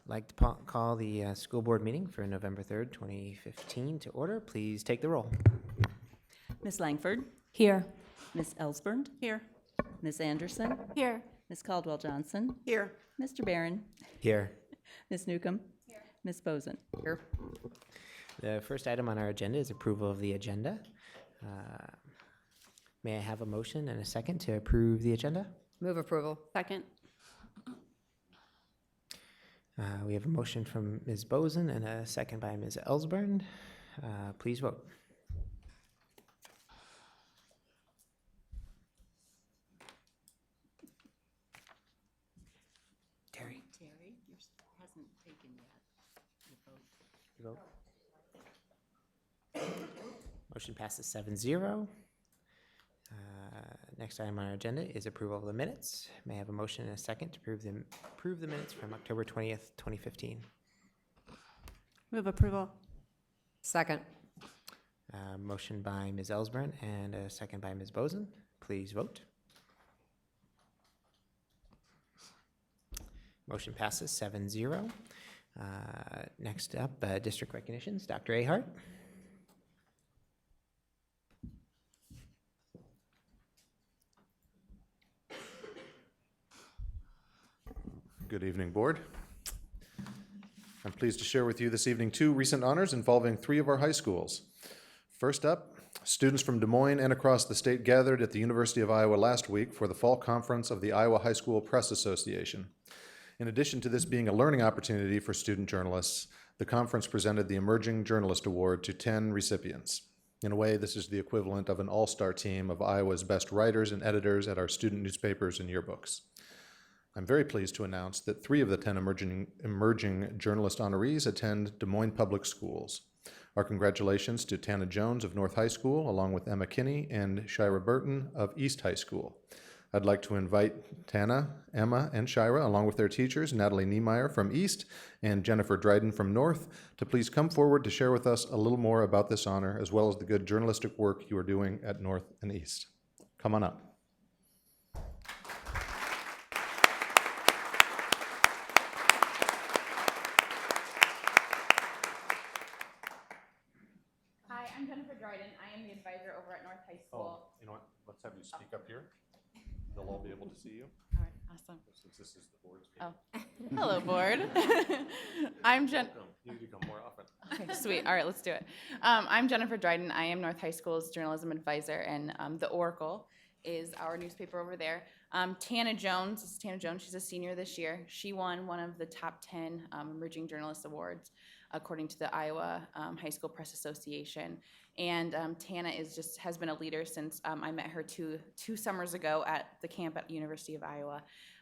I'd like to call the school board meeting for November 3rd, 2015 to order. Please take the roll. Ms. Langford? Here. Ms. Ellsbernd? Here. Ms. Anderson? Here. Ms. Caldwell-Johnson? Here. Mr. Barron? Here. Ms. Newcomb? Here. Ms. Bozen? Here. The first item on our agenda is approval of the agenda. May I have a motion and a second to approve the agenda? Move approval. Second. We have a motion from Ms. Bozen and a second by Ms. Ellsbernd. Please vote. Terry? Terry, yours hasn't taken yet. You vote. Motion passes 7-0. Next item on our agenda is approval of the minutes. May I have a motion and a second to approve the minutes from October 20th, 2015? Move approval. Second. Motion by Ms. Ellsbernd and a second by Ms. Bozen. Please vote. Motion passes 7-0. Next up, district recognitions. Dr. Ahart. Good evening, Board. I'm pleased to share with you this evening 2 recent honors involving 3 of our high schools. First up, students from Des Moines and across the state gathered at the University of Iowa last week for the fall conference of the Iowa High School Press Association. In addition to this being a learning opportunity for student journalists, the conference presented the Emerging Journalist Award to 10 recipients. In a way, this is the equivalent of an all-star team of Iowa's best writers and editors at our student newspapers and yearbooks. I'm very pleased to announce that 3 of the 10 emerging journalist honorees attend Des Moines Public Schools. Our congratulations to Tana Jones of North High School, along with Emma Kinney and Shira Burton of East High School. I'd like to invite Tana, Emma, and Shira, along with their teachers, Natalie Niemeyer from East and Jennifer Dryden from North, to please come forward to share with us a little more about this honor, as well as the good journalistic work you are doing at North and East. Come on up. Hi, I'm Jennifer Dryden. I am the advisor over at North High School. Oh, you know what? Let's have you speak up here. They'll all be able to see you, All right, awesome. since this is the board's Oh, meeting. hello, board. I'm Jen. Welcome. You need to come more often. Okay, sweet. All right, let's do it. I'm Jennifer Dryden. I am North High School's journalism advisor, and the Oracle is our newspaper over there. Tana Jones, this is Tana Jones. She's a senior this year. She won one of the top 10 Emerging Journalist Awards, according to the Iowa High School Press Association. And Tana has been a leader since I met her two summers ago at the camp at University of Iowa.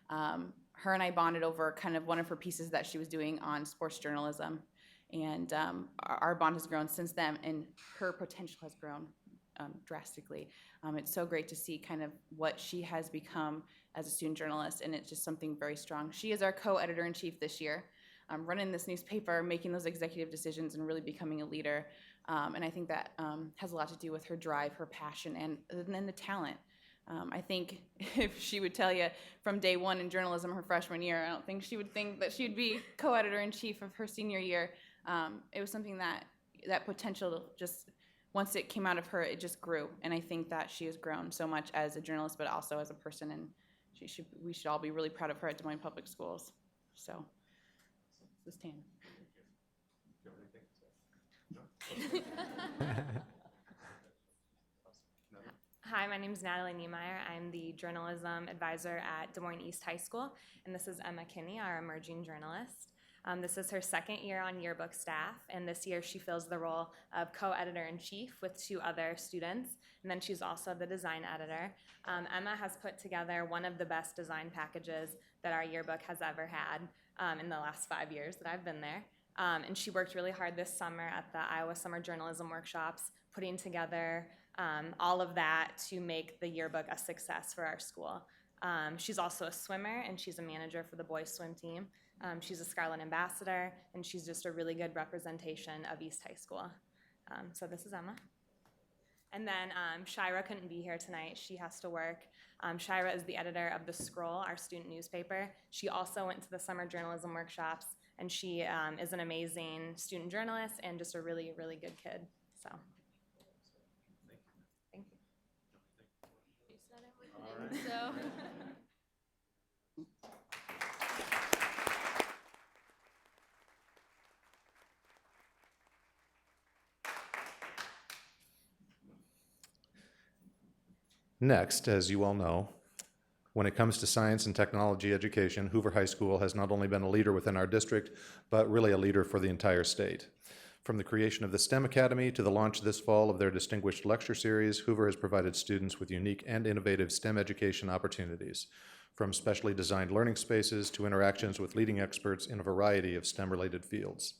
Her and I bonded over kind of one of her pieces that she was doing on sports journalism. And our bond has grown since then, and her potential has grown drastically. It's so great to see kind of what she has become as a student journalist, and it's just something very strong. She is our co-editor-in-chief this year, running this newspaper, making those executive decisions, and really becoming a leader. And I think that has a lot to do with her drive, her passion, and then the talent. I think if she would tell you from day one in journalism her freshman year, I don't think she would think that she'd be co-editor-in-chief of her senior year. It was something that potential just, once it came out of her, it just grew. And I think that she has grown so much as a journalist, but also as a person. And we should all be really proud of her at Des Moines Public Schools. So this is Tana. Hi, my name is Natalie Niemeyer. I'm the journalism advisor at Des Moines East High School, and this is Emma Kinney, our emerging journalist. This is her 2nd year on yearbook staff, and this year she fills the role of co-editor-in-chief with 2 other students, and then she's also the design editor. Emma has put together one of the best design packages that our yearbook has ever had in the last 5 years that I've been there. And she worked really hard this summer at the Iowa Summer Journalism Workshops, putting together all of that to make the yearbook a success for our school. She's also a swimmer, and she's a manager for the boys swim team. She's a Scarlet Ambassador, and she's just a really good representation of East High School. So this is Emma. And then Shira couldn't be here tonight. She has to work. Shira is the editor of The Scroll, our student newspaper. She also went to the summer journalism workshops, and she is an amazing student journalist and just a really, really good kid. So, thank you. You said everything, so. Next, as you all know, when it comes to science and technology education, Hoover High School has not only been a leader within our district, but really a leader for the entire state. From the creation of the STEM Academy to the launch this fall of their distinguished lecture series, Hoover has provided students with unique and innovative STEM education opportunities, from specially designed learning spaces to interactions with leading experts in a variety of STEM-related fields.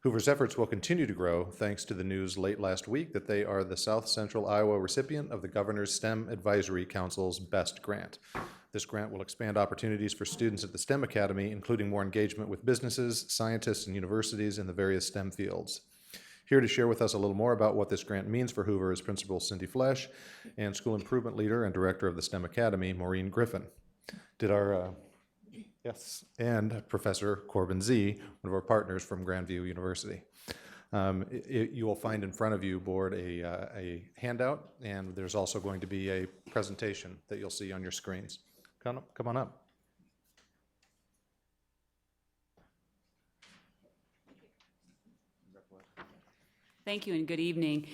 Hoover's efforts will continue to grow thanks to the news late last week that they are the South Central Iowa recipient of the Governor's STEM Advisory Council's BEST grant. This grant will expand opportunities for students at the STEM Academy, including more engagement with businesses, scientists, and universities in the various STEM fields. Here to share with us a little more about what this grant means for Hoover is Principal Cindy Flesch and School Improvement Leader and Director of the STEM Academy, Maureen Griffin. Yes, and Professor Corbin Z, one of our partners from Grandview University. You will find in front of you, board, a handout, and there's also going to be a presentation that you'll see on your screens. Come on up. Thank you and good evening.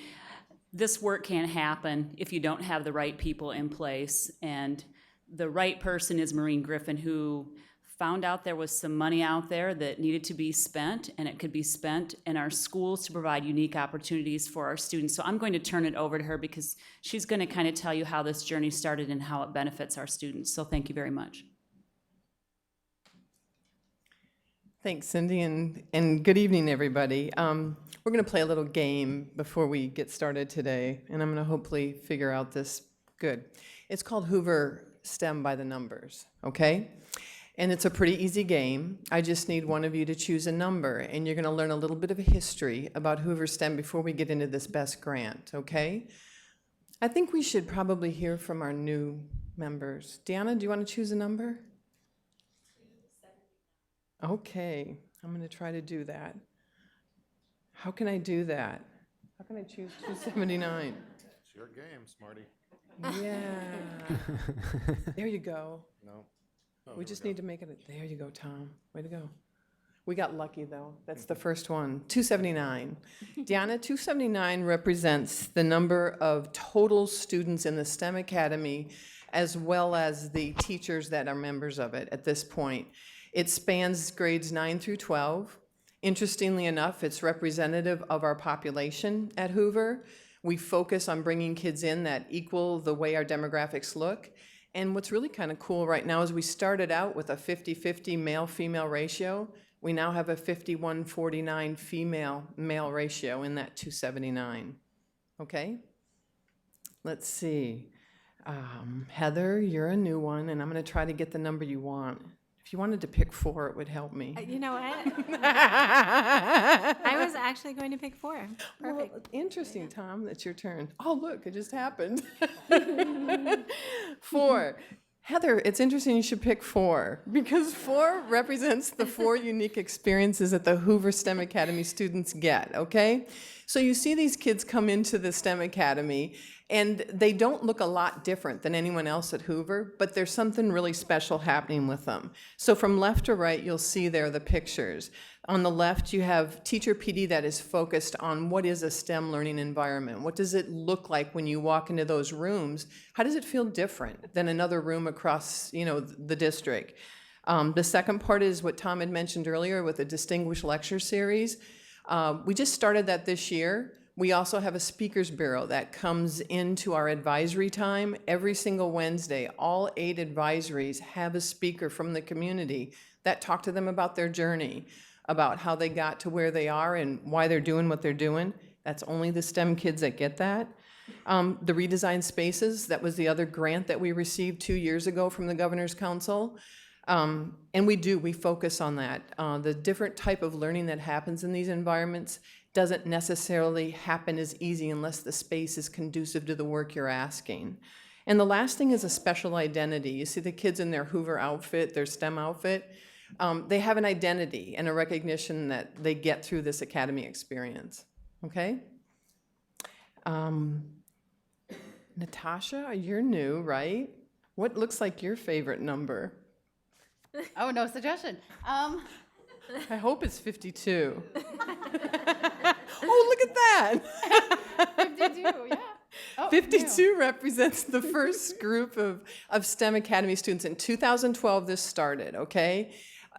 This work can't happen if you don't have the right people in place, and the right person is Maureen Griffin, who found out there was some money out there that needed to be spent, and it could be spent in our schools to provide unique opportunities for our students. So I'm going to turn it over to her because she's going to kind of tell you how this journey started and how it benefits our students. So thank you very much. Thanks, Cindy, and good evening, everybody. We're going to play a little game before we get started today, and I'm going to hopefully figure out this good. It's called Hoover STEM by the numbers, okay? And it's a pretty easy game. I just need one of you to choose a number, and you're going to learn a little bit of a history about Hoover STEM before we get into this BEST grant, okay? I think we should probably hear from our new members. Deanna, do you want to choose a number? Okay, I'm going to try to do that. How can I do that? How can I choose 279? It's your game, Smarty. Yeah. There you go. No. Oh, We just need to make it, there you go, Tom. Way to go. We got lucky, though. That's the first one. 279. Deanna, 279 represents the number of total students in the STEM Academy, as well as the teachers that are members of it at this point. It spans grades 9 through 12. Interestingly enough, it's representative of our population at Hoover. We focus on bringing kids in that equal the way our demographics look. And what's really kind of cool right now is we started out with a 50-50 male-female ratio. We now have a 51-49 female-male ratio in that 279. Okay? Let's see. Heather, you're a new one, and I'm going to try to get the number you want. If you wanted to pick 4, it would help me. You know what? I was actually going to pick 4. Perfect. Well, interesting, Tom. It's your turn. Oh, look, it just happened. 4. Heather, it's interesting you should pick 4 because 4 represents the 4 unique experiences that the Hoover STEM Academy students get, okay? So you see these kids come into the STEM Academy and they don't look a lot different than anyone else at Hoover, but there's something really special happening with them. So from left to right, you'll see there the pictures. On the left, you have Teacher PD that is focused on what is a STEM learning environment. What does it look like when you walk into those rooms? How does it feel different than another room across, the district? The second part is what Tom had mentioned earlier with the Distinguished Lecture Series. We just started that this year. We also have a speakers bureau that comes into our advisory time every single Wednesday. All 8 advisories have a speaker from the community that talk to them about their journey, about how they got to where they are and why they're doing what they're doing. That's only the STEM kids that get that. The redesigned spaces, that was the other grant that we received 2 years ago from the Governor's Council. And we focus on that. The different type of learning that happens in these environments doesn't necessarily happen as easy unless the space is conducive to the work you're asking. And the last thing is a special identity. You see the kids in their Hoover outfit, their STEM outfit. they have an identity and a recognition that they get through this academy experience. Okay? Natasha, you're new, right? What looks like your favorite number? Oh, no suggestion. I hope it's 52. Oh, look at that. 52, yeah. Oh, 52 represents the first group of STEM Academy students. In 2012, this started, okay?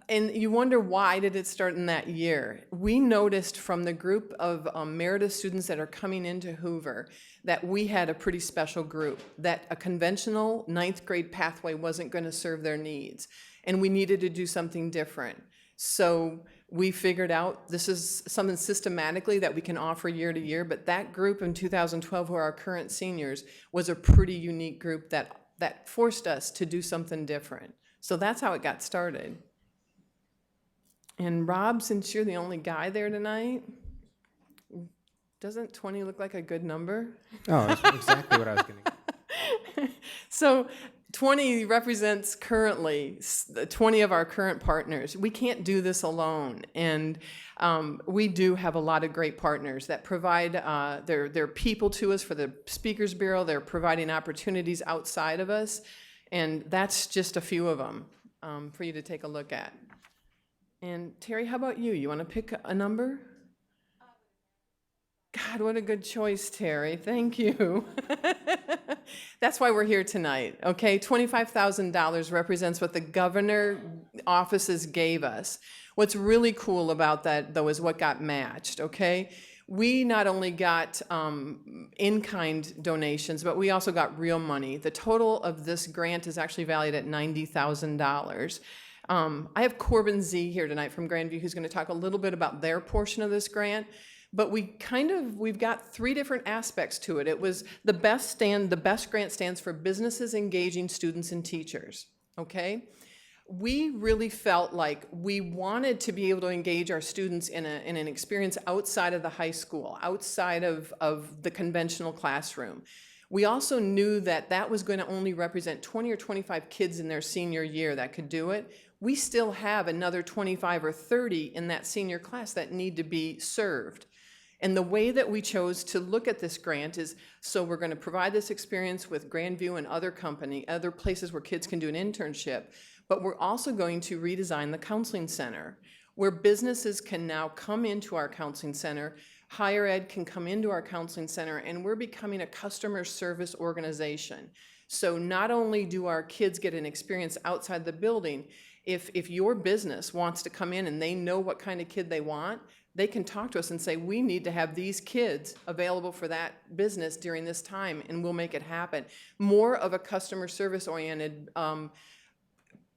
And you wonder, why did it start in that year? We noticed from the group of Meredith students that are coming into Hoover that we had a pretty special group, that a conventional ninth grade pathway wasn't going to serve their needs, and we needed to do something different. So we figured out this is something systematically that we can offer year to year, but that group in 2012, who are our current seniors, was a pretty unique group that forced us to do something different. So that's how it got started. And Rob, since you're the only guy there tonight, doesn't 20 look like a good number? Oh, that's exactly what I was going to. So 20 represents currently 20 of our current partners. We can't do this alone, and we do have a lot of great partners that provide their people to us for the Speakers Bureau. They're providing opportunities outside of us, and that's just a few of them for you to take a look at. And Terry, how about you? You want to pick a number? God, what a good choice, Terry. Thank you. That's why we're here tonight, okay? $25,000 represents what the governor offices gave us. What's really cool about that, though, is what got matched, okay? We not only got in-kind donations, but we also got real money. The total of this grant is actually valued at $90,000. I have Corbin Z here tonight from Grandview, who's going to talk a little bit about their portion of this grant. But we've got three different aspects to it. It was the best grant stands for businesses engaging students and teachers, okay? We really felt like we wanted to be able to engage our students in an experience outside of the high school, outside of the conventional classroom. We also knew that that was going to only represent 20 or 25 kids in their senior year that could do it. We still have another 25 or 30 in that senior class that need to be served. And the way that we chose to look at this grant is, so we're going to provide this experience with Grandview and other places where kids can do an internship, but we're also going to redesign the counseling center, where businesses can now come into our counseling center, higher ed can come into our counseling center, and we're becoming a customer service organization. So not only do our kids get an experience outside the building, if your business wants to come in and they know what kind of kid they want, they can talk to us and say, we need to have these kids available for that business during this time, and we'll make it happen. More of a customer service oriented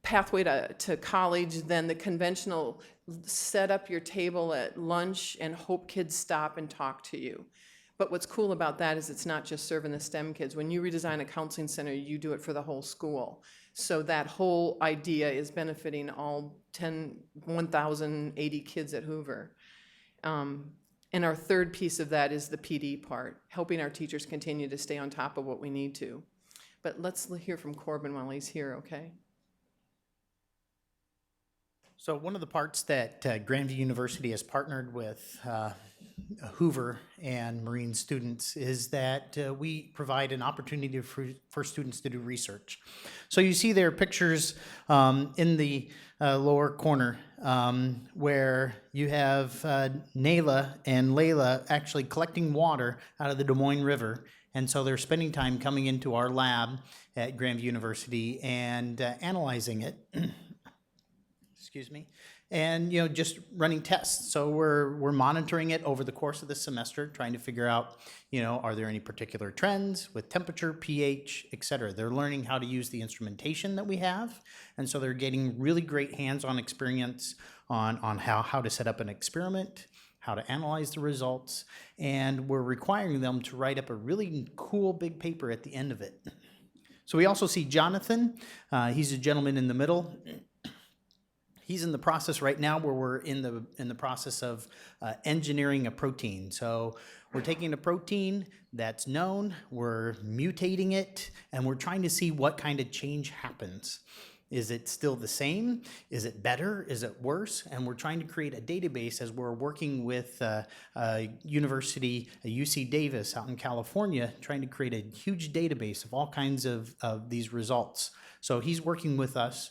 pathway to college than the conventional set up your table at lunch and hope kids stop and talk to you. But what's cool about that is it's not just serving the STEM kids. When you redesign a counseling center, you do it for the whole school. So that whole idea is benefiting all 1,080 kids at Hoover. And our third piece of that is the PD part, helping our teachers continue to stay on top of what we need to. But let's hear from Corbin while he's here, okay? So one of the parts that Grandview University has partnered with Hoover and Marine students is that we provide an opportunity for students to do research. So you see there pictures in the lower corner where you have Nayla and Layla actually collecting water out of the Des Moines River. And so they're spending time coming into our lab at Grandview University and analyzing it. Excuse me, and just running tests. So we're monitoring it over the course of the semester, trying to figure out, are there any particular trends with temperature, pH, et cetera. They're learning how to use the instrumentation that we have, and so they're getting really great hands-on experience on how to set up an experiment, how to analyze the results, and we're requiring them to write up a really cool big paper at the end of it. So we also see Jonathan. He's a gentleman in the middle. He's in the process right now where we're in the process of engineering a protein. So we're taking a protein that's known, we're mutating it, and we're trying to see what kind of change happens. Is it still the same? Is it better? Is it worse? And we're trying to create a database as we're working with University, UC Davis out in California, trying to create a huge database of all kinds of these results. So he's working with us,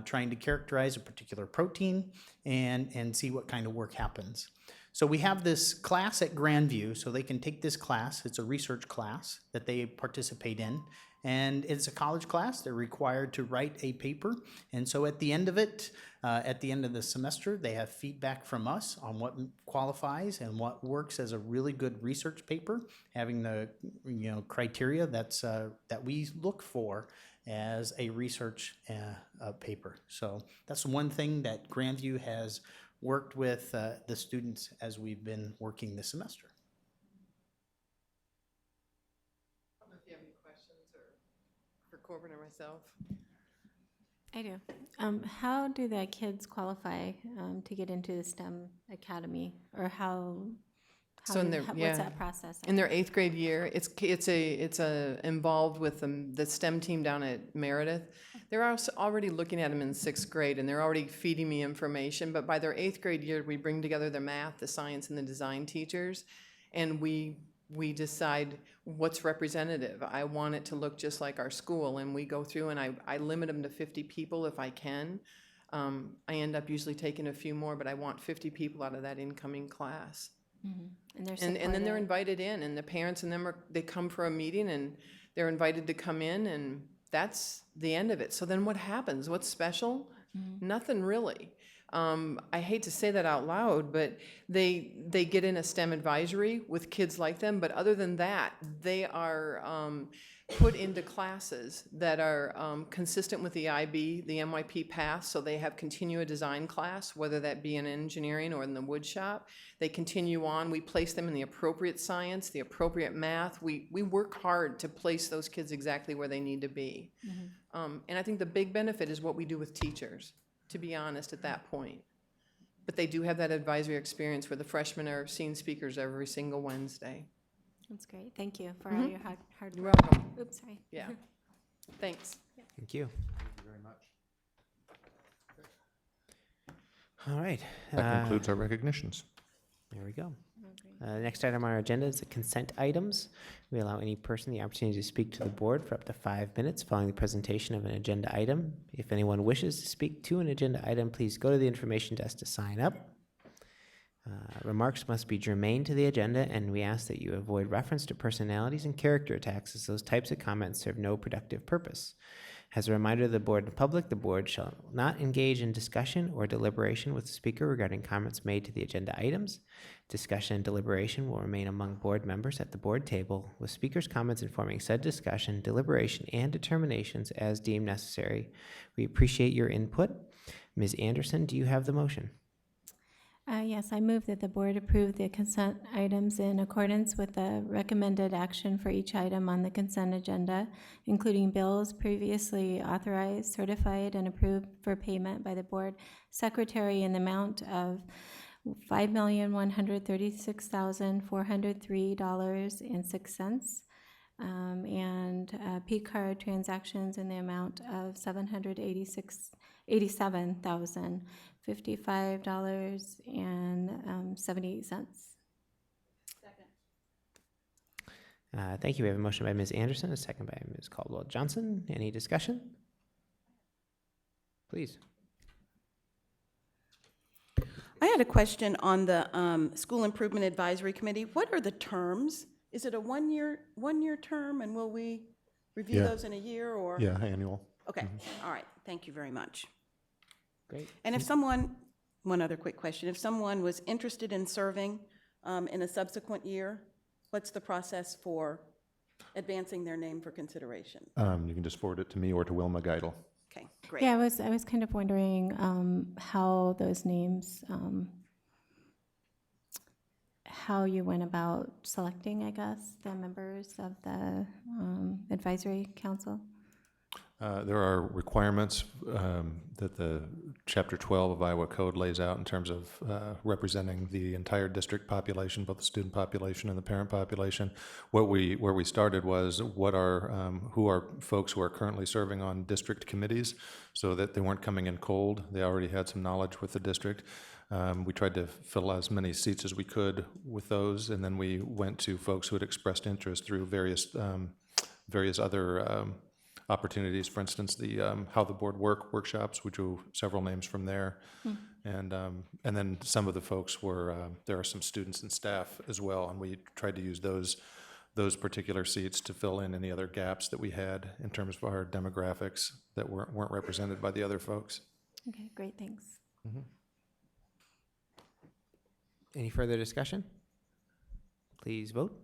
trying to characterize a particular protein and see what kind of work happens. So we have this class at Grandview, so they can take this class. It's a research class that they participate in. And it's a college class. They're required to write a paper. And so at the end of it, at the end of the semester, they have feedback from us on what qualifies and what works as a really good research paper, having the criteria that we look for as a research paper. So that's one thing that Grandview has worked with the students as we've been working this semester. I don't know if you have any questions for Corbin or myself. I do. How do the kids qualify to get into the STEM Academy, or So in their- what's yeah. that process? In their 8th grade year, it's involved with the STEM team down at Meredith. They're also already looking at them in 6th grade, and they're already feeding me information. But by their 8th grade year, we bring together the math, the science, and the design teachers, and we decide what's representative. I want it to look just like our school, and we go through and I limit them to 50 people if I can. I end up usually taking a few more, but I want 50 people out of that incoming class. And they're And then they're supported? invited in, and the parents and them they come for a meeting, and they're invited to come in, and that's the end of it. So then what happens? What's special? Nothing really. I hate to say that out loud, but they get in a STEM advisory with kids like them, but other than that, they are put into classes that are consistent with the IB, the MYP path, so they have continue a design class, whether that be in engineering or in the wood shop. They continue on. We place them in the appropriate science, the appropriate math. We work hard to place those kids exactly where they need to be. And I think the big benefit is what we do with teachers, to be honest, at that point. But they do have that advisory experience where the freshmen are seeing speakers every single Wednesday. That's great. Thank you for all your hard You're work. welcome. Oops, sorry. Yeah. Thanks. Thank you. Thank you very much. All right. That concludes our recognitions. There we go. Next item on our agenda is the consent items. We allow any person the opportunity to speak to the board for up to 5 minutes following the presentation of an agenda item. If anyone wishes to speak to an agenda item, please go to the information desk to sign up. Remarks must be germane to the agenda, and we ask that you avoid reference to personalities and character attacks, as those types of comments serve no productive purpose. As a reminder to the board and public, the board shall not engage in discussion or deliberation with the speaker regarding comments made to the agenda items. Discussion and deliberation will remain among board members at the board table, with speakers' comments informing said discussion, deliberation, and determinations as deemed necessary. We appreciate your input. Ms. Anderson, do you have the motion? Yes, I move that the board approve the consent items in accordance with the recommended action for each item on the consent agenda, including bills previously authorized, certified, and approved for payment by the board secretary in the amount of $5,136,403.06, and P-card transactions in the amount of $787,055.78. Thank you. We have a motion by Ms. Anderson, a second by Ms. Caldwell-Johnson. Any discussion? Please. I had a question on the School Improvement Advisory Committee. What are the terms? Is it a one-year term, and will we review Yeah. those in a year, or? Yeah, annual. Okay, all right, thank you very much. Great. And if one other quick question, if someone was interested in serving in a subsequent year, what's the process for advancing their name for consideration? You can just forward it to me or to Wilma Geidel. Okay, great. Yeah, I was kind of wondering how those names, how you went about selecting, I guess, the members of the advisory council. There are requirements that the Chapter 12 of Iowa Code lays out in terms of representing the entire district population, both the student population and the parent population. Where we started was who are folks who are currently serving on district committees, so that they weren't coming in cold. They already had some knowledge with the district. We tried to fill as many seats as we could with those, and then we went to folks who had expressed interest through various other opportunities. For instance, the How the Board workshops. We drew several names from there, and then some of the folks were there are some students and staff as well, and we tried to use those particular seats to fill in any other gaps that we had in terms of our demographics that weren't represented by the other folks. Okay, great, thanks. Any further discussion? Please vote.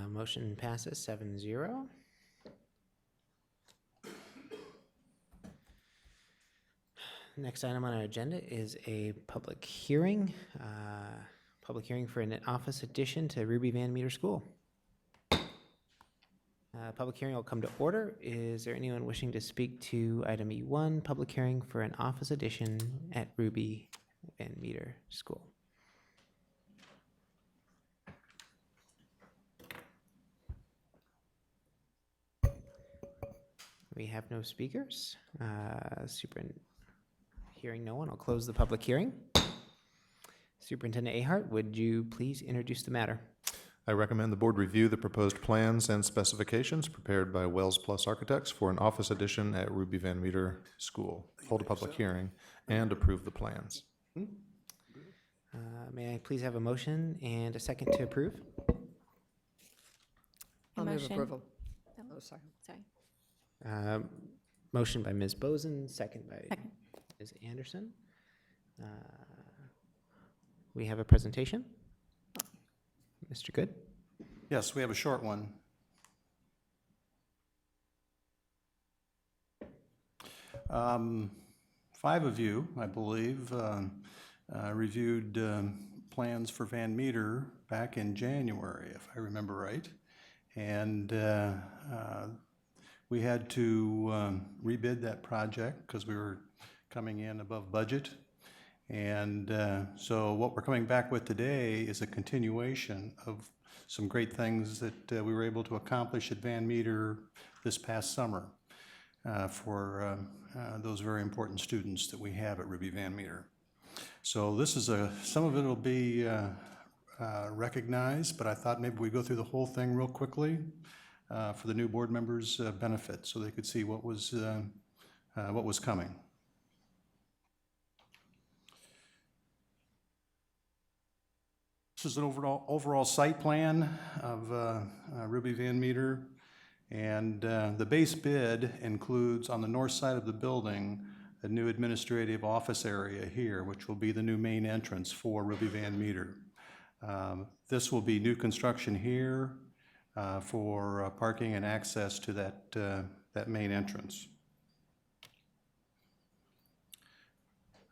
Motion passes 7-0. Next item on our agenda is a public hearing. Public hearing for an office addition to Ruby Van Meter School. Public hearing will come to order. Is there anyone wishing to speak to item E1, public hearing for an office addition at Ruby Van Meter School? We have no speakers. Hearing no one, I'll close the public hearing. Superintendent Ahart, would you please introduce the matter? I recommend the board review the proposed plans and specifications prepared by Wells Plus Architects for an office addition at Ruby Van Meter School. Hold a public hearing and approve the plans. May I please have a motion and a second to approve? A I'll move motion. approval. Oh. Oh, sorry. Sorry. Motion by Ms. Bozen, second by Second. Ms. Anderson. We have a presentation. Mr. Good? Yes, we have a short one. Five of you, I believe, reviewed plans for Van Meter back in January, if I remember right. And we had to rebid that project because we were coming in above budget. And so what we're coming back with today is a continuation of some great things that we were able to accomplish at Van Meter this past summer for those very important students that we have at Ruby Van Meter. So this is some of it will be recognized, but I thought maybe we'd go through the whole thing real quickly for the new board members' benefit, so they could see what was coming. This is an overall site plan of Ruby Van Meter, and the base bid includes on the north side of the building a new administrative office area here, which will be the new main entrance for Ruby Van Meter. This will be new construction here for parking and access to that main entrance.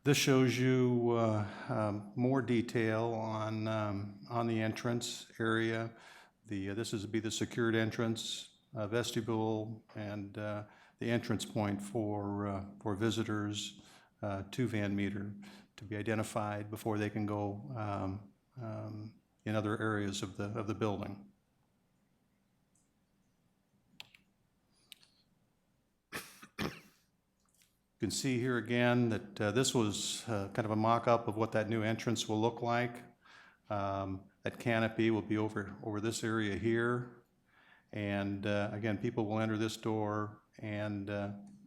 This shows you more detail on the entrance area. This would be the secured entrance, vestibule, and the entrance point for visitors to Van Meter to be identified before they can go in other areas of the building. You can see here again that this was kind of a mock-up of what that new entrance will look like. That canopy will be over this area here. And again, people will enter this door and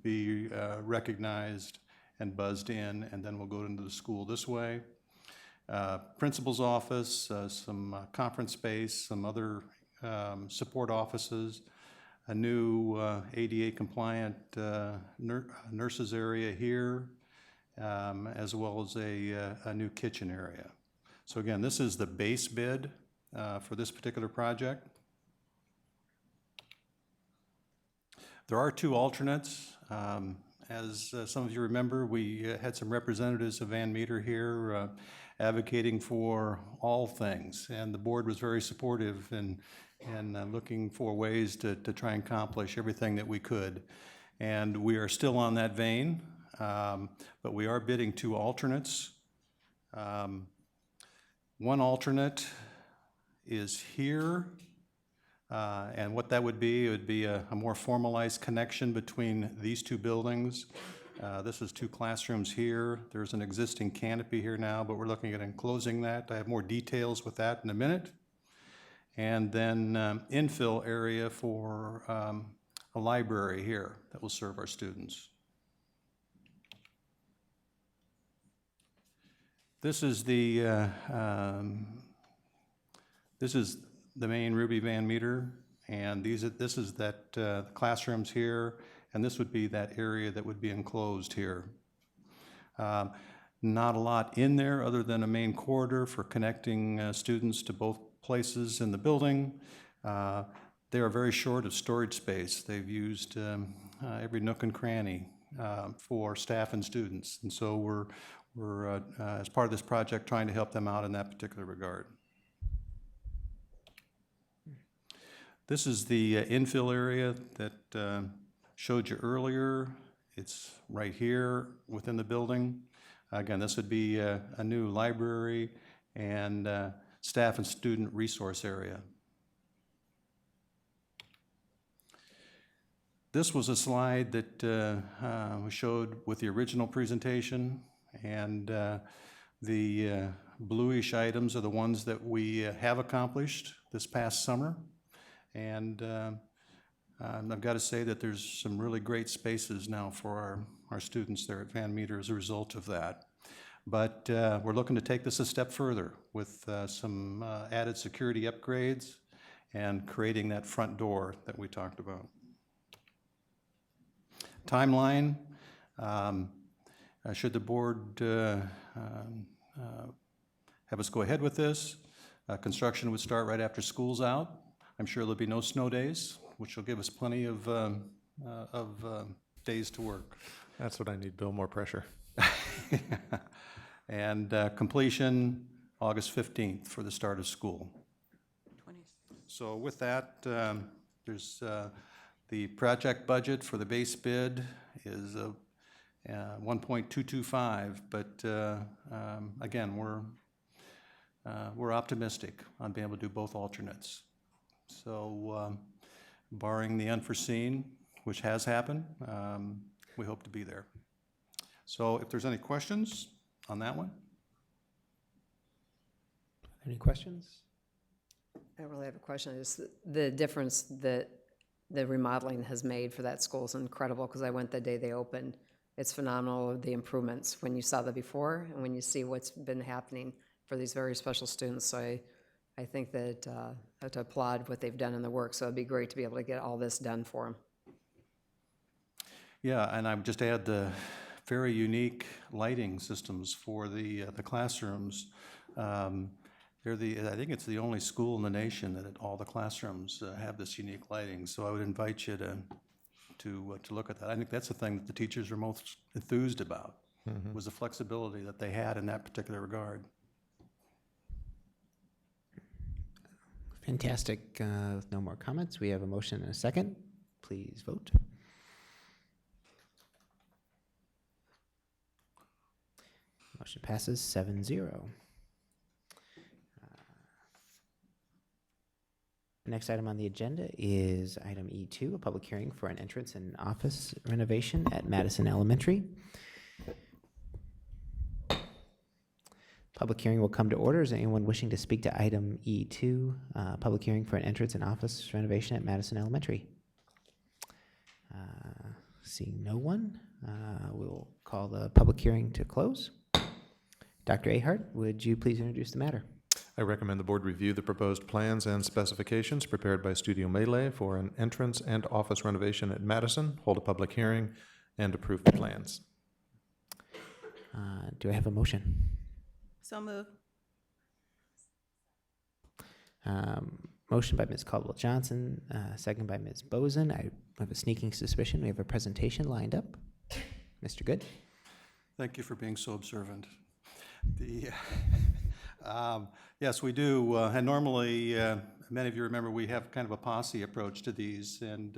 be recognized and buzzed in, and then we'll go into the school this way. Principal's office, some conference space, some other support offices, a new ADA compliant nurses area here, as well as a new kitchen area. So again, this is the base bid for this particular project. There are two alternates, As some of you remember, we had some representatives of Van Meter here advocating for all things, and the board was very supportive in looking for ways to try and accomplish everything that we could. And we are still on that vein, but we are bidding 2 alternates. One alternate is here, and what that would be, it would be a more formalized connection between these 2 buildings. This is 2 classrooms here. There's an existing canopy here now, but we're looking at enclosing that. I have more details with that in a minute. And then infill area for a library here that will serve our students. This is the main Ruby Van Meter, and this is that classrooms here, and this would be that area that would be enclosed here. Not a lot in there other than a main corridor for connecting students to both places in the building. They are very short of storage space. They've used every nook and cranny for staff and students, and so we're as part of this project, trying to help them out in that particular regard. This is the infill area that showed you earlier. It's right here within the building. Again, this would be a new library and staff and student resource area. This was a slide that we showed with the original presentation, and the bluish items are the ones that we have accomplished this past summer. And I've got to say that there's some really great spaces now for our students there at Van Meter as a result of that. But we're looking to take this a step further with some added security upgrades and creating that front door that we talked about. Timeline, should the board have us go ahead with this, construction would start right after school's out. I'm sure there'll be no snow days, which will give us plenty of days to work. That's what I need, Bill, more pressure. And completion August 15th for the start of school. 20. So with that, there's the project budget for the base bid is 1.225, but again, we're optimistic on being able to do both alternates. So barring the unforeseen, which has happened, we hope to be there. So if there's any questions on that one? Any questions? I don't really have a question. Just the difference that the remodeling has made for that school is incredible, because I went the day they opened. It's phenomenal, the improvements when you saw the before and when you see what's been happening for these very special students. So I think that I have to applaud what they've done in the work. So it'd be great to be able to get all this done for them. Yeah, and I would just add the very unique lighting systems for the classrooms. I think it's the only school in the nation that all the classrooms have this unique lighting. So I would invite you to look at that. I think that's the thing that the teachers are most enthused about, was the flexibility that they had in that particular regard. Fantastic. With no more comments, we have a motion and a second. Please vote. Motion passes 7-0. Next item on the agenda is item E2, a public hearing for an entrance and office renovation at Madison Elementary. Public hearing will come to order. Is anyone wishing to speak to item E2, public hearing for an entrance and office renovation at Madison Elementary? Seeing no one, we'll call the public hearing to close. Dr. Ahart, would you please introduce the matter? I recommend the board review the proposed plans and specifications prepared by Studio Melee for an entrance and office renovation at Madison, hold a public hearing, and approve the plans. Do I have a motion? So moved. Motion by Ms. Caldwell-Johnson, second by Ms. Bozen. I have a sneaking suspicion we have a presentation lined up. Mr. Good? Thank you for being so observant. The, yes, we do. And normally, many of you remember we have kind of a posse approach to these. And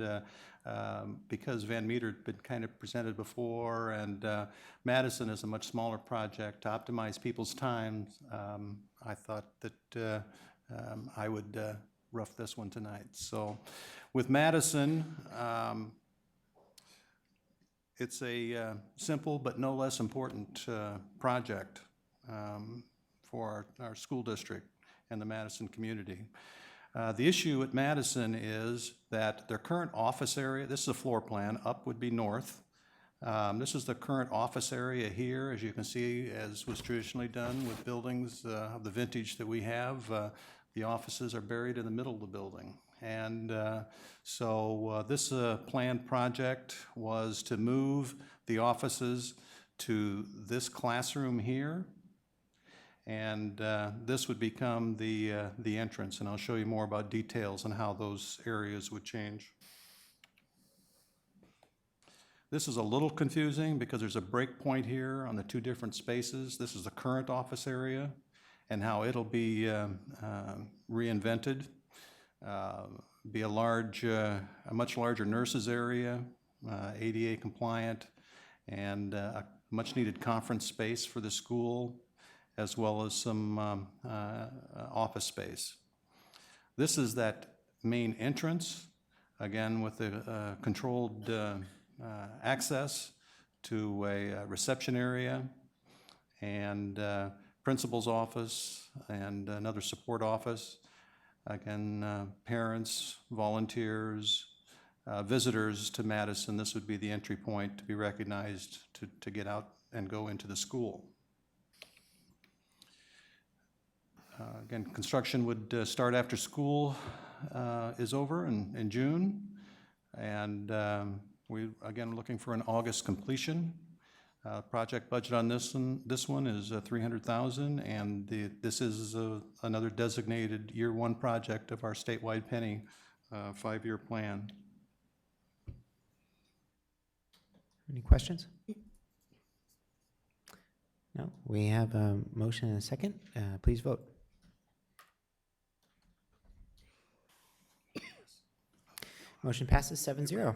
because Van Meter had been kind of presented before, and Madison is a much smaller project to optimize people's time, I thought that I would rough this one tonight. So with Madison, it's a simple but no less important project for our school district and the Madison community. The issue at Madison is that their current office area, this is a floor plan, up would be north. This is the current office area here, as you can see, as was traditionally done with buildings of the vintage that we have. The offices are buried in the middle of the building. And so this planned project was to move the offices to this classroom here, and this would become the entrance, and I'll show you more about details on how those areas would change. This is a little confusing because there's a break point here on the two different spaces. This is the current office area and how it'll be reinvented. Be a much larger nurses area, ADA compliant, and a much needed conference space for the school, as well as some office space. This is that main entrance, again with a controlled access to a reception area and principal's office and another support office. Again, parents, volunteers, visitors to Madison, this would be the entry point to be recognized to get out and go into the school. Again, construction would start after school is over in June, and we again looking for an August completion. Project budget on this one is $300,000, and this is another designated year one project of our statewide penny 5-year plan. Any questions? No, we have a motion and a second. Please vote. Motion passes 7-0.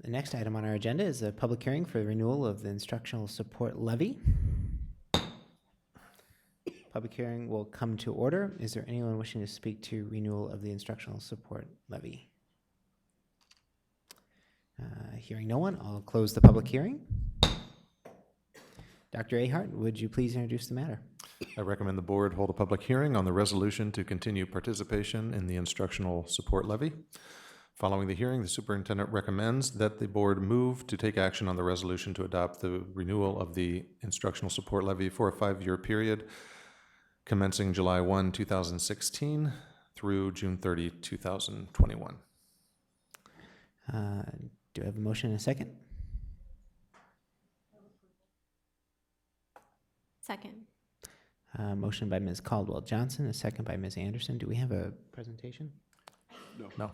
The next item on our agenda is a public hearing for the renewal of the instructional support levy. Public hearing will come to order. Is there anyone wishing to speak to renewal of the instructional support levy? Hearing no one, I'll close the public hearing. Dr. Ahart, would you please introduce the matter? I recommend the board hold a public hearing on the resolution to continue participation in the instructional support levy. Following the hearing, the superintendent recommends that the board move to take action on the resolution to adopt the renewal of the instructional support levy for a 5-year period commencing July 1, 2016 through June 30, 2021. Do I have a motion and a second? Second. Motion by Ms. Caldwell Johnson, a second by Ms. Anderson. Do we have a presentation? No. No.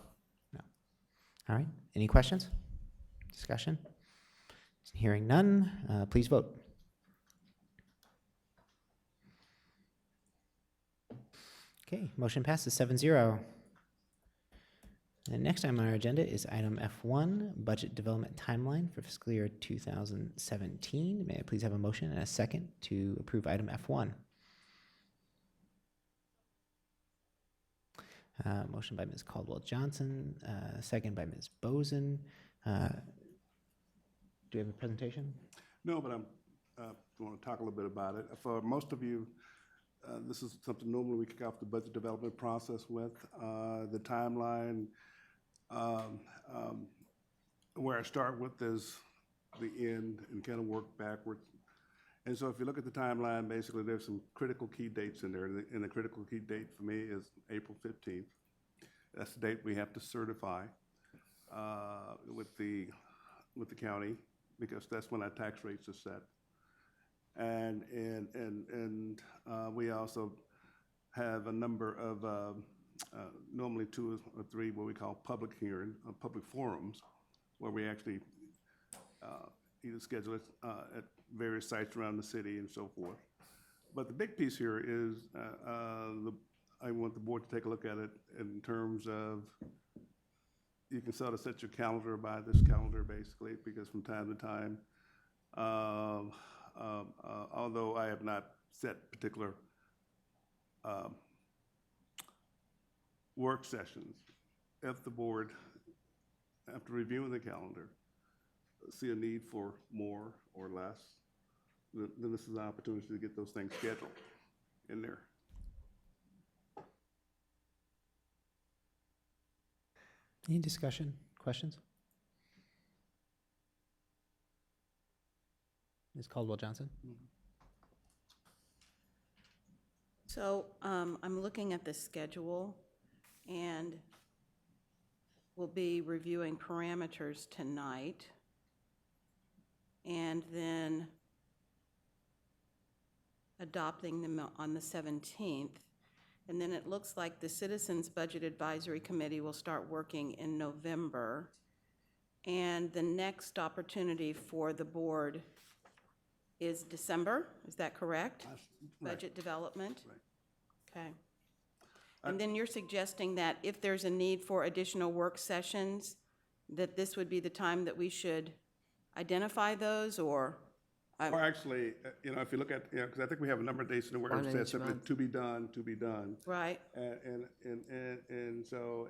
All right. Any questions? Discussion? Hearing none, please vote. Okay, motion passes 7-0. The next item on our agenda is item F1, Budget Development Timeline for fiscal year 2017. May I please have a motion and a second to approve item F1? Motion by Ms. Caldwell Johnson, second by Ms. Bozen. Do we have a presentation? No, but I want to talk a little bit about it. For most of you, this is something normally we kick off the budget development process with. The timeline, where I start with is the end and kind of work backwards. And so if you look at the timeline, basically there's some critical key dates in there. And the critical key date for me is April 15th. That's the date we have to certify with the county, because that's when our tax rates are set. And we also have a number of normally 2 or 3 what we call public hearing, public forums, where we actually either schedule it at various sites around the city and so forth. But the big piece here is I want the board to take a look at it in terms of, you can sort of set your calendar by this calendar basically, because from time to time, although I have not set particular work sessions, if the board, after reviewing the calendar, see a need for more or less, then this is an opportunity to get those things scheduled in there. Any discussion, questions? Ms. Caldwell-Johnson? So I'm looking at the schedule, and we'll be reviewing parameters tonight, and then adopting them on the 17th. And then it looks like the Citizens Budget Advisory Committee will start working in November. And the next opportunity for the board is December, is that correct? Right. Budget development? Right. Okay. And then you're suggesting that if there's a need for additional work sessions, that this would be the time that we should identify those, or? Or actually, if you look at, because I think we have a number of dates in where One it in says each simply month. to be done, to be done. Right, And so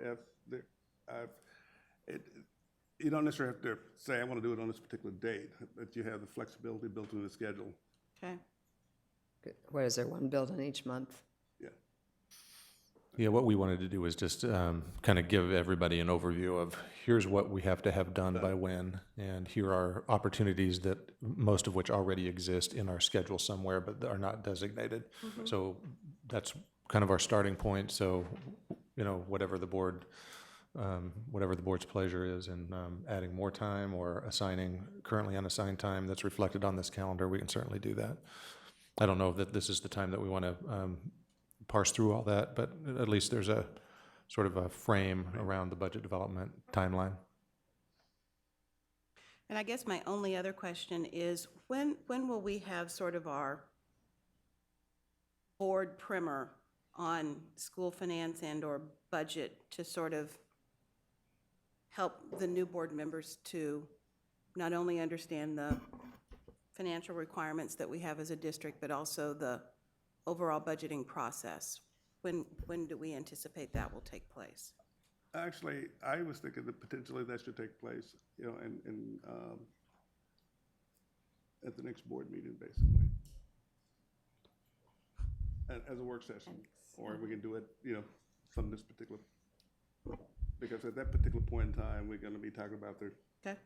if you don't necessarily have to say, I want to do it on this particular date, but you have the flexibility built into the schedule. okay. What is there, one build in each month? Yeah. Yeah, what we wanted to do was just kind of give everybody an overview of here's what we have to have done by when, and here are opportunities that most of which already exist in our schedule somewhere but are not designated. So that's kind of our starting point. So, whatever the board's pleasure is in adding more time or assigning currently unassigned time that's reflected on this calendar, we can certainly do that. I don't know that this is the time that we want to parse through all that, but at least there's a sort of a frame around the budget development timeline. And I guess my only other question is, when will we have sort of our board primer on school finance and/or budget to sort of help the new board members to not only understand the financial requirements that we have as a district, but also the overall budgeting process? When do we anticipate that will take place? Actually, I was thinking that potentially that should take place, at the next board meeting, basically. As a work session, or we can do it, from this particular, because at that particular point in time, we're gonna be talking about the Okay.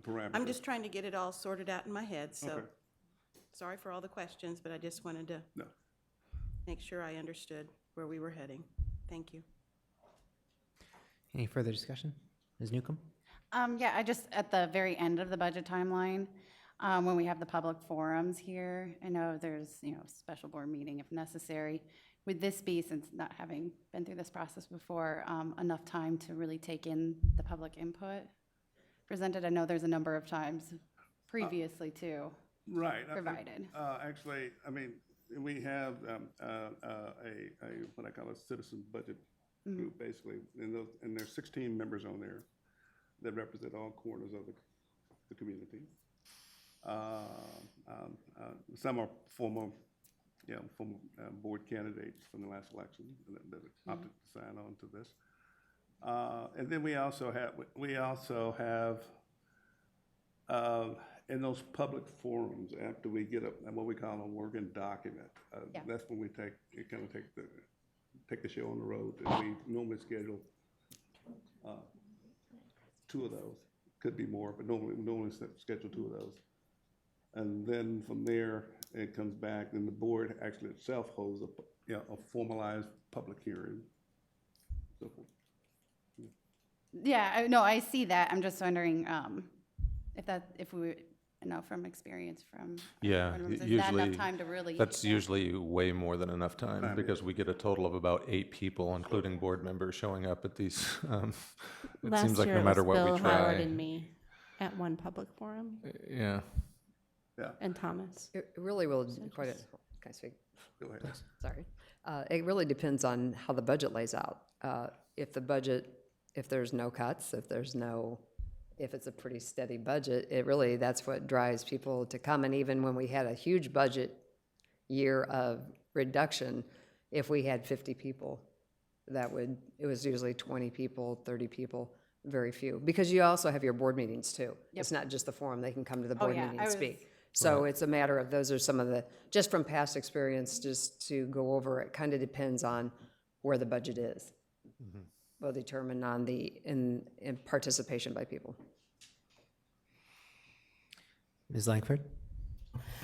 parameters. I'm just trying to get it all sorted out in my head, so Okay. sorry for all the questions, but I just wanted to No. make sure I understood where we were heading. Thank you. Any further discussion? Ms. Newcomb? Yeah, I just, at the very end of the budget timeline, when we have the public forums here, I know there's, special board meeting if necessary. Would this be, since not having been through this process before, enough time to really take in the public input presented? I know there's a number of times previously too Right. provided. Actually, we have what I call a citizen budget group, basically, and there's 16 members on there that represent all corners of the community. Some are former board candidates from the last election that opted to sign on to this. And then we also have in those public forums, after we get what we call a working document, that's when we take the show on the road. And we normally schedule 2 of those. Could be more, but normally schedule 2 of those. And then from there, it comes back, and the board actually itself holds a formalized public hearing. So forth. Yeah, I see that. I'm just wondering if we I know from experience from. Yeah, board members, there's not usually, enough time to really. that's usually way more than enough time, because we get a total of about 8 people, including board members, showing up at these. It seems like no matter what we Bill, Howard, try. and me at one public forum, Yeah, and Thomas. It really will, quite a, can I speak? Go ahead. Sorry. It really depends on how the budget lays out. If there's no cuts, if it's a pretty steady budget, that's what drives people to come. And even when we had a huge budget year of reduction, if we had 50 people, it was usually 20 people, 30 people, very few. Because you also have your board meetings too. It's not just the forum, they can come to the board meeting and speak. So it's a matter of, those are some of the, just from past experience, just to go over, it kind of depends on where the budget is. Will determine on in participation by people. Ms. Langford?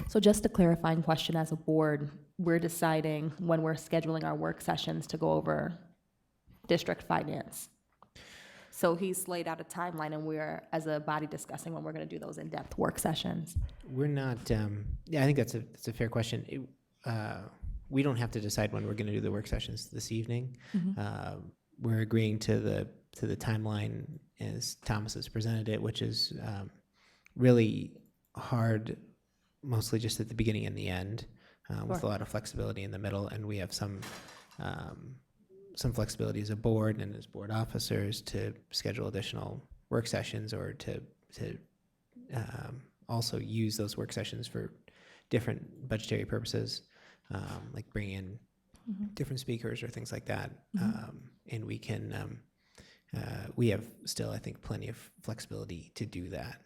So just a clarifying question, as a board, we're deciding when we're scheduling our work sessions to go over district finance. So he's laid out a timeline, and we're, as a body, discussing when we're going to do those in-depth work sessions. We're not, yeah, I think that's a fair question. We don't have to decide when we're going to do the work sessions this evening. We're agreeing to the timeline as Thomas has presented it, which is really hard, mostly just at the beginning and the end, with a lot of flexibility in the middle. And we have some flexibility as a board and as board officers to schedule additional work sessions, or to also use those work sessions for different budgetary purposes, like bringing in different speakers or things like that. And we can, we have still, I think, plenty of flexibility to do that.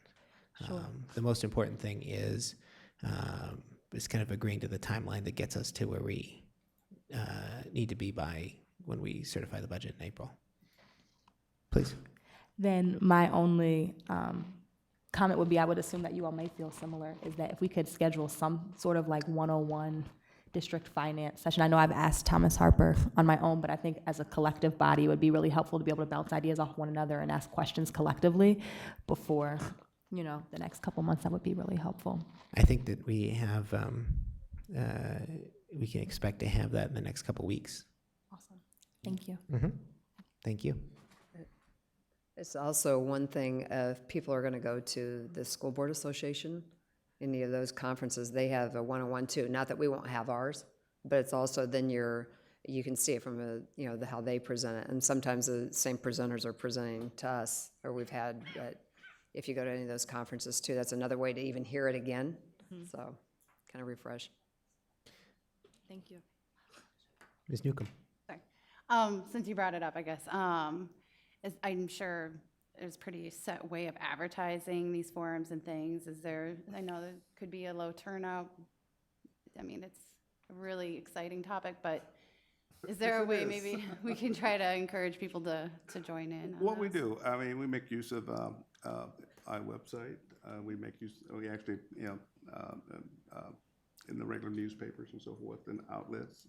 The most important thing is kind of agreeing to the timeline that gets us to where we need to be by when we certify the budget in April. Please. Then my only comment would be, I would assume that you all may feel similar, is that if we could schedule some sort of like 101 district finance session. I know I've asked Thomas Harper on my own, but I think as a collective body, it would be really helpful to be able to bounce ideas off one another and ask questions collectively before, the next couple months. That would be really helpful. I think that we have, we can expect to have that in the next couple weeks. Awesome. Thank you. Thank you. It's also one thing, if people are going to go to the School Board Association, any of those conferences, they have a one-on-one too. Not that we won't have ours, but it's also then you can see it from how they present it. And sometimes the same presenters are presenting to us, or we've had, but if you go to any of those conferences too, that's another way to even hear it again. So kind of refresh. Thank you. Ms. Newcomb. Sorry. Since you brought it up, I guess, I'm sure there's a pretty set way of advertising these forums and things. I know there could be a low turnout. I mean, it's a really exciting topic, but is there a way maybe we can try to encourage people to join in? What we do, I mean, we make use of our website. We actually, in the regular newspapers and so forth, and outlets.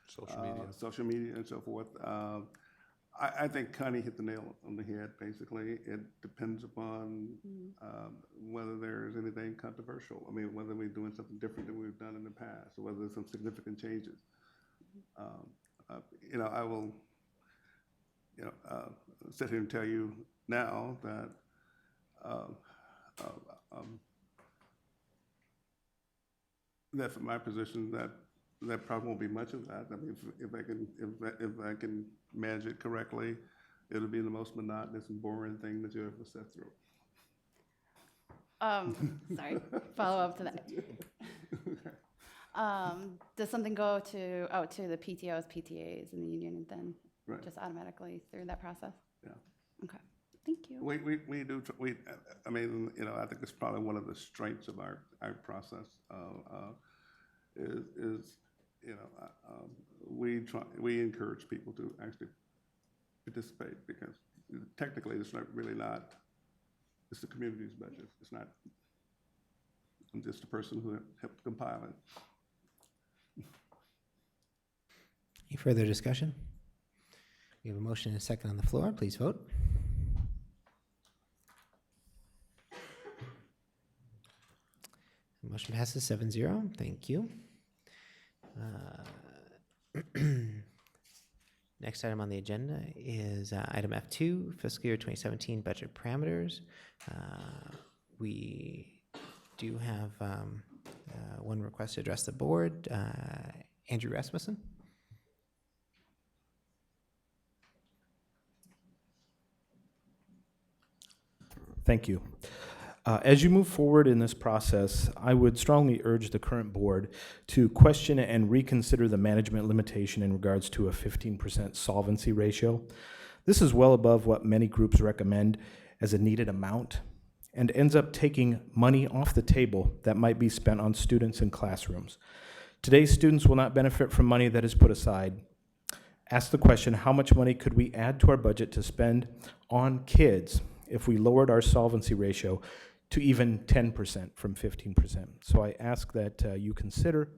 Social media and so forth. I think Connie hit the nail on the head, basically. It depends upon whether there's anything controversial. I mean, whether we're doing something different than we've done in the past, or whether there's some significant changes. I will, sit here and tell you now that that from my position, that probably won't be much of that. I mean, if I can manage it correctly, it'll be the most monotonous and boring thing that you ever sit through. Sorry, follow up to that. Does something go to the PTOs, PTAs, and the union, and then just automatically through that process? Yeah. Okay. Thank you. We do. I mean, I think it's probably one of the strengths of our process. We encourage people to actually participate, because technically it's it's the community's budget. It's not, I'm just a person who helped compile it. Any further discussion? We have a motion and a second on the floor. Please vote. Motion passes 7-0. Thank you. Next item on the agenda is item F2, fiscal year 2017 budget parameters. We do have one request to address the board. Andrew Rasmussen. Thank you. As you move forward in this process, I would strongly urge the current board to question and reconsider the management limitation in regards to a 15% solvency ratio. This is well above what many groups recommend as a needed amount and ends up taking money off the table that might be spent on students in classrooms. Today's students will not benefit from money that is put aside. Ask the question, how much money could we add to our budget to spend on kids if we lowered our solvency ratio to even 10% from 15%. So I ask that you consider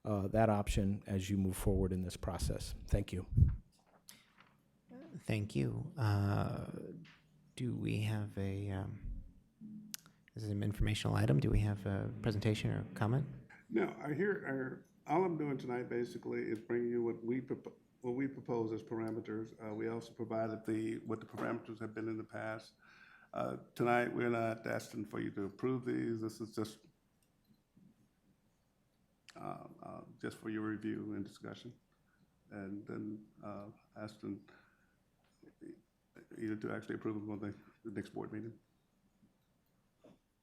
that option as you move forward in this process. Thank you. Thank you. Do we have a, this is an informational item. Do we have a presentation or comment? No, all I'm doing tonight basically is bringing you what we propose as parameters. We also provided what the parameters have been in the past. Tonight, we're not asking for you to approve these. This is just for your review and discussion. And then asking either to actually approve them on the next board meeting.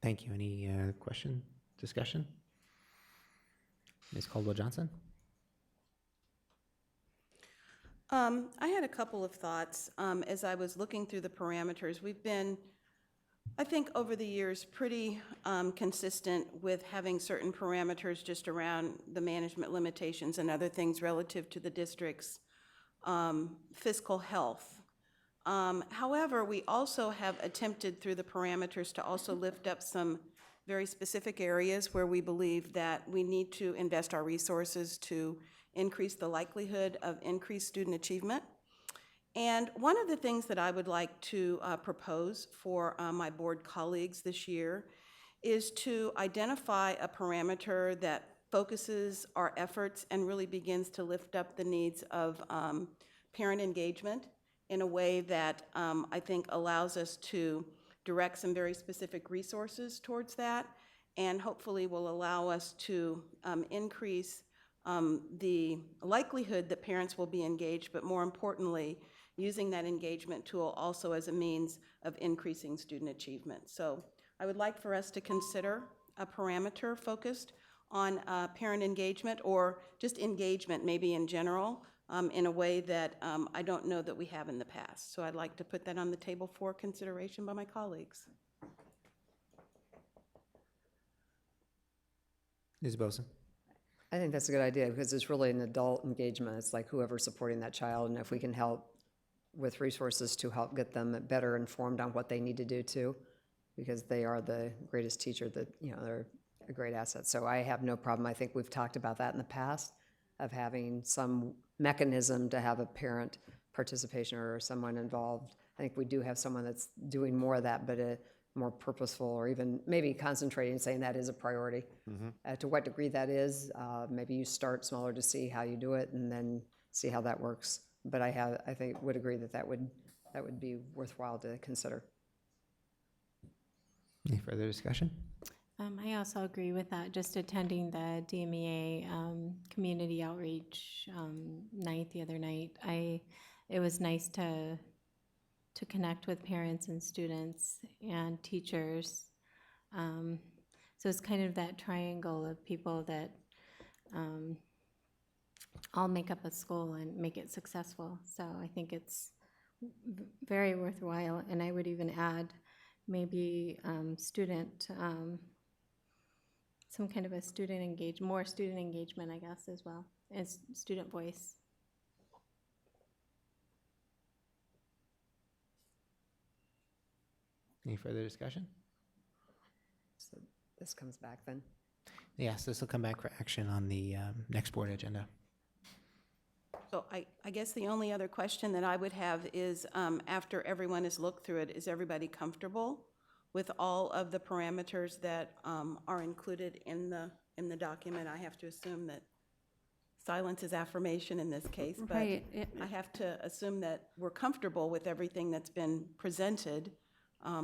Thank you. Any question, discussion? Ms. Caldwell-Johnson? I had a couple of thoughts as I was looking through the parameters. We've been, I think, over the years pretty consistent with having certain parameters just around the management limitations and other things relative to the district's fiscal health. However, we also have attempted through the parameters to also lift up some very specific areas where we believe that we need to invest our resources to increase the likelihood of increased student achievement. And one of the things that I would like to propose for my board colleagues this year is to identify a parameter that focuses our efforts and really begins to lift up the needs of parent engagement in a way that I think allows us to direct some very specific resources towards that, and hopefully will allow us to increase the likelihood that parents will be engaged, but more importantly, using that engagement tool also as a means of increasing student achievement. So I would like for us to consider a parameter focused on parent engagement, or just engagement maybe in general, in a way that I don't know that we have in the past. So I'd like to put that on the table for consideration by my colleagues. Ms. Boson? I think that's a good idea because it's really an adult engagement. It's like whoever's supporting that child, and if we can help with resources to help get them better informed on what they need to do too, because they are the greatest teacher, that, you know, they're a great asset. So I have no problem. I think we've talked about that in the past, of having some mechanism to have a parent participation or someone involved. I think we do have someone that's doing more of that, but a more purposeful, or even maybe concentrating, saying that is a priority. To what degree that is, maybe you start smaller to see how you do it and then see how that works. But I think would agree that would be worthwhile to consider. Any further discussion? I also agree with that, just attending the DMEA community outreach night the other night. It was nice to connect with parents and students and teachers. So it's kind of that triangle of people that all make up a school and make it successful. So I think it's very worthwhile, and I would even add maybe some kind of a more student engagement, I guess, as well as student voice. Any further discussion? So this comes back then? Yes, this will come back for action on the next board agenda. So I guess the only other question that I would have is, after everyone has looked through it, is everybody comfortable with all of the parameters that are included in the document. I have to assume that silence is affirmation in this case, but Right. I have to assume that we're comfortable with everything that's been presented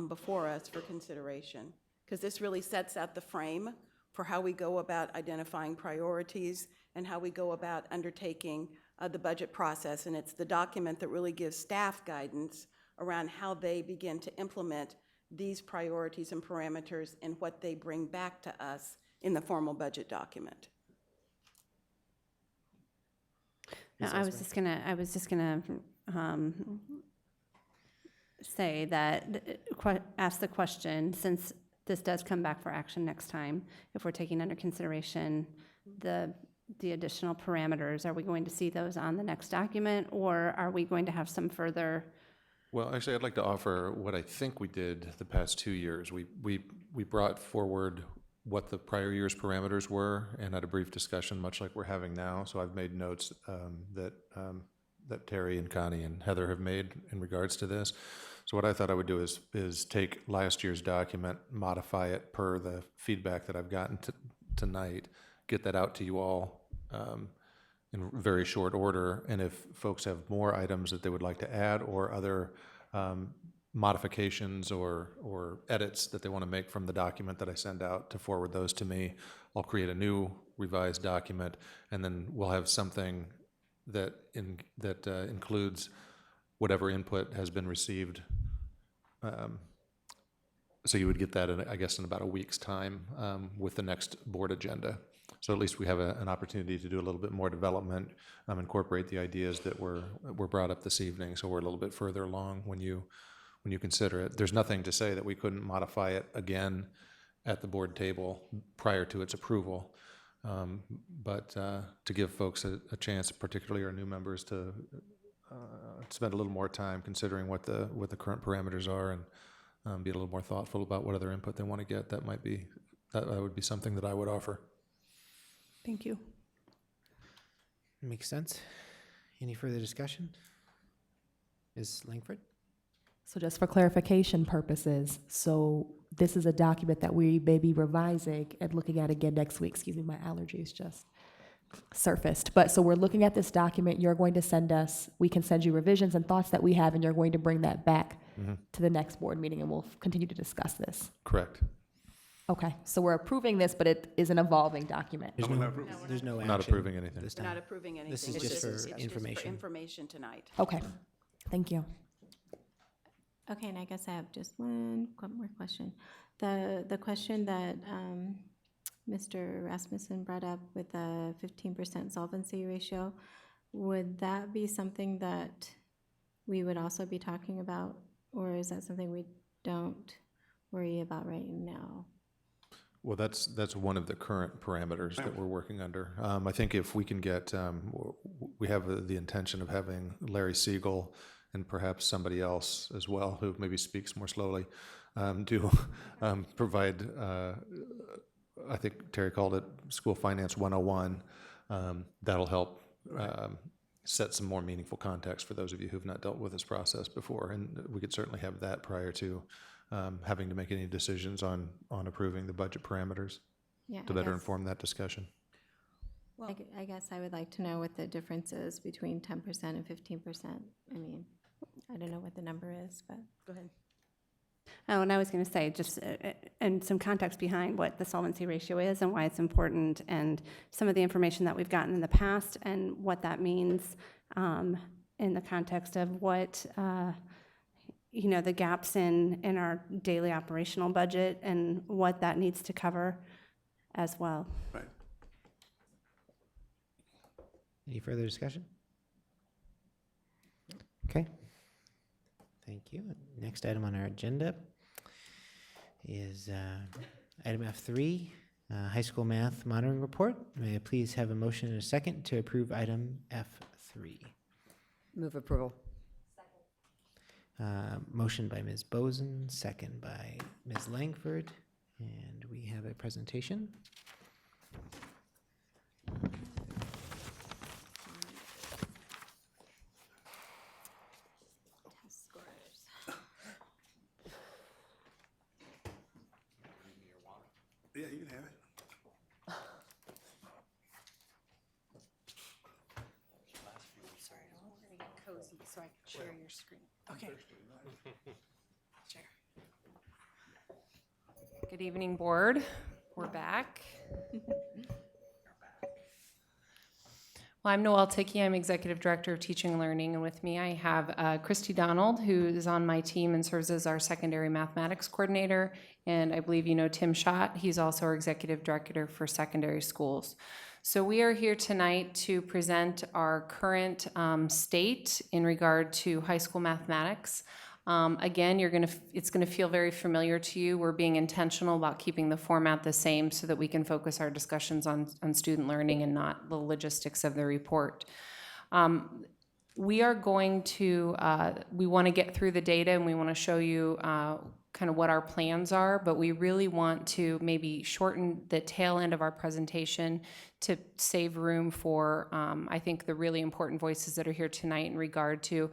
before us for consideration, because this really sets out the frame for how we go about identifying priorities and how we go about undertaking the budget process. And it's the document that really gives staff guidance around how they begin to implement these priorities and parameters and what they bring back to us in the formal budget document. Now, I was just gonna say that, ask the question, since this does come back for action next time, if we're taking under consideration the additional parameters, are we going to see those on the next document, or are we going to have some further? Well, actually, I'd like to offer what I think we did the past 2 years. We brought forward what the prior year's parameters were and had a brief discussion, much like we're having now. So I've made notes that Terry and Connie and Heather have made in regards to this. So what I thought I would do is take last year's document, modify it per the feedback that I've gotten tonight, get that out to you all in very short order. And if folks have more items that they would like to add or other modifications or edits that they want to make from the document that I send out, to forward those to me, I'll create a new revised document, and then we'll have something that includes whatever input has been received. So you would get that, I guess, in about a week's time with the next board agenda. So at least we have an opportunity to do a little bit more development, incorporate the ideas that were brought up this evening. So we're a little bit further along when you consider it. There's nothing to say that we couldn't modify it again at the board table prior to its approval. But to give folks a chance, particularly our new members, to spend a little more time considering what the current parameters are, and be a little more thoughtful about what other input they want to get, that would be something that I would offer. Thank you. Makes sense. Any further discussion? Ms. Langford? So just for clarification purposes, so this is a document that we may be revising and looking at again next week. Excuse me, my allergies just surfaced. But so we're looking at this document, you're going to send us, we can send you revisions and thoughts that we have, and you're going to bring that back to the next board meeting, and we'll continue to discuss this. Correct. Okay, so we're approving this, but it is an evolving document. There's no action. Not approving anything. This We're time. not approving anything. This is It's just for it's information. information tonight. Okay, thank you. Okay, and I guess I have just one more question. The question that Mr. Rasmussen brought up with the 15% solvency ratio, would that be something that we would also be talking about, or is that something we don't worry about right now? Well, that's one of the current parameters that we're working under. I think if we can get, we have the intention of having Larry Siegel and perhaps somebody else as well, who maybe speaks more slowly, to provide, I think Terry called it School Finance 101. That'll help set some more meaningful context for those of you who've not dealt with this process before. And we could certainly have that prior to having to make any decisions on approving the budget parameters, to better inform that discussion. Well, I guess I would like to know what the difference is between 10% and 15%. I mean, I don't know what the number is, but. Go ahead. Oh, and I was going to say, just and some context behind what the solvency ratio is and why it's important, and some of the information that we've gotten in the past and what that means in the context of what the gaps in our daily operational budget and what that needs to cover as well. Right. Any further discussion? Okay. Thank you. Next item on our agenda is item F3, High School Math Monitoring Report. May I please have a motion and a second to approve item F3? Move approval. Motion by Ms. Boson, second by Ms. Langford, and we have a presentation. so I can share your screen. Okay. Share. Good evening, board. We're back. Well, I'm Noelle Tickey. I'm Executive Director of Teaching and Learning, and with me I have Christy Donald, who is on my team and serves as our Secondary Mathematics Coordinator, and I believe you know Tim Schott. He's also our Executive Director for Secondary Schools. So we are here tonight to present our current state in regard to high school mathematics. Again, it's gonna feel very familiar to you. We're being intentional about keeping the format the same so that we can focus our discussions on student learning and not the logistics of the report. We are going to, we wanna get through the data and we wanna show you kind of what our plans are, but we really want to maybe shorten the tail end of our presentation to save room for, I think, the really important voices that are here tonight in regard to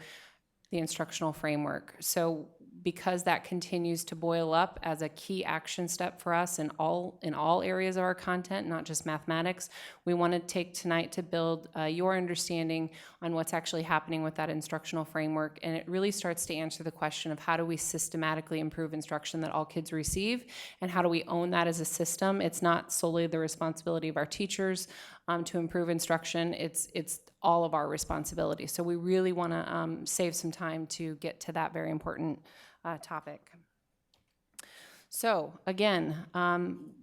the instructional framework. So because that continues to boil up as a key action step for us in all areas of our content, not just mathematics, we want to take tonight to build your understanding on what's actually happening with that instructional framework. And it really starts to answer the question of how do we systematically improve instruction that all kids receive, and how do we own that as a system? It's not solely the responsibility of our teachers to improve instruction. It's all of our responsibility. So we really want to save some time to get to that very important topic. So again,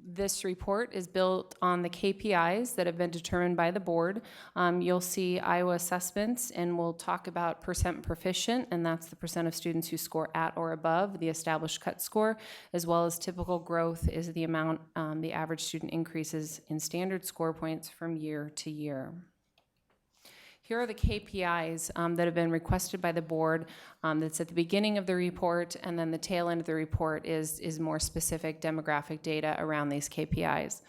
this report is built on the KPIs that have been determined by the board. You'll see Iowa assessments, and we'll talk about percent proficient, and that's the percent of students who score at or above the established cut score, as well as typical growth is the amount the average student increases in standard score points from year to year. Here are the KPIs that have been requested by the board. That's at the beginning of the report, and then the tail end of the report is more specific demographic data around these KPIs.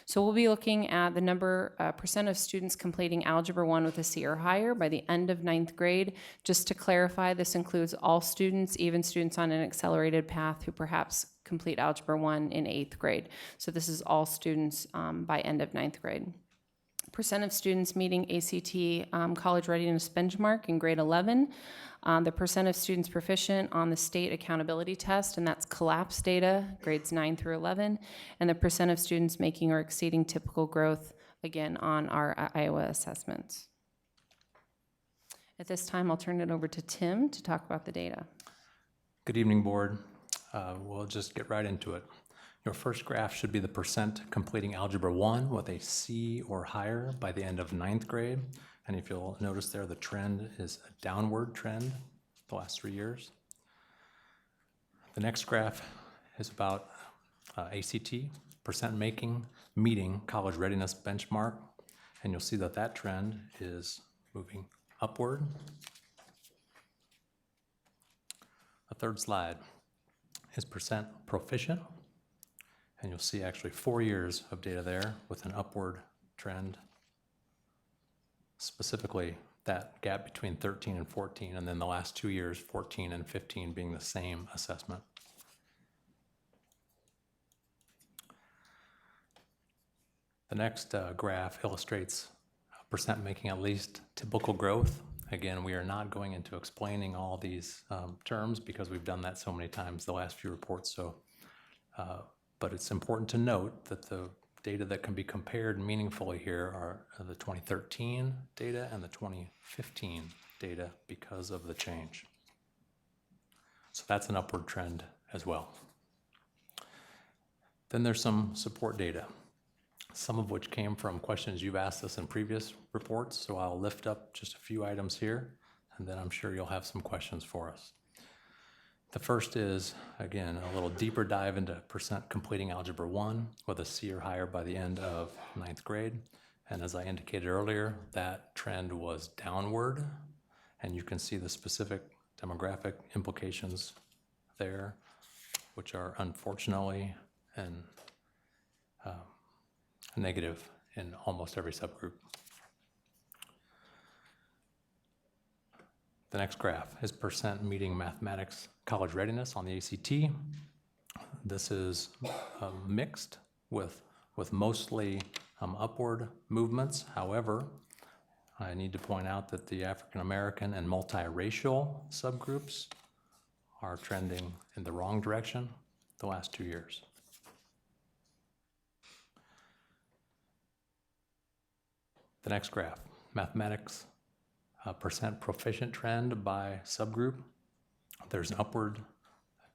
So we'll be looking at the percent of students completing Algebra 1 with a C or higher by the end of 9th grade. Just to clarify, this includes all students, even students on an accelerated path who perhaps complete Algebra 1 in 8th grade. So this is all students by end of 9th grade. Percent of students meeting ACT college readiness benchmark in grade 11, the percent of students proficient on the state accountability test, and that's collapse data, grades 9 through 11, and the percent of students making or exceeding typical growth, again, on our Iowa assessments. At this time, I'll turn it over to Tim to talk about the data. Good evening, board. We'll just get right into it. Your first graph should be the percent completing Algebra 1 with a C or higher by the end of 9th grade. And if you'll notice there, the trend is a downward trend the last 3 years. The next graph is about ACT, percent meeting college readiness benchmark. And you'll see that that trend is moving upward. The third slide is percent proficient. And you'll see actually 4 years of data there with an upward trend. Specifically, that gap between 13 and 14, and then the last 2 years, 14 and 15 being the same assessment. The next graph illustrates percent making at least typical growth. Again, we are not going into explaining all these terms because we've done that so many times the last few reports. So. But it's important to note that the data that can be compared meaningfully here are the 2013 data and the 2015 data because of the change. So that's an upward trend as well. Then there's some support data, some of which came from questions you've asked us in previous reports. So I'll lift up just a few items here, and then I'm sure you'll have some questions for us. The first is, again, a little deeper dive into percent completing Algebra 1 with a C or higher by the end of 9th grade. And as I indicated earlier, that trend was downward, and you can see the specific demographic implications there, which are unfortunately and negative in almost every subgroup. The next graph is percent meeting mathematics college readiness on the ACT. This is mixed with mostly upward movements. However, I need to point out that the African American and multiracial subgroups are trending in the wrong direction the last 2 years. The next graph, mathematics percent proficient trend by subgroup. There's an upward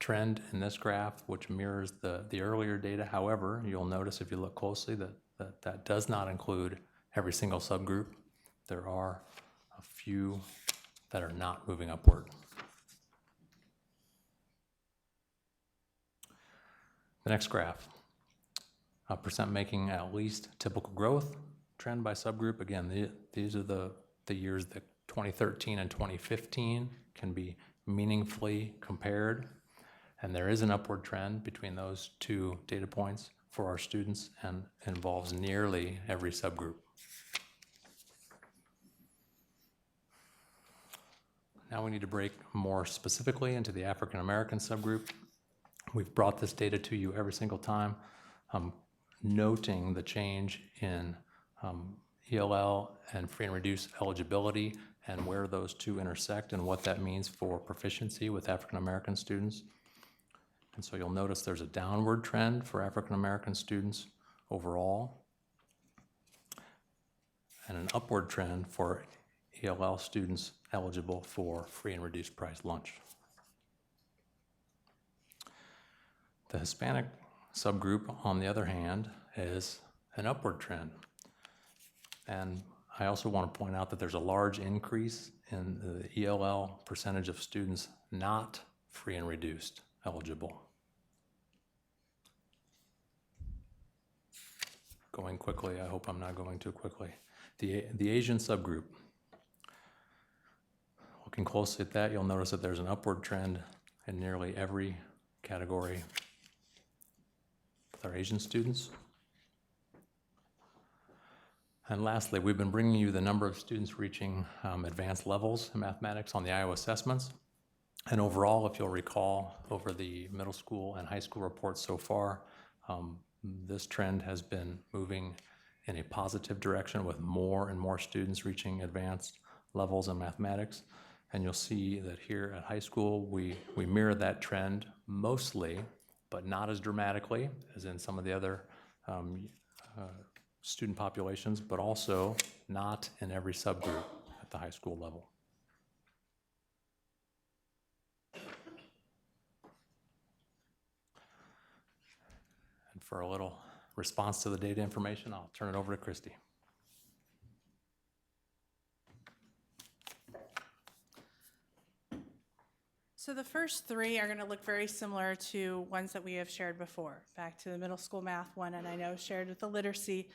trend in this graph which mirrors the earlier data. However, you'll notice if you look closely that does not include every single subgroup. There are a few that are not moving upward. The next graph, percent making at least typical growth trend by subgroup. Again, these are the years that 2013 and 2015 can be meaningfully compared. And there is an upward trend between those two data points for our students and involves nearly every subgroup. Now we need to break more specifically into the African American subgroup. We've brought this data to you every single time, noting the change in ELL and free and reduced eligibility and where those two intersect and what that means for proficiency with African American students. And so you'll notice there's a downward trend for African American students overall and an upward trend for ELL students eligible for free and reduced price lunch. The Hispanic subgroup, on the other hand, is an upward trend. And I also want to point out that there's a large increase in the ELL percentage of students not free and reduced eligible. Going quickly, I hope I'm not going too quickly. The Asian subgroup. Looking closely at that, you'll notice that there's an upward trend in nearly every category with our Asian students. And lastly, we've been bringing you the number of students reaching advanced levels in mathematics on the Iowa assessments. And overall, if you'll recall, over the middle school and high school reports so far, this trend has been moving in a positive direction with more and more students reaching advanced levels in mathematics. And you'll see that here at high school, we mirror that trend mostly, but not as dramatically as in some of the other student populations, but also not in every subgroup at the high school level. And for a little response to the data information, I'll turn it over to Christy. So the first three are going to look very similar to ones that we have shared before. Back to the middle school math one, and I know shared with the literacy,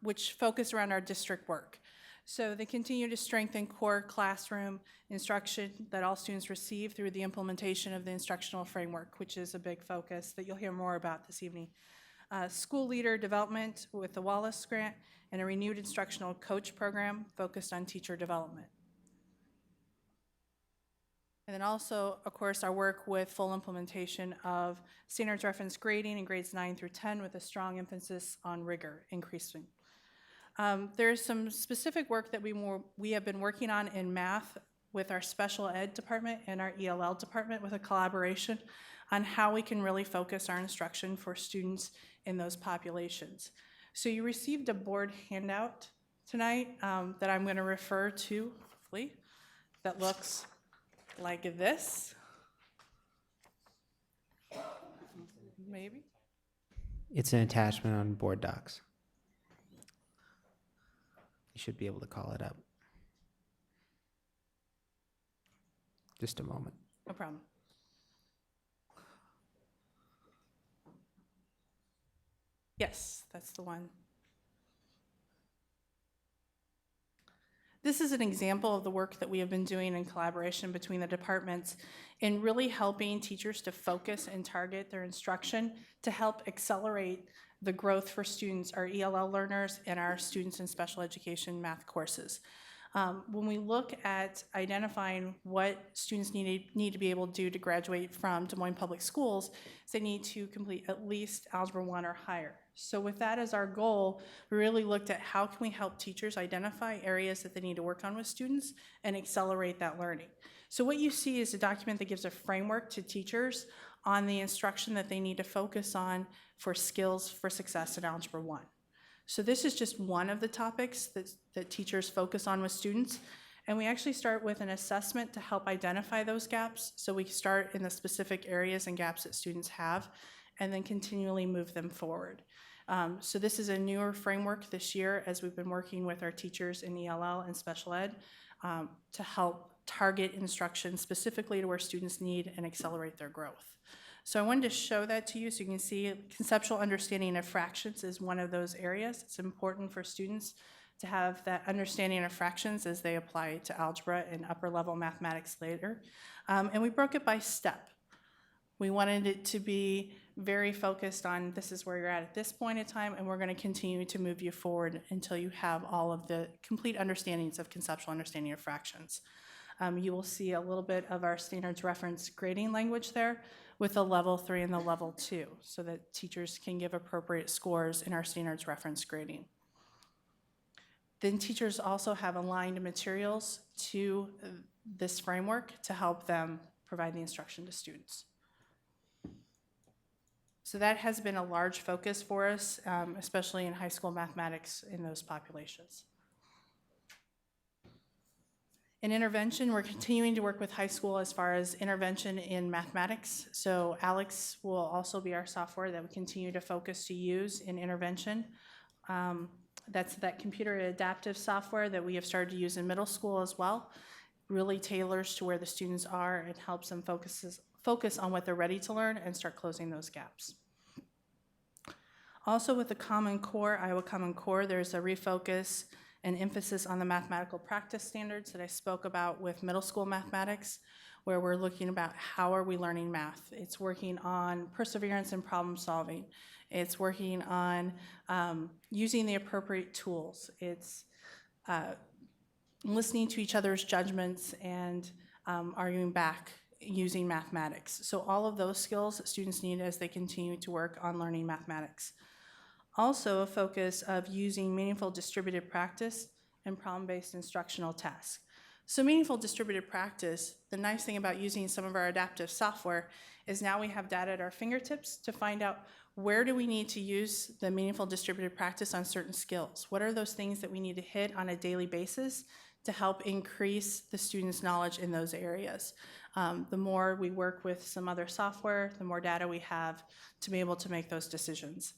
which focus around our district work. So they continue to strengthen core classroom instruction that all students receive through the implementation of the instructional framework, which is a big focus that you'll hear more about this evening. School leader development with the Wallace Grant and a renewed instructional coach program focused on teacher development. And then also, of course, our work with full implementation of standards reference grading in grades 9 through 10 with a strong emphasis on rigor increasing. There's some specific work that we have been working on in math with our special ed department and our ELL department with a collaboration on how we can really focus our instruction for students in those populations. So you received a board handout tonight that I'm going to refer to, hopefully, that looks like this. Maybe? It's an attachment on board docs. You should be able to call it up. Just a moment. No problem. Yes, that's the one. This is an example of the work that we have been doing in collaboration between the departments in really helping teachers to focus and target their instruction to help accelerate the growth for students, our ELL learners, and our students in special education math courses. When we look at identifying what students need to be able to do to graduate from Des Moines Public Schools, they need to complete at least Algebra 1 or higher. So with that as our goal, we really looked at how can we help teachers identify areas that they need to work on with students and accelerate that learning. So what you see is a document that gives a framework to teachers on the instruction that they need to focus on for skills for success in Algebra 1. So this is just one of the topics that teachers focus on with students. And we actually start with an assessment to help identify those gaps. So we start in the specific areas and gaps that students have, and then continually move them forward. So this is a newer framework this year as we've been working with our teachers in ELL and special ed to help target instruction specifically to where students need and accelerate their growth. So I wanted to show that to you so you can see conceptual understanding of fractions is one of those areas. It's important for students to have that understanding of fractions as they apply to algebra and upper level mathematics later. And we broke it by step. We wanted it to be very focused on this is where you're at this point in time, and we're going to continue to move you forward until you have all of the complete understandings of conceptual understanding of fractions. You will see a little bit of our standards reference grading language there with the level 3 and the level 2 so that teachers can give appropriate scores in our standards reference grading. Then teachers also have aligned materials to this framework to help them provide the instruction to students. So that has been a large focus for us, especially in high school mathematics in those populations. In intervention, we're continuing to work with high school as far as intervention in mathematics. So Alex will also be our software that we continue to focus to use in intervention. That's that computer adaptive software that we have started to use in middle school as well. Really tailors to where the students are and helps them focus on what they're ready to learn and start closing those gaps. Also with the Common Core, Iowa Common Core, there's a refocus and emphasis on the mathematical practice standards that I spoke about with middle school mathematics, where we're looking about how are we learning math. It's working on perseverance and problem solving. It's working on using the appropriate tools. It's listening to each other's judgments and arguing back using mathematics. So all of those skills that students need as they continue to work on learning mathematics. Also a focus of using meaningful distributed practice and problem-based instructional tasks. So meaningful distributed practice, the nice thing about using some of our adaptive software is now we have data at our fingertips to find out where do we need to use the meaningful distributed practice on certain skills? What are those things that we need to hit on a daily basis to help increase the students' knowledge in those areas? The more we work with some other software, the more data we have to be able to make those decisions.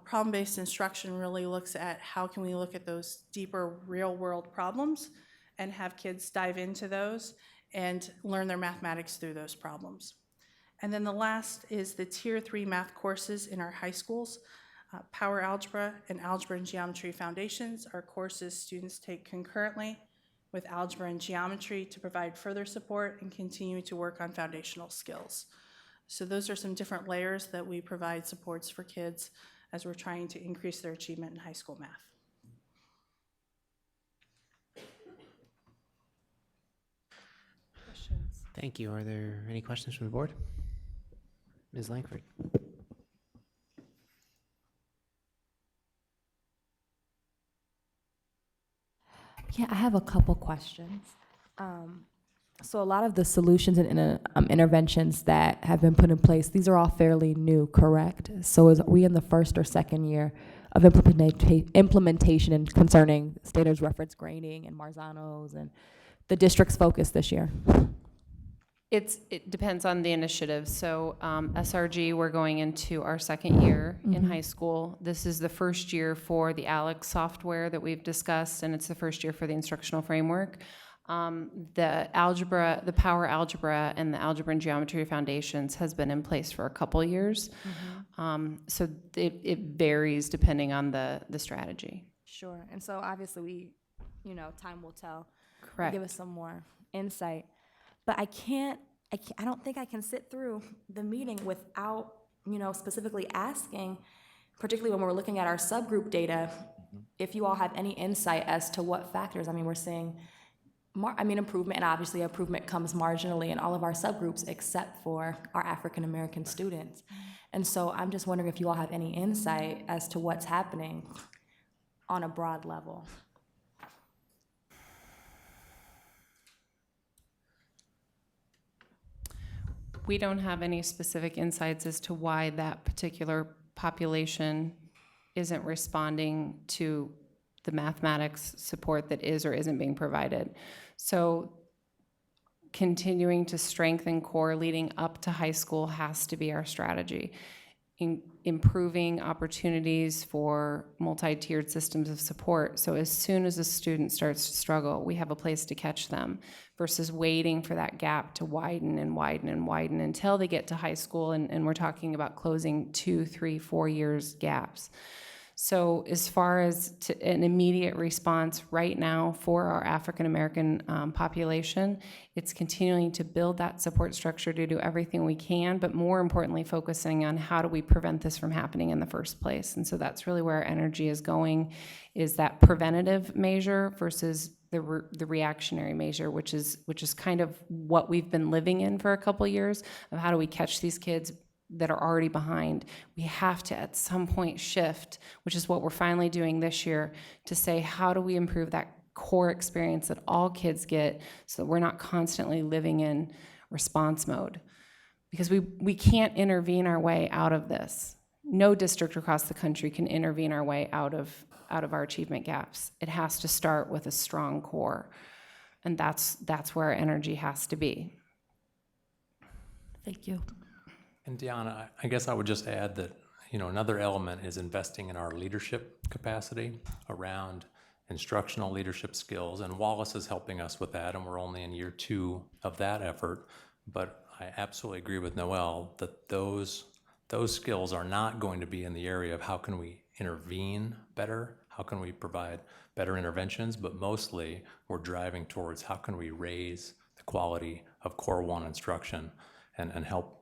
Problem-based instruction really looks at how can we look at those deeper real-world problems and have kids dive into those and learn their mathematics through those problems. And then the last is the Tier 3 math courses in our high schools. Power Algebra and Algebra and Geometry Foundations are courses students take concurrently with Algebra and Geometry to provide further support and continue to work on foundational skills. So those are some different layers that we provide supports for kids as we're trying to increase their achievement in high school math. Questions? Thank you. Are there any questions from the board? Ms. Langford. Yeah, I have a couple questions. So a lot of the solutions and interventions that have been put in place, these are all fairly new, correct? So are we in the first or second year of implementation and concerning standards reference grading and Marzano's and the district's focus this year? It depends on the initiative. So SRG, we're going into our second year in high school. This is the first year for the ALEX software that we've discussed, and it's the first year for the instructional framework. The algebra, the Power Algebra and the Algebra and Geometry Foundations has been in place for a couple years. So it varies depending on the strategy. Sure. And so obviously time will tell. Correct. Give us some more insight. But I don't think I can sit through the meeting without, specifically asking, particularly when we're looking at our subgroup data, if you all have any insight as to what factors, I mean, we're seeing improvement, and obviously improvement comes marginally in all of our subgroups except for our African American students. And so I'm just wondering if you all have any insight as to what's happening on a broad level. We don't have any specific insights as to why that particular population isn't responding to the mathematics support that is or isn't being provided. So continuing to strengthen core leading up to high school has to be our strategy. Improving opportunities for multi-tiered systems of support. So as soon as a student starts to struggle, we have a place to catch them versus waiting for that gap to widen and widen and widen until they get to high school. And we're talking about closing 2, 3, 4 years gaps. So as far as an immediate response right now for our African American population, it's continuing to build that support structure to do everything we can, but more importantly, focusing on how do we prevent this from happening in the first place. And so that's really where our energy is going, is that preventative measure versus the reactionary measure, which is kind of what we've been living in for a couple years, of how do we catch these kids that are already behind. We have to at some point shift, which is what we're finally doing this year, to say how do we improve that core experience that all kids get so that we're not constantly living in response mode. Because we can't intervene our way out of this. No district across the country can intervene our way out of our achievement gaps. It has to start with a strong core. And that's where our energy has to be. Thank you. And Deanna, I guess I would just add that, another element is investing in our leadership capacity around instructional leadership skills. And Wallace is helping us with that, and we're only in year 2 of that effort. But I absolutely agree with Noelle that those skills are not going to be in the area of how can we intervene better, how can we provide better interventions, but mostly we're driving towards how can we raise the quality of Core 1 instruction and help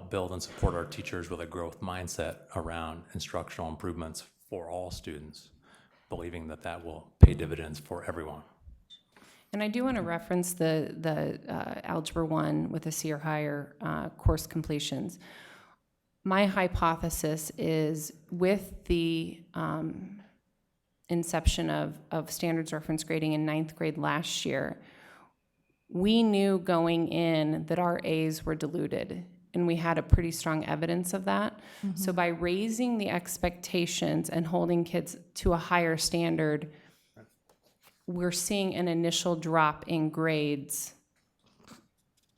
build and support our teachers with a growth mindset around instructional improvements for all students, believing that will pay dividends for everyone. And I do want to reference the Algebra 1 with a C or higher course completions. My hypothesis is with the inception of standards reference grading in 9th grade last year, we knew going in that our A's were diluted. And we had a pretty strong evidence of that. Mm-hmm. So by raising the expectations and holding kids to a higher standard, we're seeing an initial drop in grades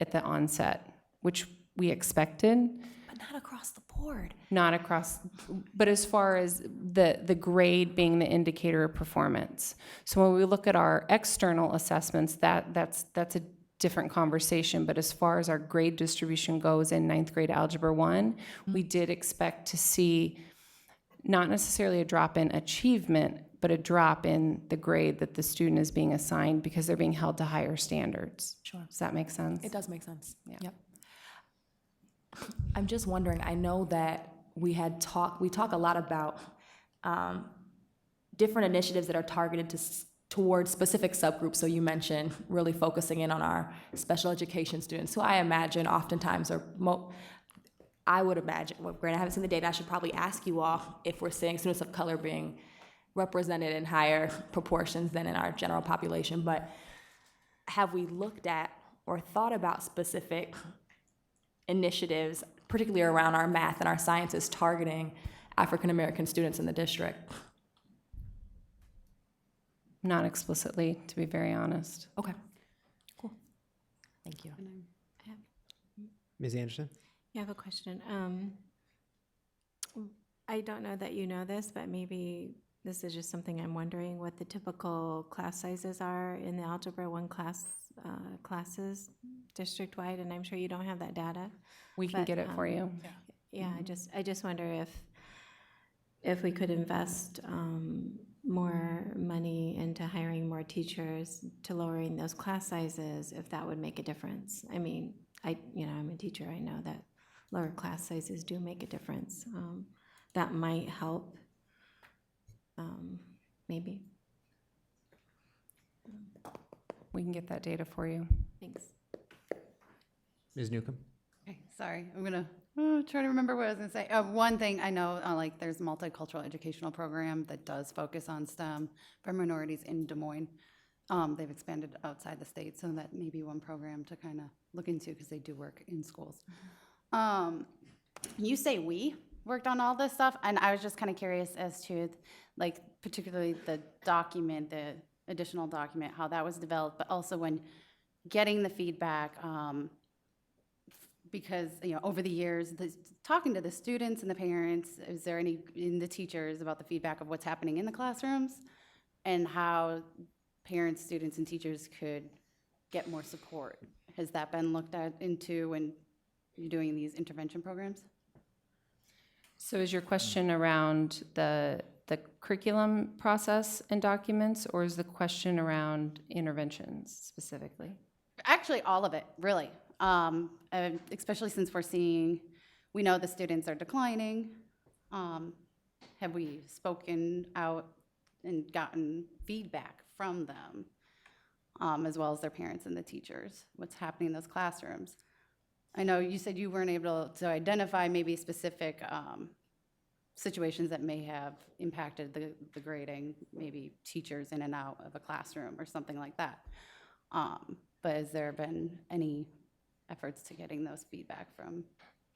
at the onset, which we expected. But not across the board. Not across, but as far as the grade being the indicator of performance. So when we look at our external assessments, that's a different conversation, but as far as our grade distribution goes in 9th grade Algebra 1, we did expect to see not necessarily a drop in achievement, but a drop in the grade that the student is being assigned because they're being held to higher standards. Sure. Does that make sense? It does make sense. Yeah. Yep. I'm just wondering, I know that we talk a lot about different initiatives that are targeted towards specific subgroups. So you mentioned really focusing in on our special education students, who I imagine oftentimes I would imagine, well, granted I haven't seen the data, I should probably ask you all if we're seeing students of color being represented in higher proportions than in our general population, but have we looked at or thought about specific initiatives, particularly around our math and our sciences, targeting African American students in the district? Not explicitly, to be very honest. Okay, cool. Thank you. Ms. Anderson? I have a question. I don't know that you know this, but maybe this is just something I'm wondering, what the typical class sizes are in the Algebra 1 classes district-wide, and I'm sure you don't have that data. We can get it for you. Yeah, I just wonder if we could invest more money into hiring more teachers to lowering those class sizes, if that would make a difference. I mean, I'm a teacher, I know that lower class sizes do make a difference. That might help maybe. We can get that data for you. Thanks. Ms. Newcomb? Okay, sorry, I'm gonna try to remember what I was gonna say. One thing I know, like, there's a multicultural educational program that does focus on STEM for minorities in Des Moines. They've expanded outside the state, so that may be one program to kind of look into, because they do work in schools. You say we worked on all this stuff, and I was just kind of curious as to, like, particularly the document, the additional document, how that was developed, but also when getting the feedback, because, you know, over the years, talking to the students and the parents, is there any, in the teachers, about the feedback of what's happening in the classrooms and how parents, students, and teachers could get more support? Has that been looked at into when you're doing these intervention programs? So is your question around the curriculum process and documents, or is the question around interventions specifically? Actually, all of it, really. Especially since we know the students are declining. Have we spoken out and gotten feedback from them, as well as their parents and the teachers, what's happening in those classrooms? I know you said you weren't able to identify maybe specific situations that may have impacted the grading, maybe teachers in and out of a classroom or something like that. But has there been any efforts to getting those feedback from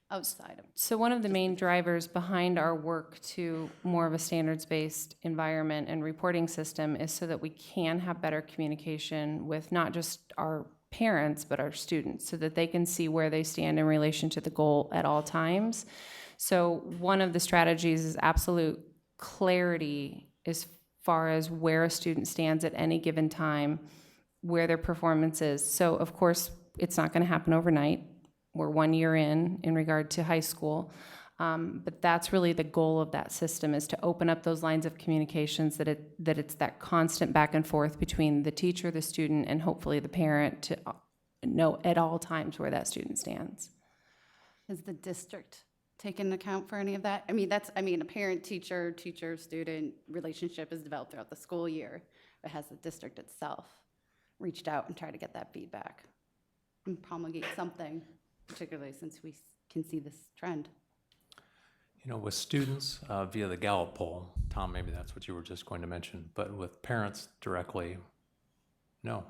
outside of? So one of the main drivers behind our work to more of a standards-based environment and reporting system is so that we can have better communication with not just our parents, but our students, so that they can see where they stand in relation to the goal at all times. So one of the strategies is absolute clarity as far as where a student stands at any given time, where their performance is. So of course, it's not going to happen overnight. We're 1 year in regard to high school. But that's really the goal of that system, is to open up those lines of communications, that it's that constant back and forth between the teacher, the student, and hopefully the parent, to know at all times where that student stands. Has the district taken account for any of that? A parent-teacher, teacher-student relationship is developed throughout the school year, but has the district itself reached out and tried to get that feedback and promulgate something, particularly since we can see this trend? You know, with students via the Gallup poll, Tom, maybe that's what you were just going to mention, but with parents directly, no,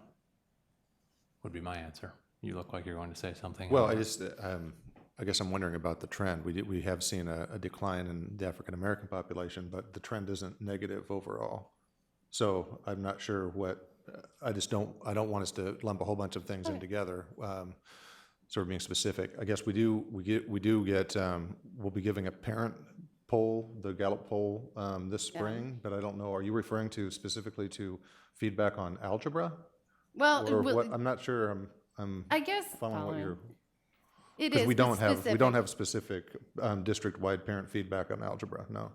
would be my answer. You look like you're going to say something. Well, I guess I'm wondering about the trend. We have seen a decline in the African-American population, but the trend isn't negative overall. So I'm not sure I don't want us to lump a whole bunch of things in together. Sort of being specific, I guess we'll be giving a parent poll, the Gallup poll, this spring, but I don't know, are you referring to specifically to feedback on algebra? Well, Or what? I'm not sure I'm I guess following what you're. It Because is we don't specific. have specific district-wide parent feedback on algebra, no.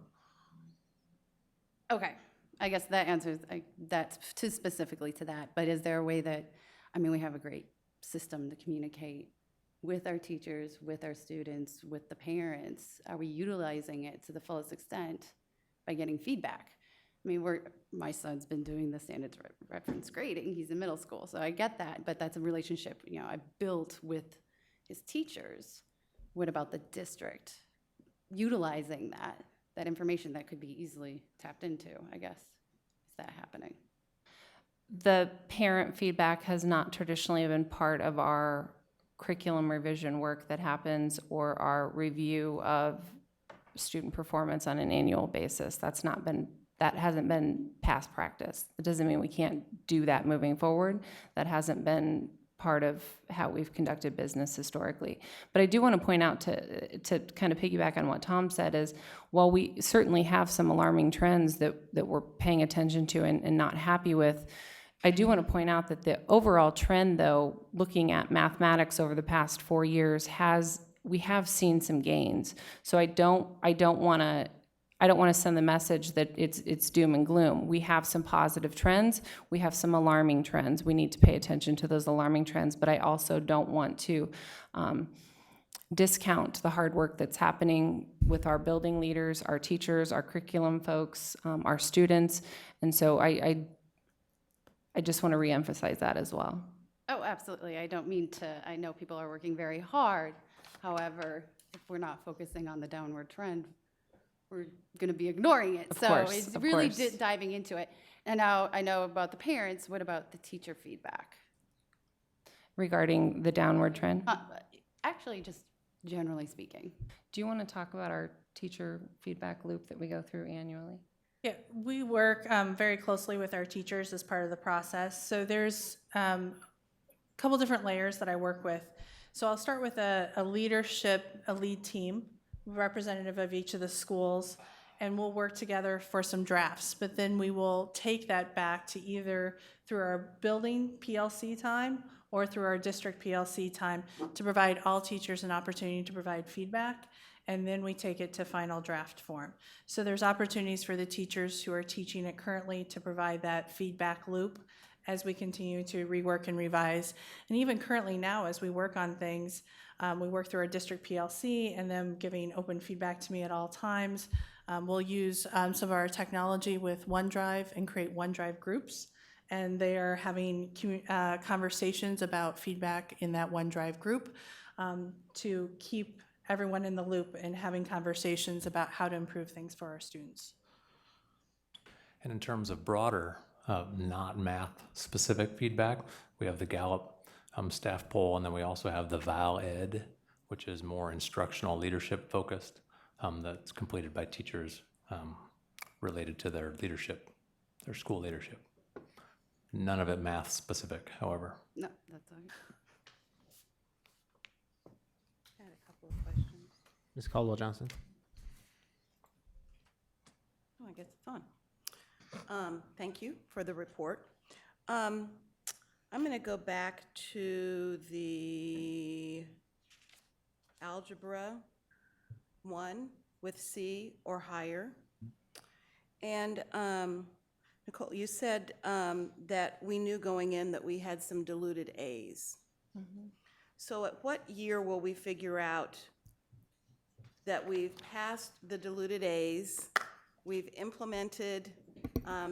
Okay, I guess that answers, that's too specifically to that, but is there a way that, we have a great system to communicate with our teachers, with our students, with the parents? Are we utilizing it to the fullest extent by getting feedback? My son's been doing the standards reference grading, he's in middle school, so I get that, but that's a relationship, I built with his teachers. What about the district utilizing that information that could be easily tapped into, I guess? Is that happening? The parent feedback has not traditionally been part of our curriculum revision work that happens, or our review of student performance on an annual basis. That hasn't been past practice. It doesn't mean we can't do that moving forward. That hasn't been part of how we've conducted business historically. But I do want to point out, to kind of piggyback on what Tom said, is while we certainly have some alarming trends that we're paying attention to and not happy with, I do want to point out that the overall trend, though, looking at mathematics over the past 4 years, we have seen some gains. So I don't want to send the message that it's doom and gloom. We have some positive trends. We have some alarming trends. We need to pay attention to those alarming trends, but I also don't want to discount the hard work that's happening with our building leaders, our teachers, our curriculum folks, our students. And so I just want to reemphasize that as well. Oh, absolutely. I don't mean to, I know people are working very hard. However, if we're not focusing on the downward trend, we're going to be ignoring it. Of So course, it's of really course. diving into it. And now I know about the parents. What about the teacher feedback? Regarding the downward trend? Actually, just generally speaking. Do you want to talk about our teacher feedback loop that we go through annually? Yeah, we work very closely with our teachers as part of the process. So there's a couple different layers that I work with. So I'll start with a lead team, representative of each of the schools, and we'll work together for some drafts. But then we will take that back to either through our building PLC time or through our district PLC time to provide all teachers an opportunity to provide feedback, and then we take it to final draft form. So there's opportunities for the teachers who are teaching it currently to provide that feedback loop as we continue to rework and revise. And even currently now, as we work on things, we work through our district PLC and them giving open feedback to me at all times. We'll use some of our technology with OneDrive and create OneDrive groups. And they are having conversations about feedback in that OneDrive group to keep everyone in the loop and having conversations about how to improve things for our students. And in terms of broader, not math specific feedback, we have the Gallup staff poll, and then we also have the Val Ed, which is more instructional leadership focused, that's completed by teachers related to their leadership, their school leadership. None of it math specific, however. No, that's all right. I had a couple of questions. Ms. Caldwell-Johnson. Oh, I guess it's on. Thank you for the report. I'm going to go back to the Algebra 1 with C or higher. And Nicole, you said that we knew going in that we had some diluted A's. Mm-hmm. So at what year will we figure out that we've passed the diluted A's, we've implemented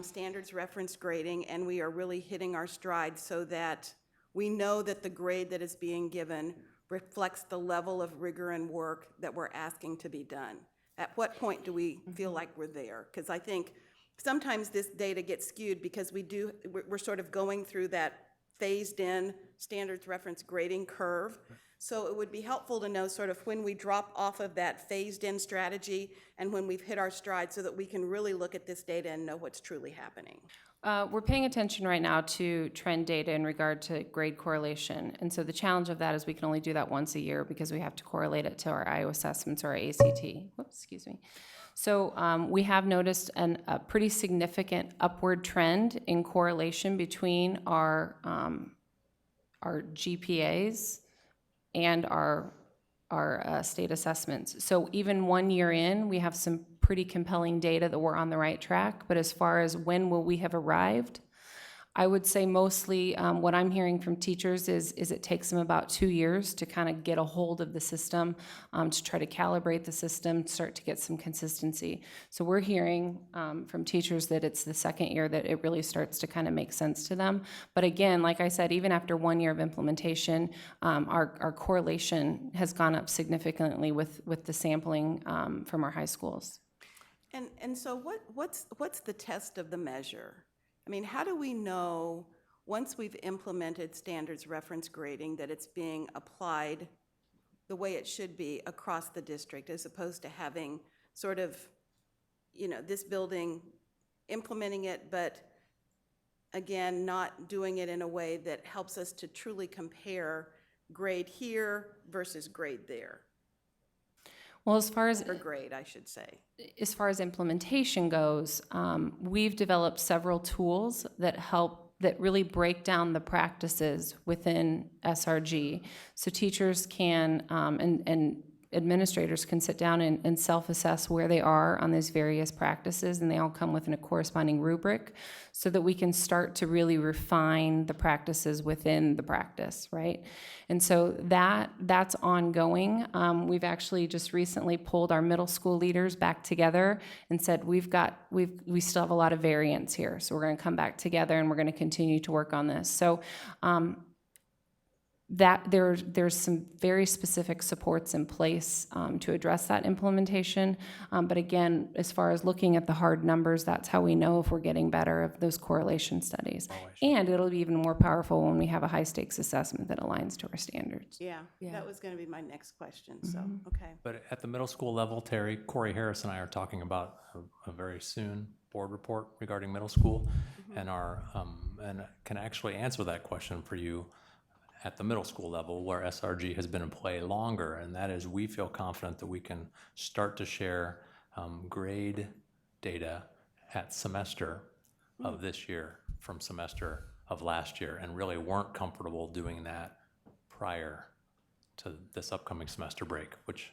standards reference grading, and we are really hitting our stride so that we know that the grade that is being given reflects the level of rigor and work that we're asking to be done? At what point do we feel like we're there? Because I think sometimes this data gets skewed because we're sort of going through that phased in standards reference grading curve. So it would be helpful to know sort of when we drop off of that phased in strategy and when we've hit our stride so that we can really look at this data and know what's truly happening. We're paying attention right now to trend data in regard to grade correlation. And so the challenge of that is we can only do that once a year because we have to correlate it to our IO assessments or our ACT. Whoops, excuse me. So we have noticed a pretty significant upward trend in correlation between our GPAs and our state assessments. So even 1 year in, we have some pretty compelling data that we're on the right track. But as far as when will we have arrived, I would say mostly what I'm hearing from teachers is it takes them about 2 years to kind of get a hold of the system, to try to calibrate the system, start to get some consistency. So we're hearing from teachers that it's the second year that it really starts to kind of make sense to them. But again, like I said, even after 1 year of implementation, our correlation has gone up significantly with the sampling from our high schools. And so what's the test of the measure? I mean, how do we know, once we've implemented standards reference grading, that it's being applied the way it should be across the district, as opposed to having sort of, this building implementing it, but again, not doing it in a way that helps us to truly compare grade here versus grade there? Well, as far as or grade, I should say. As far as implementation goes, we've developed several tools that really break down the practices within SRG. So teachers can, and administrators can sit down and self-assess where they are on these various practices, and they all come with a corresponding rubric so that we can start to really refine the practices within the practice, right? And so that's ongoing. We've actually just recently pulled our middle school leaders back together and said, we still have a lot of variance here, so we're going to come back together and we're going to continue to work on this. So that there's some very specific supports in place to address that implementation. But again, as far as looking at the hard numbers, that's how we know if we're getting better of those correlation studies. And it'll be even more powerful when we have a high stakes assessment that aligns to our standards. Yeah, that was going to be my next question, so, Mm-hmm. okay. But at the middle school level, Terry, Corey Harris and I are talking about a very soon board report regarding middle school, and and can actually answer that question for you at the middle school level, where SRG has been in play longer, and that is we feel confident that we can start to share grade data at semester of this year from semester of last year, and really weren't comfortable doing that prior to this upcoming semester break, which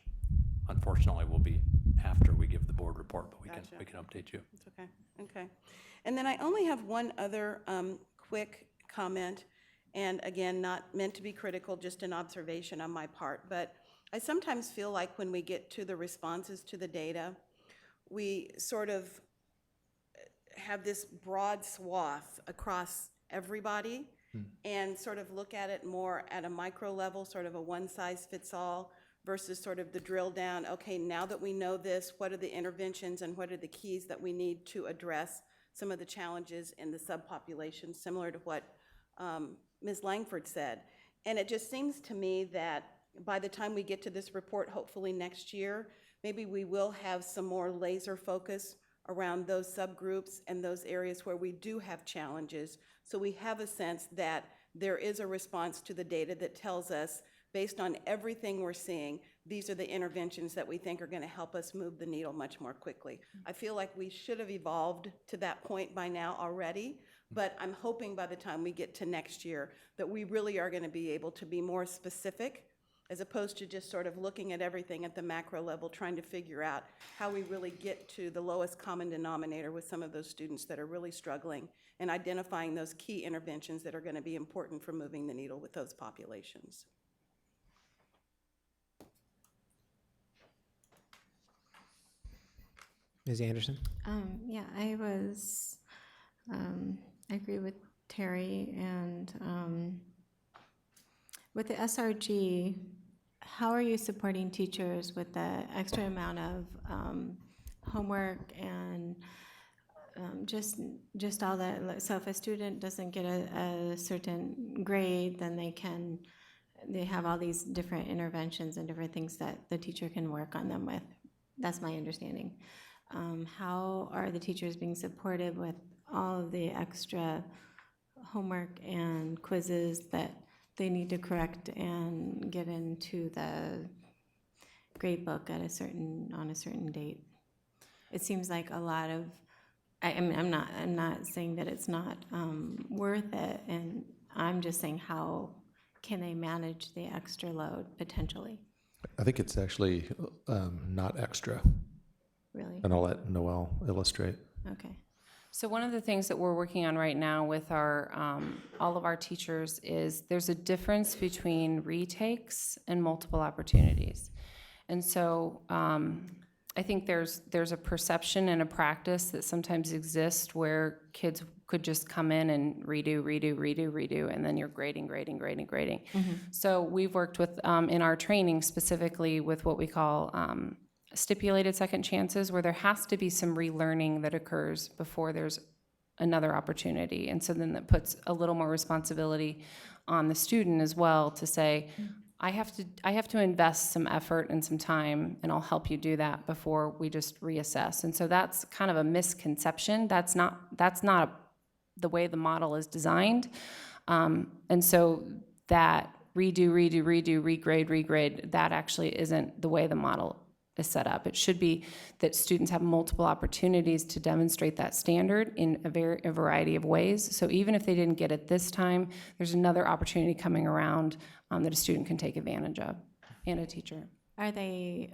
unfortunately will be after we give the board report, but we can update you. It's okay, okay. And then I only have one other quick comment. And again, not meant to be critical, just an observation on my part. But I sometimes feel like when we get to the responses to the data, we sort of have this broad swath across everybody and sort of look at it more at a micro level, sort of a one-size-fits-all versus sort of the drill down, okay, now that we know this, what are the interventions and what are the keys that we need to address some of the challenges in the subpopulation, similar to what Ms. Langford said. And it just seems to me that by the time we get to this report, hopefully next year, maybe we will have some more laser focus around those subgroups and those areas where we do have challenges. So we have a sense that there is a response to the data that tells us, based on everything we're seeing, these are the interventions that we think are going to help us move the needle much more quickly. I feel like we should have evolved to that point by now already, but I'm hoping by the time we get to next year that we really are going to be able to be more specific, as opposed to just sort of looking at everything at the macro level, trying to figure out how we really get to the lowest common denominator with some of those students that are really struggling, and identifying those key interventions that are going to be important for moving the needle with those populations. Ms. Anderson? Yeah, I agree with Terry, and with the SRG, how are you supporting teachers with the extra amount of homework and just all that? So if a student doesn't get a certain grade, then they have all these different interventions and different things that the teacher can work on them with. That's my understanding. How are the teachers being supported with all of the extra homework and quizzes that they need to correct and get into the grade book at on a certain date? It seems like a lot of, I mean, I'm not saying that it's not worth it, and I'm just saying, how can they manage the extra load potentially? I think it's actually not extra. Really? And I'll let Noelle illustrate. Okay. So one of the things that we're working on right now with our all of our teachers is there's a difference between retakes and multiple opportunities. And so I think there's a perception and a practice that sometimes exists where kids could just come in and redo, and then you're grading. Mm-hmm. So we've worked with, in our training specifically, with what we call stipulated second chances, where there has to be some relearning that occurs before there's another opportunity. And so then that puts a little more responsibility on the student as well to say, I have to invest some effort and some time, and I'll help you do that before we just reassess. And so that's kind of a misconception. That's not the way the model is designed. And so that redo, regrade, that actually isn't the way the model is set up. It should be that students have multiple opportunities to demonstrate that standard in a variety of ways. So even if they didn't get it this time, there's another opportunity coming around that a student can take advantage of, and a teacher. Are they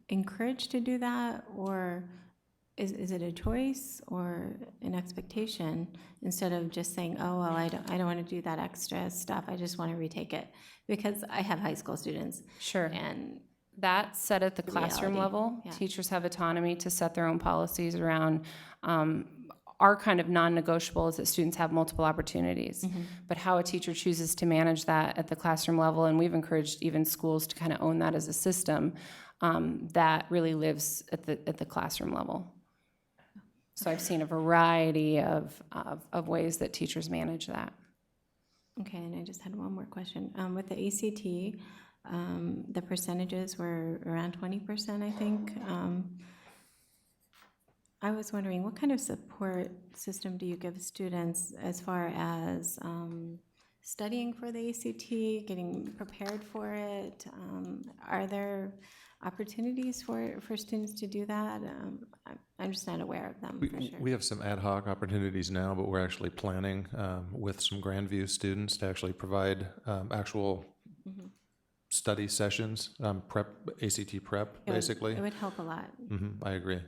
encouraged to do that, or is it a choice or an expectation, instead of just saying, oh, well, I don't want to do that extra stuff, I just want to retake it? Because I have high school students. Sure. And That's set at the classroom reality, level. yeah. Teachers have autonomy to set their own policies around. Our kind of non-negotiable is that students have multiple opportunities. But how a teacher chooses to manage that at the classroom level, and we've encouraged even schools to kind of own that as a system, that really lives at the classroom level. So I've seen a variety of ways that teachers manage that. Okay, and I just had one more question. With the ACT, the percentages were around 20%, I think. I was wondering, what kind of support system do you give students as far as studying for the ACT, getting prepared for it? Are there opportunities for students to do that? I'm just not aware of them, for sure. We have some ad hoc opportunities now, but we're actually planning with some Grandview students to actually provide actual study sessions, ACT prep, basically. It would help a lot. I agree.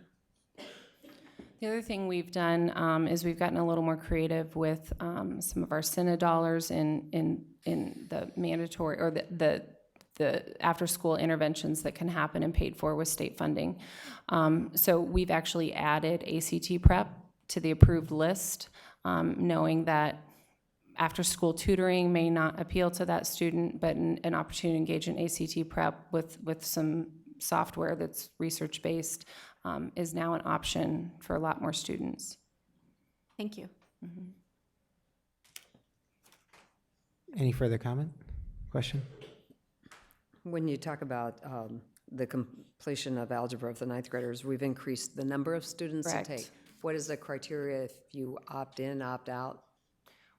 The other thing we've done is we've gotten a little more creative with some of our Senate dollars in the mandatory, or the after-school interventions that can happen and paid for with state funding. So we've actually added ACT prep to the approved list, knowing that after-school tutoring may not appeal to that student, but an opportunity to engage in ACT prep with some software that's research-based is now an option for a lot more students. Thank you. Any further comment, question? When you talk about the completion of algebra of the ninth graders, we've increased the number of students Correct. to take. What is the criteria if you opt in, opt out?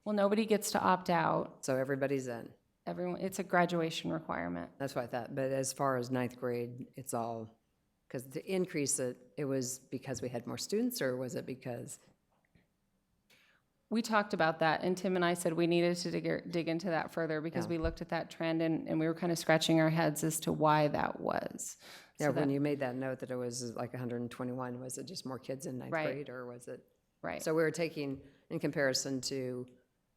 Well, nobody gets to opt out. So everybody's in. Everyone, it's a graduation requirement. That's what I thought. But as far as ninth grade, it's all, because to increase it, it was because we had more students, or was it because? We talked about that, and Tim and I said we needed to dig into that further, because Yeah. we looked at that trend and we were kind of scratching our heads as to why that was. Yeah, So when that- you made that note that it was like 121, was it just more kids in ninth Right. grade, or was it? Right. So we were taking, in comparison to,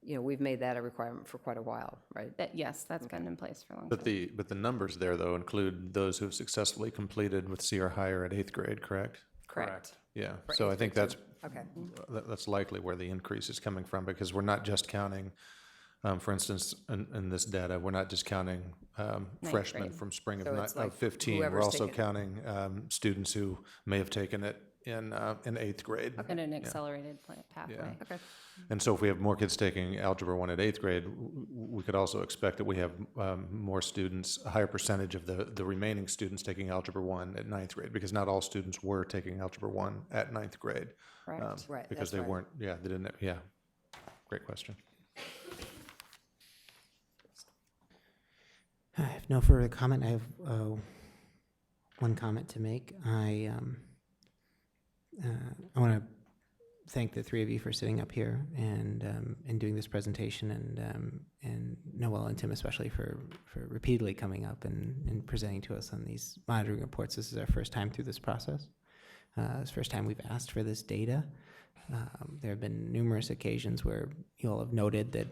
we've made that a requirement for quite a while, right? Yes, that's been in place for a long But time. but the numbers there, though, include those who have successfully completed with C or higher at 8th grade, correct? Correct. Yeah, For so I 8th think grade, that's, Okay. that's likely where the increase is coming from, because we're not just counting, for instance, in this data, we're not just counting freshmen grade. from spring So it's of like 15. We're whoever's also taken it. counting students who may have taken it in 8th grade. In an accelerated pathway. Yeah. Okay. And so if we have more kids taking Algebra 1 at 8th grade, we could also expect that we have more students, a higher percentage of the remaining students taking Algebra 1 at 9th grade, because not all students were taking Algebra 1 at 9th grade. Correct. Right, Because that's they right. weren't, they didn't, Great question. I have no further comment. I have one comment to make. I want to thank the three of you for sitting up here and doing this presentation, and Noel and Tim especially for repeatedly coming up and presenting to us on these monitoring reports. This is our first time through this process. It's the first time we've asked for this data. There have been numerous occasions where you all have noted that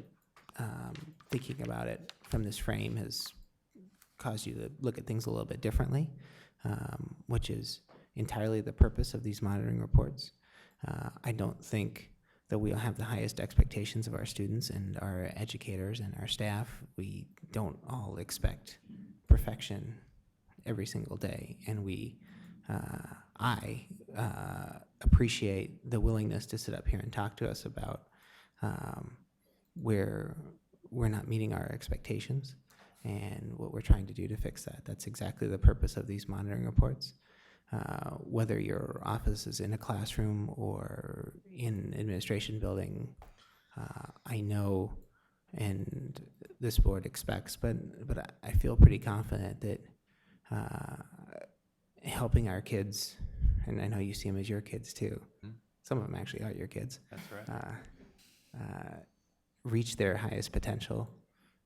thinking about it from this frame has caused you to look at things a little bit differently, which is entirely the purpose of these monitoring reports. I don't think that we'll have the highest expectations of our students and our educators and our staff. We don't all expect perfection every single day, and I appreciate the willingness to sit up here and talk to us about where we're not meeting our expectations and what we're trying to do to fix that. That's exactly the purpose of these monitoring reports. Whether your office is in a classroom or in an administration building, I know, and this board expects, but I feel pretty confident that helping our kids, and I know you see them as your kids too. Some of them actually are your kids. That's right. Reach their highest potential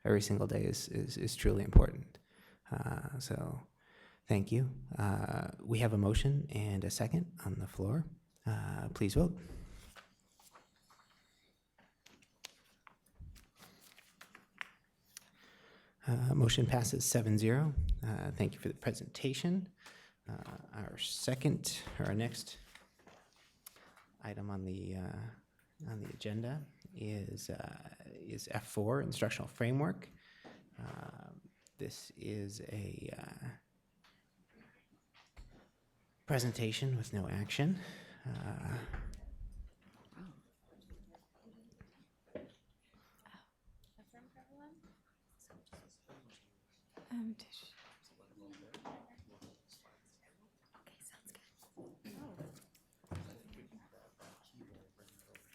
every single day is truly important. So Thank you. We have a motion and a second on the floor. Please vote. Motion passes 7-0. Thank you for the presentation. Our next item on the agenda is F4, instructional framework. This is a presentation with no action.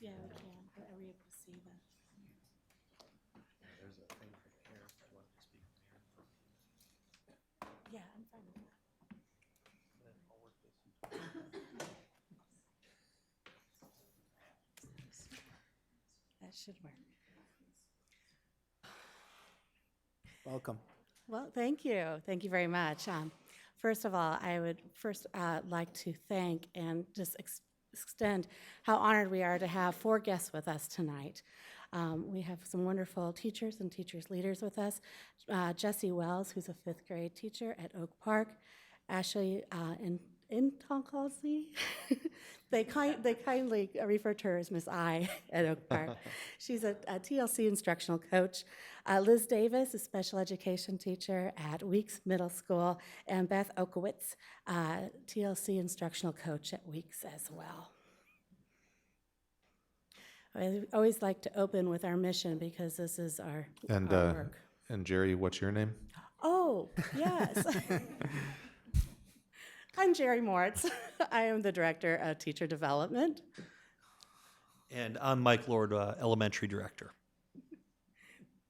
Yeah, we can. Are we able to see them? Yeah, I'm fine with that. That should work. Welcome. Well, thank you. Thank you very much. First of all, I would like to thank and just extend how honored we are to have 4 guests with us tonight. We have some wonderful teachers and teachers leaders with us. Jessie Wells, who's a 5th grade teacher at Oak Park. Ashley in Tonkalsi. They kindly refer to her as Miss I at Oak Park. She's a TLC instructional coach. Liz Davis, a special education teacher at Weeks Middle School, and Beth Okowitz, TLC instructional coach at Weeks as well. I always like to open with our mission because this is our work. And Jerry, what's your name? Oh, yes. I'm Jerry Moritz. I am the Director of Teacher Development. And I'm Mike Lord, Elementary Director.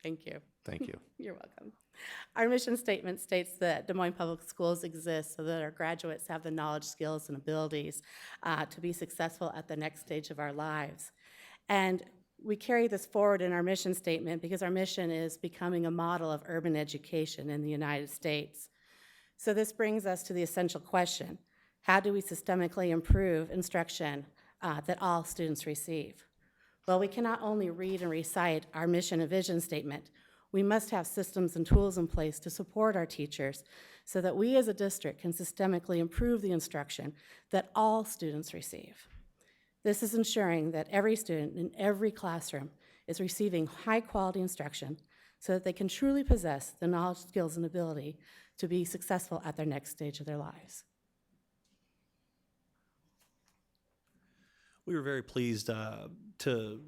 Thank you. Thank you. You're welcome. Our mission statement states that Des Moines Public Schools exist so that our graduates have the knowledge, skills, and abilities to be successful at the next stage of our lives. And we carry this forward in our mission statement because our mission is becoming a model of urban education in the United States. So this brings us to the essential question: how do we systemically improve instruction that all students receive? Well, we cannot only read and recite our mission and vision statement. We must have systems and tools in place to support our teachers so that we as a district can systemically improve the instruction that all students receive. This is ensuring that every student in every classroom is receiving high-quality instruction so that they can truly possess the knowledge, skills, and ability to be successful at their next stage of their lives. We were very pleased to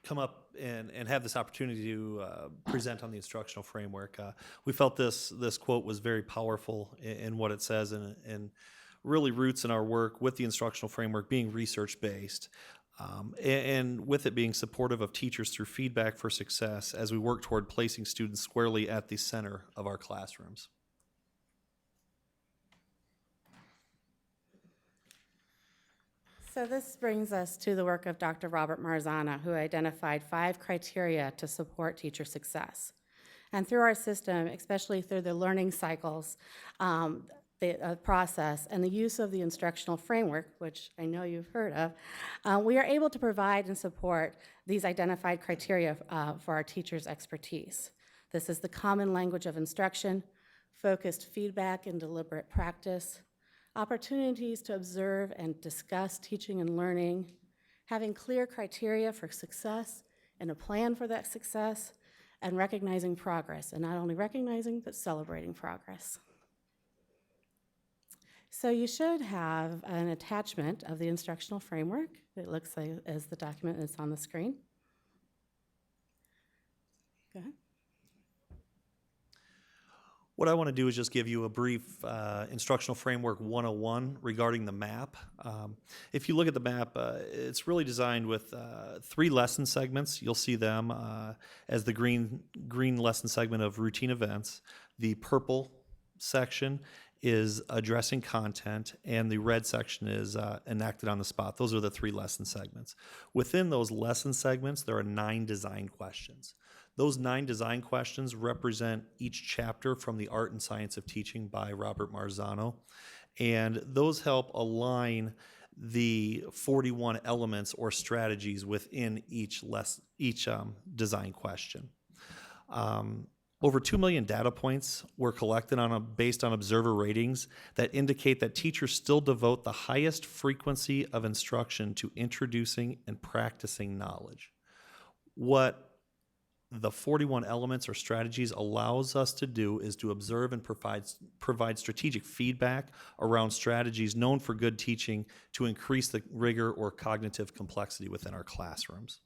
come up and have this opportunity to present on the instructional framework. We felt this quote was very powerful in what it says and really roots in our work with the instructional framework being research-based. And with it being supportive of teachers through feedback for success as we work toward placing students squarely at the center of our classrooms. So this brings us to the work of Dr. Robert Marzana, who identified 5 criteria to support teacher success. And through our system, especially through the learning cycles, the process, and the use of the instructional framework, which I know you've heard of, we are able to provide and support these identified criteria for our teachers' expertise. This is the common language of instruction, focused feedback and deliberate practice, opportunities to observe and discuss teaching and learning, having clear criteria for success and a plan for that success, and recognizing progress, and not only recognizing, but celebrating progress. So you should have an attachment of the instructional framework. It looks like as the document is on the screen. Go ahead. What I want to do is just give you a brief instructional framework 101 regarding the map. If you look at the map, it's really designed with 3 lesson segments. You'll see them as the green lesson segment of routine events. The purple section is addressing content, and the red section is enacted on the spot. Those are the 3 lesson segments. Within those lesson segments, there are 9 design questions. Those 9 design questions represent each chapter from The Art and Science of Teaching by Robert Marzano. And those help align the 41 elements or strategies within each design question. Over 2 million data points were collected based on observer ratings that indicate that teachers still devote the highest frequency of instruction to introducing and practicing knowledge. What the 41 elements or strategies allows us to do is to observe and provide strategic feedback around strategies known for good teaching to increase the rigor or cognitive complexity within our classrooms.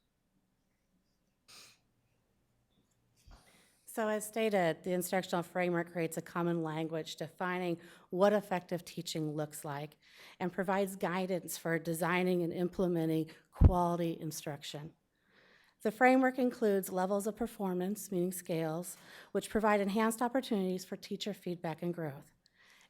So as stated, the instructional framework creates a common language defining what effective teaching looks like and provides guidance for designing and implementing quality instruction. The framework includes levels of performance, meaning scales, which provide enhanced opportunities for teacher feedback and growth.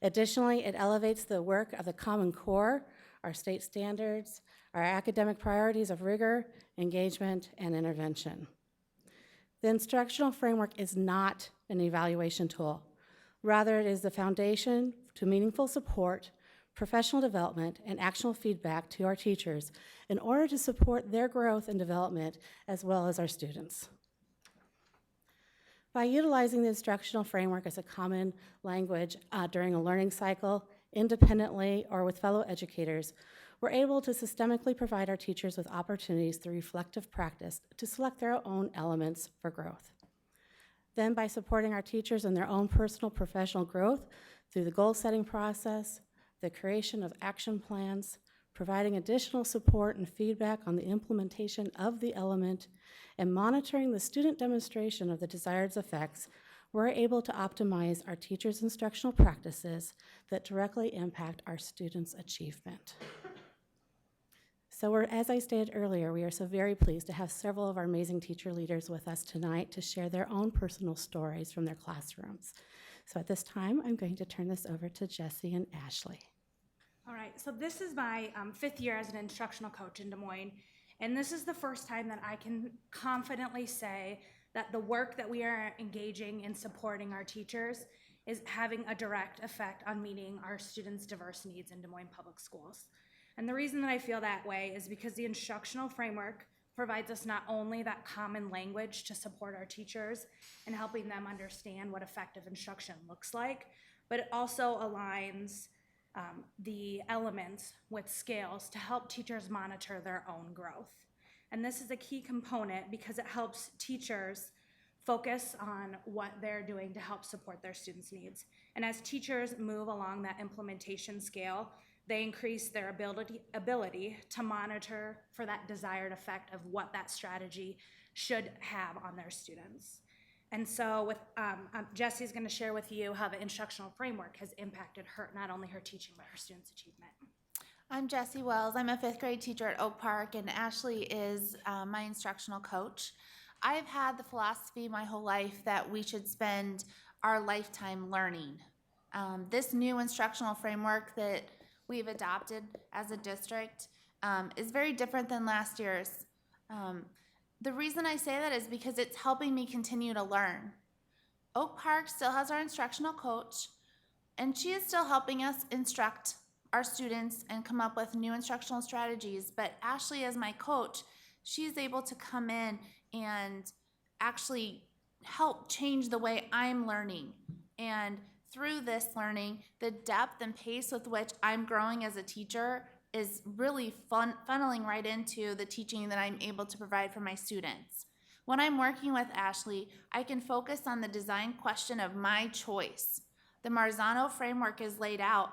Additionally, it elevates the work of the Common Core, our state standards, our academic priorities of rigor, engagement, and intervention. The instructional framework is not an evaluation tool. Rather, it is the foundation to meaningful support, professional development, and actionable feedback to our teachers in order to support their growth and development as well as our students. By utilizing the instructional framework as a common language during a learning cycle, independently or with fellow educators, we're able to systemically provide our teachers with opportunities through reflective practice to select their own elements for growth. Then, by supporting our teachers in their own personal professional growth through the goal-setting process, the creation of action plans, providing additional support and feedback on the implementation of the element, and monitoring the student demonstration of the desired effects, we're able to optimize our teachers' instructional practices that directly impact our students' achievement. So as I stated earlier, we are so very pleased to have several of our amazing teacher leaders with us tonight to share their own personal stories from their classrooms. So at this time, I'm going to turn this over to Jessie and Ashley. All right, so this is my 5th year as an instructional coach in Des Moines, and this is the first time that I can confidently say that the work that we are engaging in supporting our teachers is having a direct effect on meeting our students' diverse needs in Des Moines Public Schools. And the reason that I feel that way is because the instructional framework provides us not only that common language to support our teachers and helping them understand what effective instruction looks like, but it also aligns the elements with scales to help teachers monitor their own growth. And this is a key component because it helps teachers focus on what they're doing to help support their students' needs. And as teachers move along that implementation scale, they increase their ability to monitor for that desired effect of what that strategy should have on their students. And so Jessie's going to share with you how the instructional framework has impacted her, not only her teaching, but her students' achievement. I'm Jessie Wells. I'm a 5th grade teacher at Oak Park, and Ashley is my instructional coach. I've had the philosophy my whole life that we should spend our lifetime learning. This new instructional framework that we've adopted as a district is very different than last year's. The reason I say that is because it's helping me continue to learn. Oak Park still has our instructional coach, and she is still helping us instruct our students and come up with new instructional strategies. But Ashley, as my coach, she's able to come in and actually help change the way I'm learning. And through this learning, the depth and pace with which I'm growing as a teacher is really funneling right into the teaching that I'm able to provide for my students. When I'm working with Ashley, I can focus on the design question of my choice. The Marzano framework is laid out,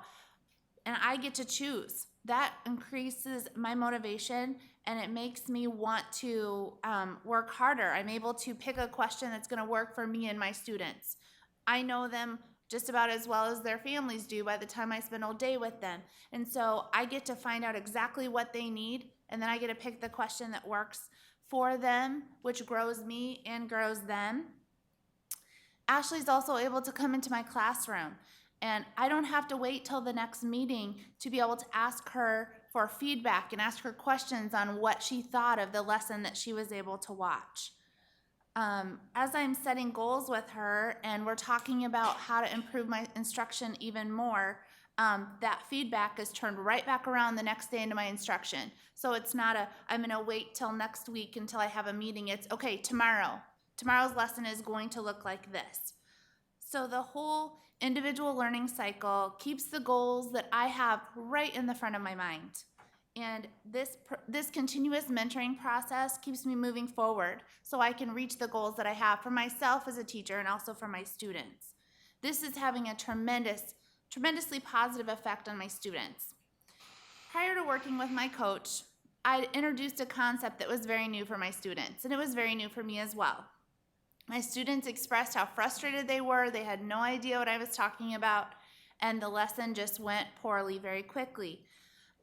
and I get to choose. That increases my motivation, and it makes me want to work harder. I'm able to pick a question that's going to work for me and my students. I know them just about as well as their families do by the time I spend all day with them. And so I get to find out exactly what they need, and then I get to pick the question that works for them, which grows me and grows them. Ashley's also able to come into my classroom, and I don't have to wait till the next meeting to be able to ask her for feedback and ask her questions on what she thought of the lesson that she was able to watch. as I'm setting goals with her and we're talking about how to improve my instruction even more, that feedback is turned right back around the next day into my instruction. So it's not I'm gonna wait till next week until I have a meeting. It's, okay, tomorrow's lesson is going to look like this. So the whole individual learning cycle keeps the goals that I have right in the front of my mind. And this continuous mentoring process keeps me moving forward so I can reach the goals that I have for myself as a teacher and also for my students. This is having a tremendously positive effect on my students. Prior to working with my coach, I introduced a concept that was very new for my students, and it was very new for me as well. My students expressed how frustrated they were. They had no idea what I was talking about, and the lesson just went poorly very quickly.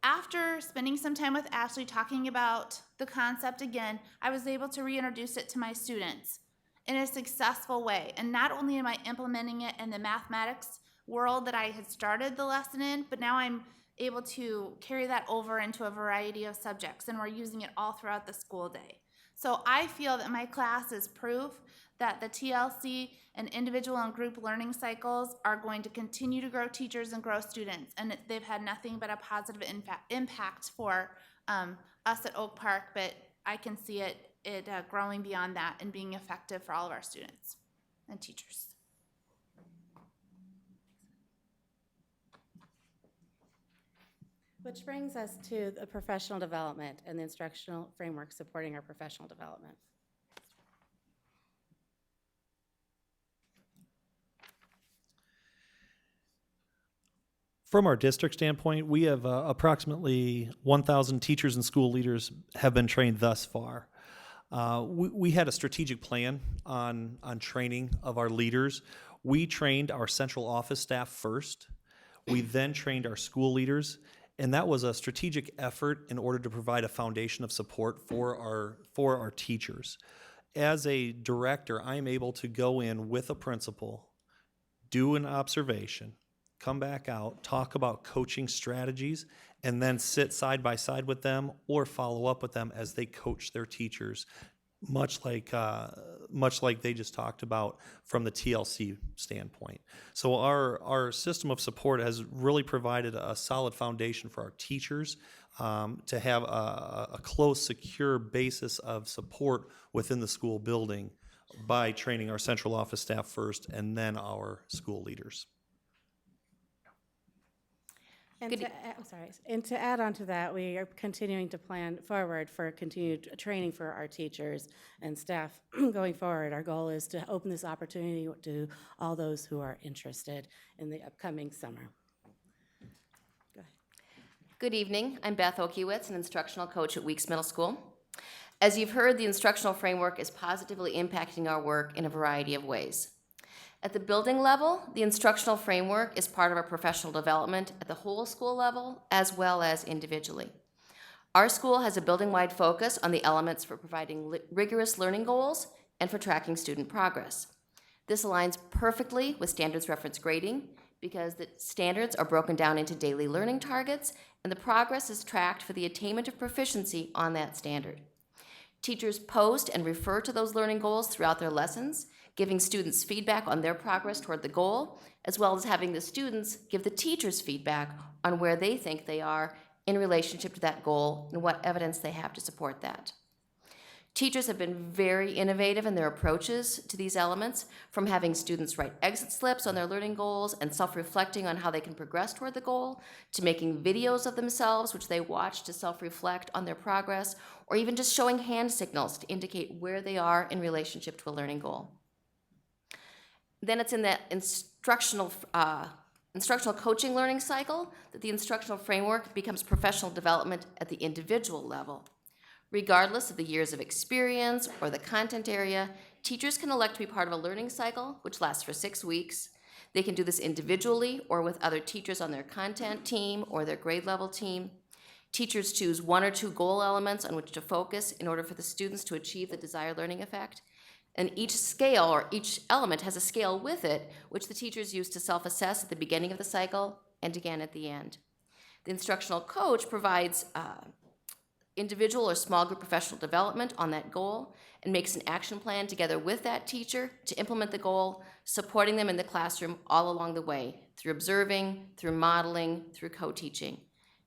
After spending some time with Ashley talking about the concept again, I was able to reintroduce it to my students in a successful way. And not only am I implementing it in the mathematics world that I had started the lesson in, but now I'm able to carry that over into a variety of subjects, and we're using it all throughout the school day. So I feel that my class is proof that the TLC and individual and group learning cycles are going to continue to grow teachers and grow students, and they've had nothing but a positive impact for us at Oak Park, but I can see it growing beyond that and being effective for all of our students and teachers. Which brings us to the professional development and the instructional framework supporting our professional development. From our district standpoint, we have approximately 1,000 teachers and school leaders have been trained thus far. We had a strategic plan on training of our leaders. We trained our central office staff first. We then trained our school leaders, and that was a strategic effort in order to provide a foundation of support for our teachers. As a director, I'm able to go in with a principal, do an observation, come back out, talk about coaching strategies, and then sit side by side with them or follow up with them as they coach their teachers, much like they just talked about from the TLC standpoint. So our system of support has really provided a solid foundation for our teachers to have a close, secure basis of support within the school building by training our central office staff first and then our school leaders. And to add on to that, we are continuing to plan forward for continued training for our teachers and staff going forward. Our goal is to open this opportunity to all those who are interested in the upcoming summer. Go ahead. Good evening. I'm Beth Okiewicz, an instructional coach at Weeks Middle School. As you've heard, the instructional framework is positively impacting our work in a variety of ways. At the building level, the instructional framework is part of our professional development at the whole school level as well as individually. Our school has a building-wide focus on the elements for providing rigorous learning goals and for tracking student progress. This aligns perfectly with standards reference grading because the standards are broken down into daily learning targets and the progress is tracked for the attainment of proficiency on that standard. Teachers post and refer to those learning goals throughout their lessons, giving students feedback on their progress toward the goal, as well as having the students give the teachers feedback on where they think they are in relationship to that goal and what evidence they have to support that. Teachers have been very innovative in their approaches to these elements, from having students write exit slips on their learning goals and self-reflecting on how they can progress toward the goal, to making videos of themselves which they watch to self-reflect on their progress, or even just showing hand signals to indicate where they are in relationship to a learning goal. Then it's in that instructional coaching learning cycle that the instructional framework becomes professional development at the individual level. Regardless of the years of experience or the content area, teachers can elect to be part of a learning cycle, which lasts for 6 weeks. They can do this individually or with other teachers on their content team or their grade level team. Teachers choose 1 or 2 goal elements on which to focus in order for the students to achieve the desired learning effect. And each scale or each element has a scale with it, which the teachers use to self-assess at the beginning of the cycle and again at the end. The instructional coach provides individual or small group professional development on that goal and makes an action plan together with that teacher to implement the goal, supporting them in the classroom all along the way, through observing, through modeling, through co-teaching.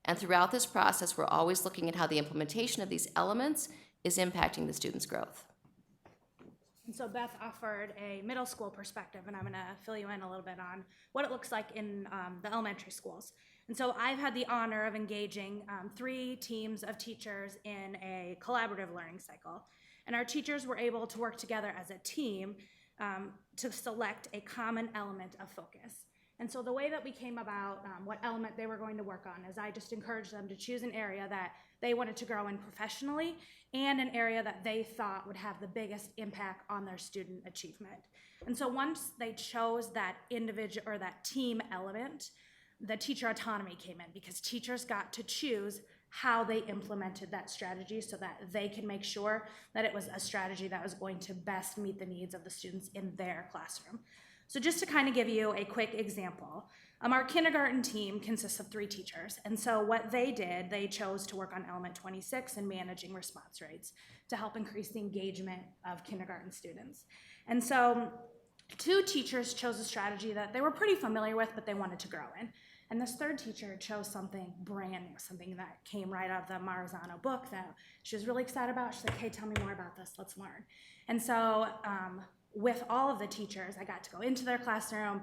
And throughout this process, we're always looking at how the implementation of these elements is impacting the students' growth. And so Beth offered a middle school perspective, and I'm going to fill you in a little bit on what it looks like in the elementary schools. And so I've had the honor of engaging 3 teams of teachers in a collaborative learning cycle. And our teachers were able to work together as a team to select a common element of focus. And so the way that we came about what element they were going to work on is I just encouraged them to choose an area that they wanted to grow in professionally and an area that they thought would have the biggest impact on their student achievement. And so once they chose that individual or that team element, the teacher autonomy came in because teachers got to choose how they implemented that strategy so that they can make sure that it was a strategy that was going to best meet the needs of the students in their classroom. So just to kind of give you a quick example, our kindergarten team consists of 3 teachers. And so what they did, they chose to work on element 26 and managing response rates to help increase the engagement of kindergarten students. And so 2 teachers chose a strategy that they were pretty familiar with, but they wanted to grow in. And this 3rd teacher chose something brand new, something that came right out of the Marzano book that she was really excited about. She's like, hey, tell me more about this, let's learn. And so with all of the teachers, I got to go into their classroom,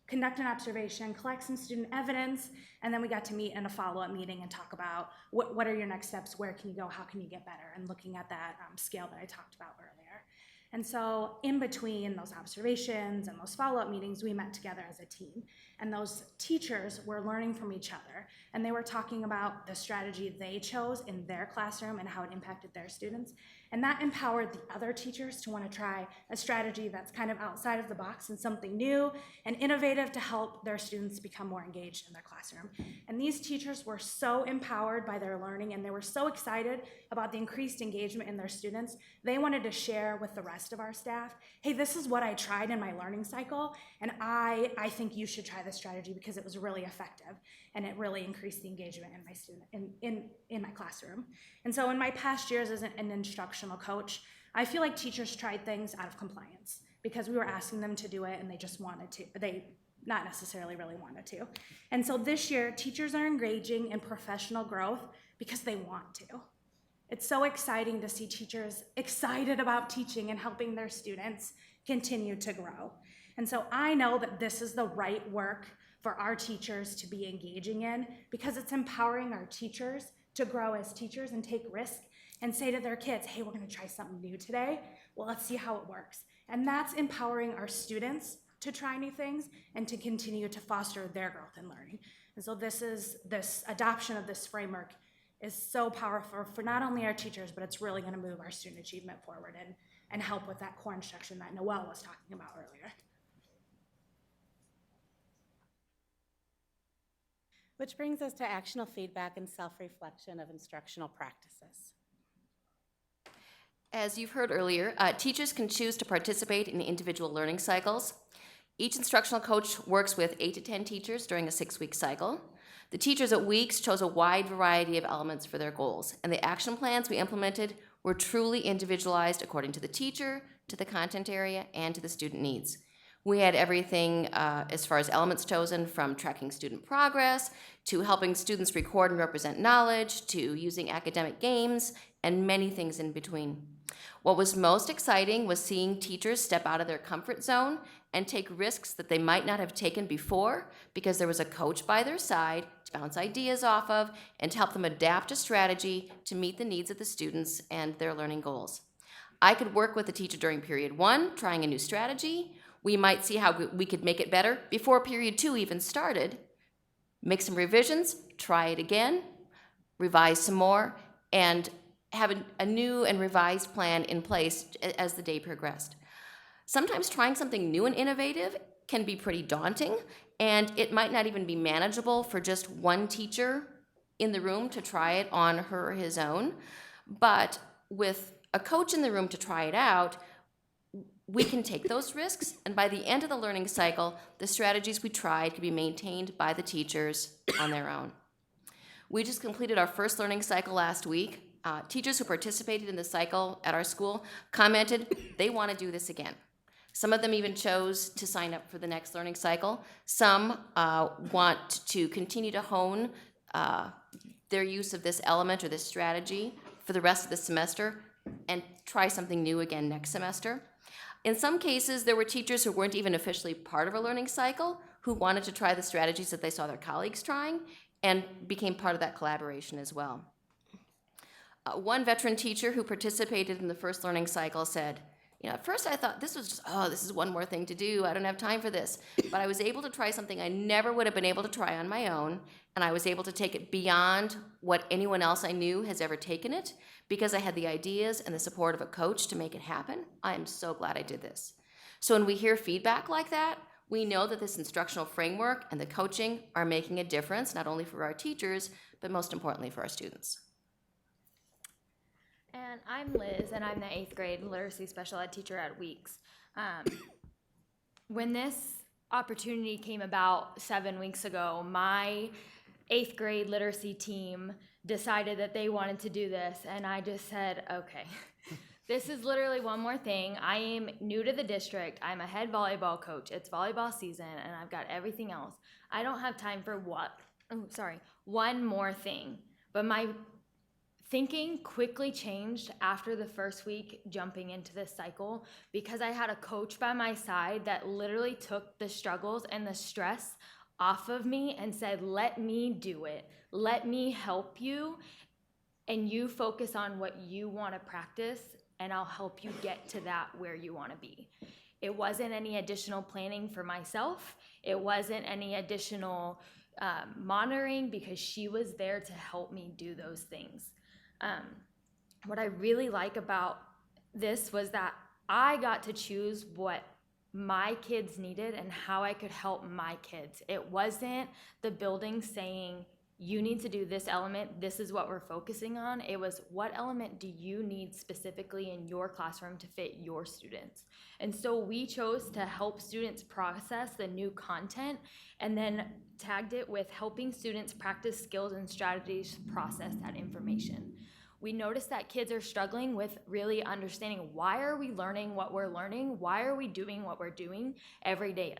conduct an observation, collect some student evidence, and then we got to meet in a follow-up meeting and talk about what are your next steps, where can you go, how can you get better, and looking at that scale that I talked about earlier. And so in between those observations and those follow-up meetings, we met together as a team. And those teachers were learning from each other. And they were talking about the strategy they chose in their classroom and how it impacted their students. And that empowered the other teachers to want to try a strategy that's kind of outside of the box and something new and innovative to help their students become more engaged in their classroom. And these teachers were so empowered by their learning, and they were so excited about the increased engagement in their students. They wanted to share with the rest of our staff, hey, this is what I tried in my learning cycle, and I think you should try this strategy because it was really effective and it really increased the engagement in my student in my classroom. And so in my past years as an instructional coach, I feel like teachers tried things out of compliance because we were asking them to do it and they just wanted to. They not necessarily really wanted to. And so this year, teachers are engaging in professional growth because they want to. It's so exciting to see teachers excited about teaching and helping their students continue to grow. And so I know that this is the right work for our teachers to be engaging in because it's empowering our teachers to grow as teachers and take risk and say to their kids, hey, we're gonna try something new today. Well, let's see how it works. And that's empowering our students to try new things and to continue to foster their growth and learning. And so this adoption of this framework is so powerful for not only our teachers, but it's really gonna move our student achievement forward and help with that core instruction that Noelle was talking about earlier. Which brings us to actionable feedback and self-reflection of instructional practices. As you've heard earlier, teachers can choose to participate in individual learning cycles. Each instructional coach works with 8 to 10 teachers during a 6-week cycle. The teachers at Weeks chose a wide variety of elements for their goals, and the action plans we implemented were truly individualized according to the teacher, to the content area, and to the student needs. We had everything as far as elements chosen, from tracking student progress, to helping students record and represent knowledge, to using academic games, and many things in between. What was most exciting was seeing teachers step out of their comfort zone and take risks that they might not have taken before because there was a coach by their side to bounce ideas off of and to help them adapt a strategy to meet the needs of the students and their learning goals. I could work with the teacher during period 1, trying a new strategy. We might see how we could make it better before period 2 even started. Make some revisions, try it again, revise some more, and have a new and revised plan in place as the day progressed. Sometimes trying something new and innovative can be pretty daunting, and it might not even be manageable for just one teacher in the room to try it on her or his own. But with a coach in the room to try it out, we can take those risks, and by the end of the learning cycle, the strategies we tried could be maintained by the teachers on their own. We just completed our first learning cycle last week. Teachers who participated in the cycle at our school commented they want to do this again. Some of them even chose to sign up for the next learning cycle. Some want to continue to hone their use of this element or this strategy for the rest of the semester and try something new again next semester. In some cases, there were teachers who weren't even officially part of a learning cycle who wanted to try the strategies that they saw their colleagues trying and became part of that collaboration as well. One veteran teacher who participated in the first learning cycle said, at first I thought this was just, this is one more thing to do. I don't have time for this. But I was able to try something I never would have been able to try on my own, and I was able to take it beyond what anyone else I knew has ever taken it because I had the ideas and the support of a coach to make it happen. I am so glad I did this. So when we hear feedback like that, we know that this instructional framework and the coaching are making a difference, not only for our teachers, but most importantly for our students. And I'm Liz, and I'm the 8th grade literacy special ed teacher at Weeks. When this opportunity came about 7 weeks ago, my 8th grade literacy team decided that they wanted to do this, and I just said, okay, this is literally one more thing. I am new to the district. I'm a head volleyball coach. It's volleyball season, and I've got everything else. I don't have time for one more thing. But my thinking quickly changed after the first week jumping into this cycle because I had a coach by my side that literally took the struggles and the stress off of me and said, let me do it. Let me help you, and you focus on what you want to practice, and I'll help you get to that where you want to be. It wasn't any additional planning for myself. It wasn't any additional monitoring because she was there to help me do those things. What I really like about this was that I got to choose what my kids needed and how I could help my kids. It wasn't the building saying, you need to do this element, this is what we're focusing on. It was, what element do you need specifically in your classroom to fit your students? And so we chose to help students process the new content and then tagged it with helping students practice skills and strategies to process that information. We noticed that kids are struggling with really understanding, why are we learning what we're learning? Why are we doing what we're doing every day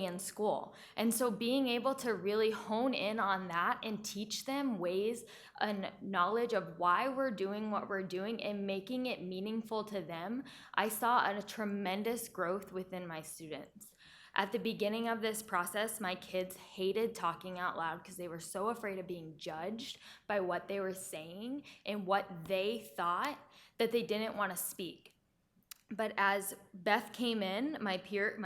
in school? And so being able to really hone in on that and teach them ways and knowledge of why we're doing what we're doing and making it meaningful to them, I saw a tremendous growth within my students. At the beginning of this process, my kids hated talking out loud because they were so afraid of being judged by what they were saying and what they thought that they didn't want to speak. But as Beth came in, my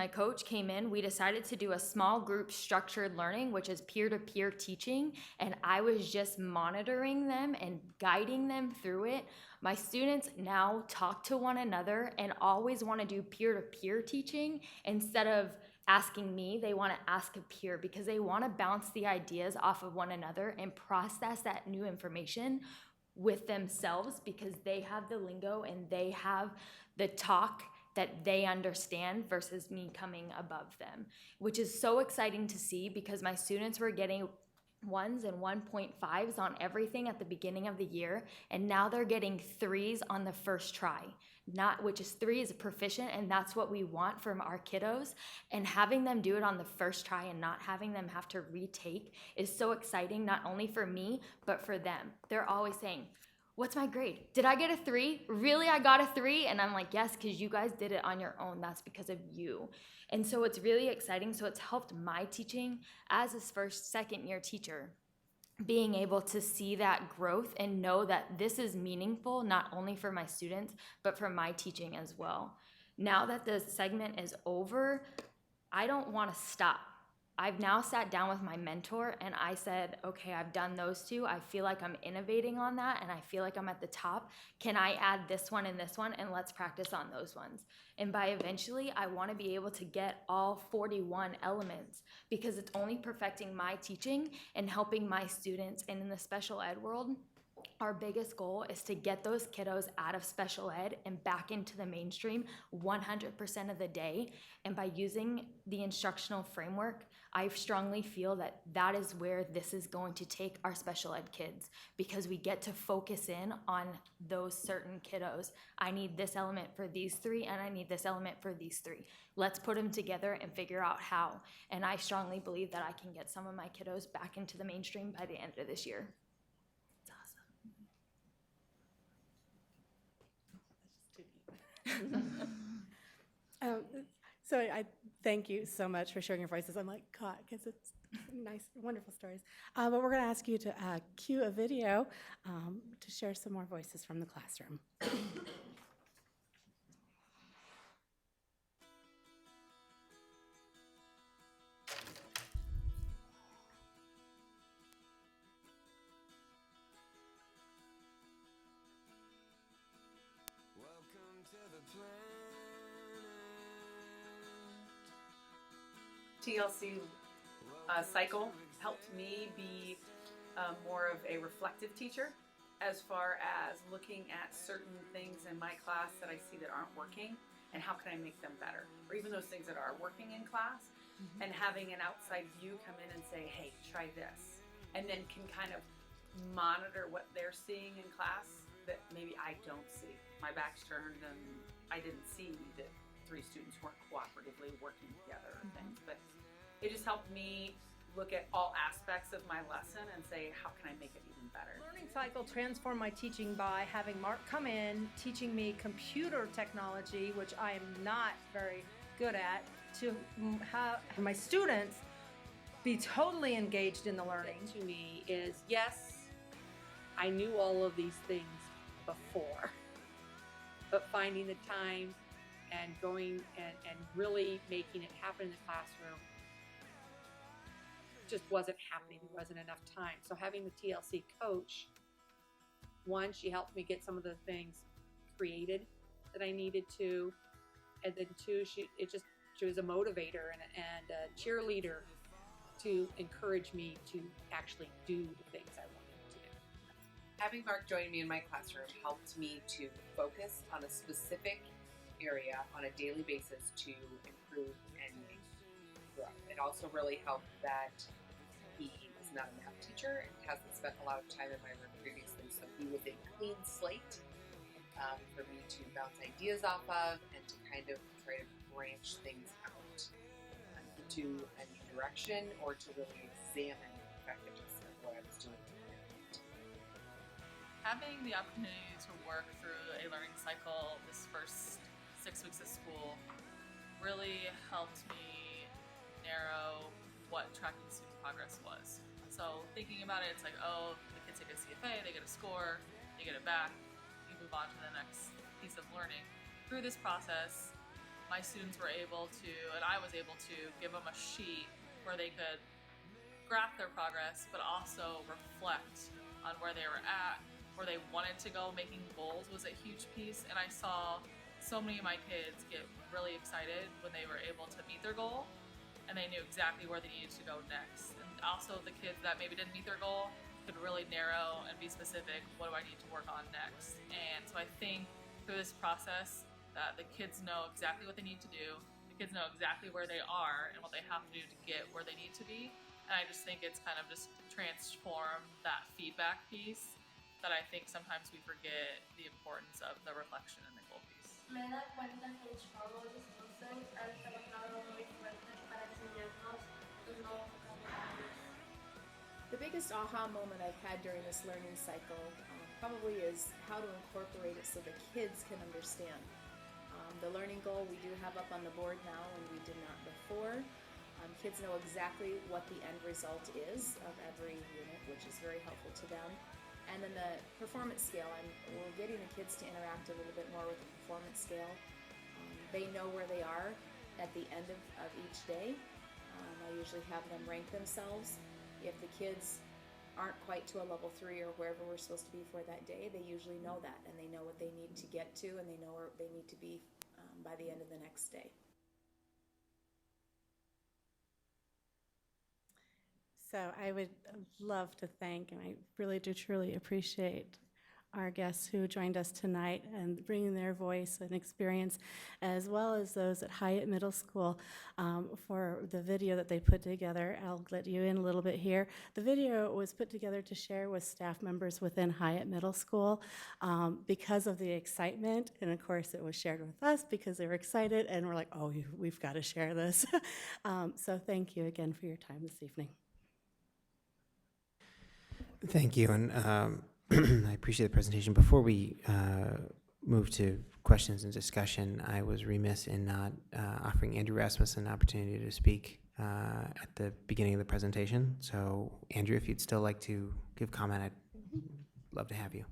coach came in, we decided to do a small group structured learning, which is peer-to-peer teaching, and I was just monitoring them and guiding them through it. My students now talk to one another and always want to do peer-to-peer teaching instead of asking me. They want to ask a peer because they want to bounce the ideas off of one another and process that new information with themselves because they have the lingo and they have the talk that they understand versus me coming above them, which is so exciting to see because my students were getting 1s and 1.5s on everything at the beginning of the year, and now they're getting 3s on the first try, which is 3 is proficient, and that's what we want from our kiddos. And having them do it on the first try and not having them have to retake is so exciting, not only for me, but for them. They're always saying, what's my grade? Did I get a 3? Really, I got a 3? And I'm like, yes, because you guys did it on your own. That's because of you. And so it's really exciting. So it's helped my teaching as a second year teacher, being able to see that growth and know that this is meaningful, not only for my students, but for my teaching as well. Now that the segment is over, I don't want to stop. I've now sat down with my mentor and I said, okay, I've done those 2. I feel like I'm innovating on that and I feel like I'm at the top. Can I add this one and this one, and let's practice on those ones? And by eventually, I want to be able to get all 41 elements because it's only perfecting my teaching and helping my students. And in the special ed world, our biggest goal is to get those kiddos out of special ed and back into the mainstream 100% of the day. And by using the instructional framework, I strongly feel that that is where this is going to take our special ed kids, because we get to focus in on those certain kiddos. I need this element for these three, and I need this element for these three. Let's put them together and figure out how. And I strongly believe that I can get some of my kiddos back into the mainstream by the end of this year. So I thank you so much for sharing your voices. I'm like caught because it's nice, wonderful stories. But we're going to ask you to cue a video to share some more voices from the classroom. TLC cycle helped me be more of a reflective teacher as far as looking at certain things in my class that I see that aren't working and how can I make them better, or even those things that are working in class, and having an outside view come in and say, hey, try this, and then can kind of monitor what they're seeing in class that maybe I don't see. My back's turned and I didn't see that 3 students weren't cooperatively working together or things, but it just helped me look at all aspects of my lesson and say, how can I make it even better? Learning cycle transformed my teaching by having Mark come in, teaching me computer technology, which I am not very good at, to have my students be totally engaged in the learning. To me is, yes, I knew all of these things before, but finding the time and going and really making it happen in the classroom just wasn't happening. There wasn't enough time. So having the TLC coach, one, she helped me get some of the things created that I needed to, and then two, she was a motivator and a cheerleader to encourage me to actually do the things I wanted to do. Having Mark join me in my classroom helped me to focus on a specific area on a daily basis to improve and grow. It also really helped that he is not a math teacher and hasn't spent a lot of time in my room previously, so he was a clean slate for me to bounce ideas off of and to kind of try to branch things out into a new direction, or to really examine the effectiveness of what I was doing. Having the opportunity to work through a learning cycle this first 6 weeks of school really helped me narrow what tracking student progress was. So thinking about it, it's like, oh, the kids take a CFA, they get a score, they get it back, you move on to the next piece of learning. Through this process, my students were able to, and I was able to, give them a sheet where they could graph their progress, but also reflect on where they were at, where they wanted to go. Making goals was a huge piece, and I saw so many of my kids get really excited when they were able to meet their goal, and they knew exactly where they needed to go next. And also the kids that maybe didn't meet their goal could really narrow and be specific, what do I need to work on next? And so I think through this process, that the kids know exactly what they need to do, the kids know exactly where they are and what they have to do to get where they need to be. And I just think it's kind of just transformed that feedback piece that I think sometimes we forget the importance of the reflection and the goal piece. Me da cuenta que los chavos entonces han trabajado muy fuerte para enseñarnos los nuevos vocabularios. The biggest aha moment I've had during this learning cycle probably is how to incorporate it so the kids can understand. The learning goal we do have up on the board now, and we did not before. Kids know exactly what the end result is of every unit, which is very helpful to them. And then the performance scale, we're getting the kids to interact a little bit more with the performance scale. They know where they are at the end of each day. I usually have them rank themselves. If the kids aren't quite to a level 3 or wherever we're supposed to be for that day, they usually know that, and they know what they need to get to, and they know where they need to be by the end of the next day. So I would love to thank, and I really do truly appreciate our guests who joined us tonight and bringing their voice and experience, as well as those at Hyatt Middle School for the video that they put together. I'll let you in a little bit here. The video was put together to share with staff members within Hyatt Middle School because of the excitement, and of course it was shared with us because they were excited, and we're like, oh, we've got to share this. So thank you again for your time this evening. Thank you, and I appreciate the presentation. Before we move to questions and discussion, I was remiss in not offering Andrew Rasmussen an opportunity to speak at the beginning of the presentation. So, Andrew, if you'd still like to give comment, I'd love to have you.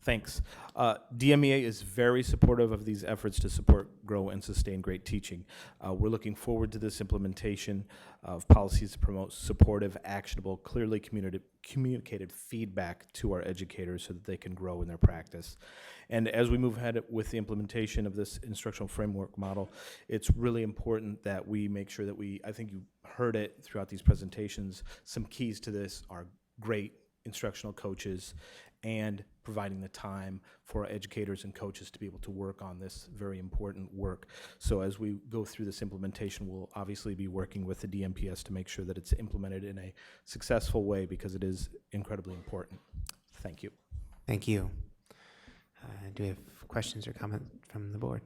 Thanks. DMEA is very supportive of these efforts to support, grow, and sustain great teaching. We're looking forward to this implementation of policies to promote supportive, actionable, clearly communicated feedback to our educators so that they can grow in their practice. And as we move ahead with the implementation of this instructional framework model, it's really important that we make sure that I think you heard it throughout these presentations, some keys to this are great instructional coaches and providing the time for educators and coaches to be able to work on this very important work. So as we go through this implementation, we'll obviously be working with the DMPS to make sure that it's implemented in a successful way because it is incredibly important. Thank you. Thank you. Do we have questions or comments from the board?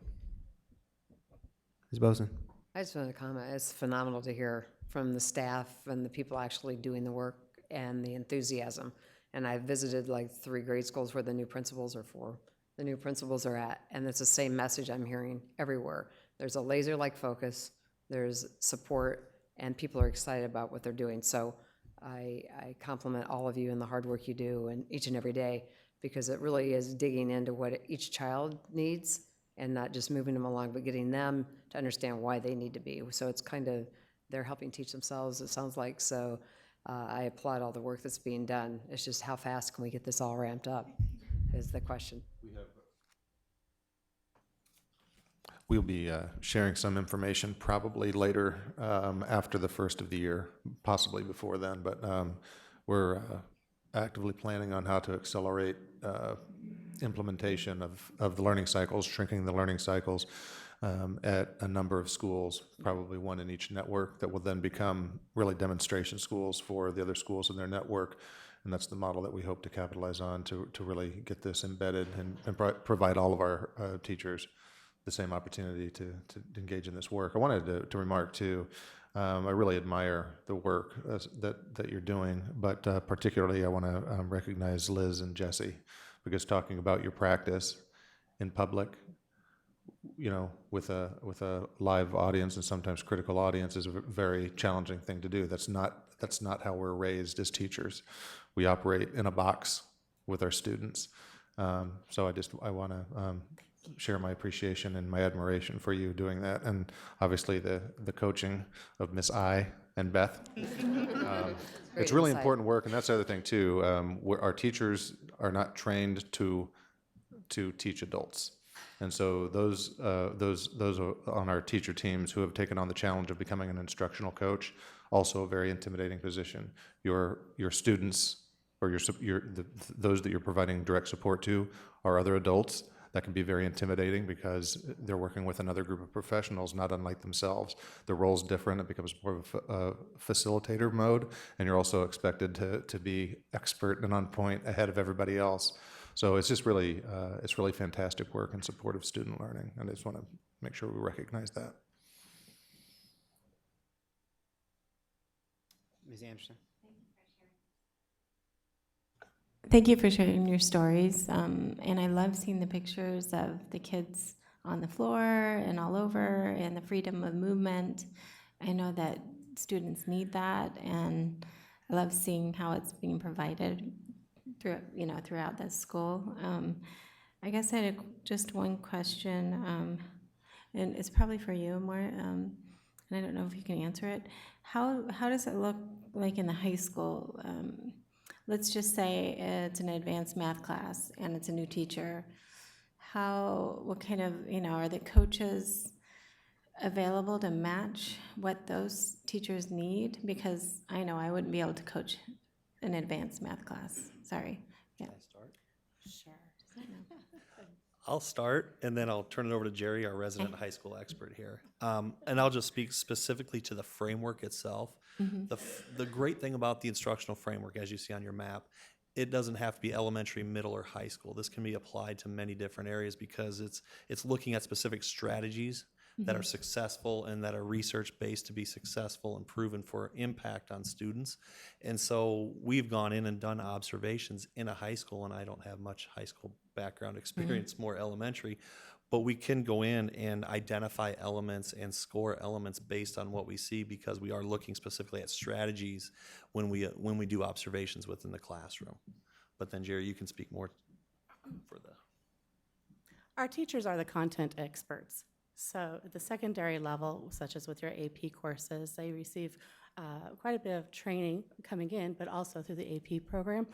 Ms. Boson. I just want to comment. It's phenomenal to hear from the staff and the people actually doing the work and the enthusiasm. And I visited like 3 grade schools where the new principals or 4 the new principals are at, and it's the same message I'm hearing everywhere. There's a laser-like focus, there's support, and people are excited about what they're doing. So I compliment all of you and the hard work you do and each and every day, because it really is digging into what each child needs and not just moving them along, but getting them to understand why they need to be. So it's kind of, they're helping teach themselves, it sounds like. So I applaud all the work that's being done. It's just how fast can we get this all ramped up is the question. We'll be sharing some information probably later after the first of the year, possibly before then, but we're actively planning on how to accelerate implementation of the learning cycles, shrinking the learning cycles at a number of schools, probably one in each network that will then become really demonstration schools for the other schools in their network. And that's the model that we hope to capitalize on to really get this embedded and provide all of our teachers the same opportunity to engage in this work. I wanted to remark too, I really admire the work that you're doing, but particularly I want to recognize Liz and Jesse, because talking about your practice in public, you know, with a live audience and sometimes critical audience is a very challenging thing to do. That's not how we're raised as teachers. We operate in a box with our students. So I want to share my appreciation and my admiration for you doing that, and obviously the coaching of Miss I and Beth. It's really important work, and that's the other thing too. Our teachers are not trained to teach adults. And so those on our teacher teams who have taken on the challenge of becoming an instructional coach, also a very intimidating position. Your students or those that you're providing direct support to are other adults. That can be very intimidating because they're working with another group of professionals, not unlike themselves. The role's different. It becomes more of a facilitator mode, and you're also expected to be expert and on point ahead of everybody else. So it's just really, it's really fantastic work in support of student learning, and I just want to make sure we recognize that. Ms. Anderson. Thank you for sharing your stories. And I love seeing the pictures of the kids on the floor and all over and the freedom of movement. I know that students need that, and I love seeing how it's being provided throughout the school. I guess I had just one question, and it's probably for you more, and I don't know if you can answer it. How does it look like in the high school? Let's just say it's an advanced math class and it's a new teacher. What kind of, are the coaches available to match what those teachers need? Because I know I wouldn't be able to coach an advanced math class. Sorry. Yeah. Sure. I'll start, and then I'll turn it over to Jerry, our resident high school expert here. And I'll just speak specifically to the framework itself. The great thing about the instructional framework, as you see on your map, it doesn't have to be elementary, middle, or high school. This can be applied to many different areas because it's looking at specific strategies that are successful and that are research-based to be successful and proven for impact on students. And so we've gone in and done observations in a high school, and I don't have much high school background experience, more elementary, but we can go in and identify elements and score elements based on what we see because we are looking specifically at strategies when we do observations within the classroom. But then, Jerry, you can speak more for the... Our teachers are the content experts. So at the secondary level, such as with your AP courses, they receive quite a bit of training coming in, but also through the AP program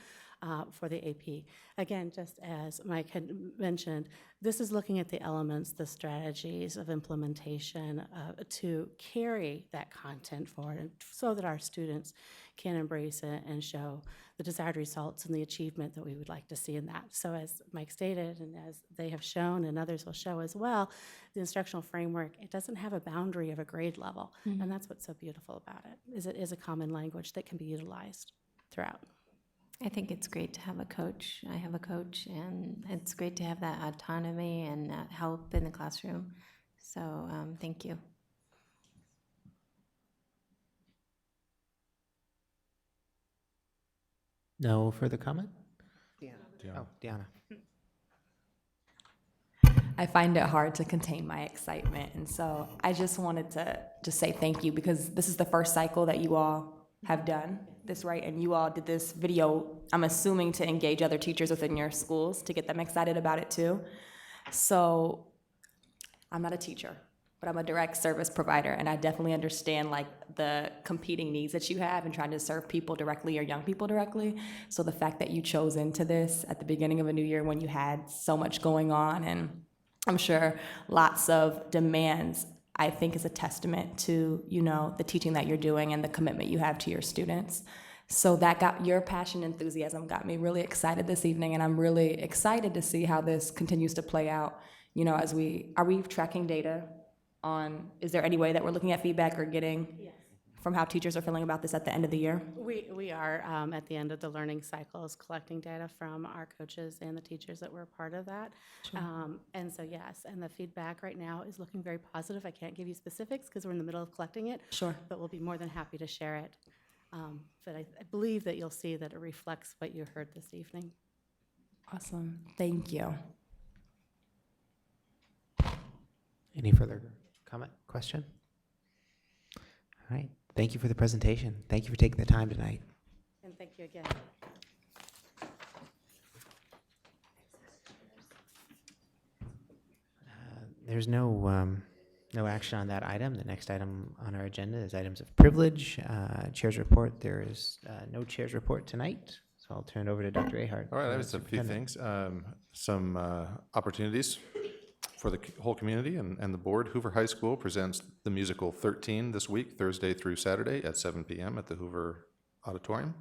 for the AP. Again, just as Mike had mentioned, this is looking at the elements, the strategies of implementation to carry that content forward and so that our students can embrace it and show the desired results and the achievement that we would like to see in that. So as Mike stated, and as they have shown and others will show as well, the instructional framework, it doesn't have a boundary of a grade level. And that's what's so beautiful about it, is it is a common language that can be utilized throughout. I think it's great to have a coach. I have a coach, and it's great to have that autonomy and that help in the classroom. So thank you. No further comment? Deanna. Oh, Deanna. I find it hard to contain my excitement, and so I just wanted to just say thank you because this is the first cycle that you all have done this, right? And you all did this video, I'm assuming, to engage other teachers within your schools to get them excited about it too. So I'm not a teacher, but I'm a direct service provider, and I definitely understand like the competing needs that you have and trying to serve people directly or young people directly. So the fact that you chose into this at the beginning of a new year when you had so much going on and I'm sure lots of demands, I think is a testament to, you know, the teaching that you're doing and the commitment you have to your students. So that got your passion, enthusiasm got me really excited this evening, and I'm really excited to see how this continues to play out. You know, are we tracking data on, is there any way that we're looking at feedback or getting from how teachers are feeling about this at the end of the year? We are at the end of the learning cycles collecting data from our coaches and the teachers that were a part of that. Sure. And so yes, and the feedback right now is looking very positive. I can't give you specifics because we're in the middle of collecting it. Sure. But we'll be more than happy to share it. But I believe that you'll see that it reflects what you heard this evening. Awesome. Thank you. Any further comment, question? All right. Thank you for the presentation. Thank you for taking the time tonight. And thank you again. There's no action on that item. The next item on our agenda is items of privilege. Chair's report. There is no chair's report tonight, so I'll turn it over to Dr. Ahart. All right, there's a few things. Some opportunities for the whole community and the board. Hoover High School presents the musical 13 this week, Thursday through Saturday at 7 p.m. at the Hoover Auditorium.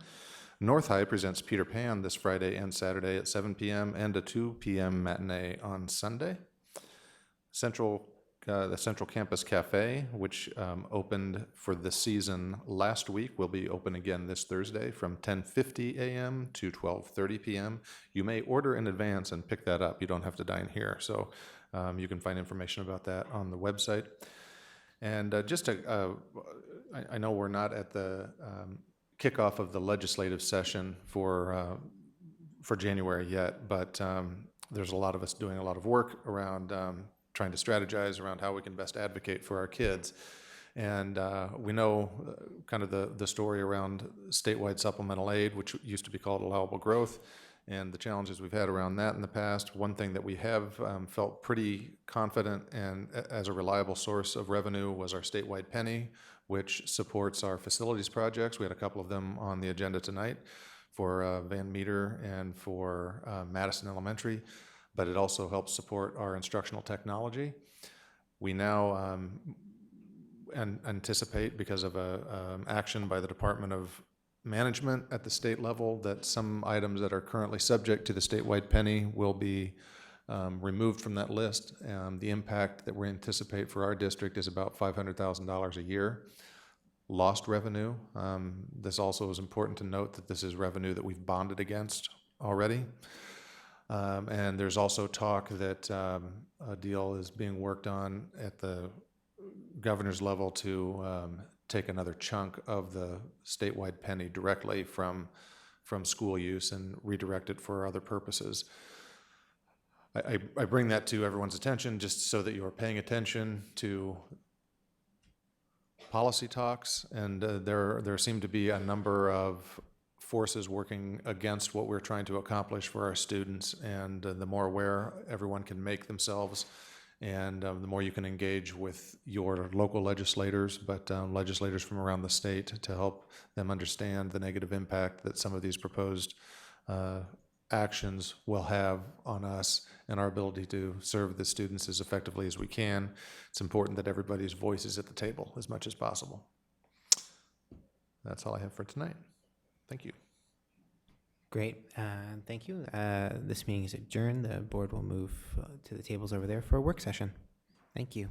North High presents Peter Pan this Friday and Saturday at 7 p.m. and a 2 p.m. matinee on Sunday. The Central Campus Cafe, which opened for the season last week, will be open again this Thursday from 10:50 a.m. to 12:30 p.m. You may order in advance and pick that up. You don't have to dine here. So you can find information about that on the website. And I know we're not at the kickoff of the legislative session for January yet, but there's a lot of us doing a lot of work around trying to strategize around how we can best advocate for our kids. And we know kind of the story around statewide supplemental aid, which used to be called allowable growth, and the challenges we've had around that in the past. One thing that we have felt pretty confident and as a reliable source of revenue was our statewide penny, which supports our facilities projects. We had a couple of them on the agenda tonight for Van Meter and for Madison Elementary, but it also helps support our instructional technology. We now anticipate, because of action by the Department of management at the state level, that some items that are currently subject to the statewide penny will be removed from that list. The impact that we anticipate for our district is about $500,000 a year. Lost revenue. This also is important to note that this is revenue that we've bonded against already. And there's also talk that a deal is being worked on at the governor's level to take another chunk of the statewide penny directly from school use and redirect it for other purposes. I bring that to everyone's attention just so that you are paying attention to policy talks, and there seem to be a number of forces working against what we're trying to accomplish for our students, and the more aware everyone can make themselves, and the more you can engage with your local legislators, but legislators from around the state to help them understand the negative impact that some of these proposed actions will have on us and our ability to serve the students as effectively as we can. It's important that everybody's voice is at the table as much as possible. That's all I have for tonight. Thank you. Great. Thank you. This meeting is adjourned. The board will move to the tables over there for a work session. Thank you.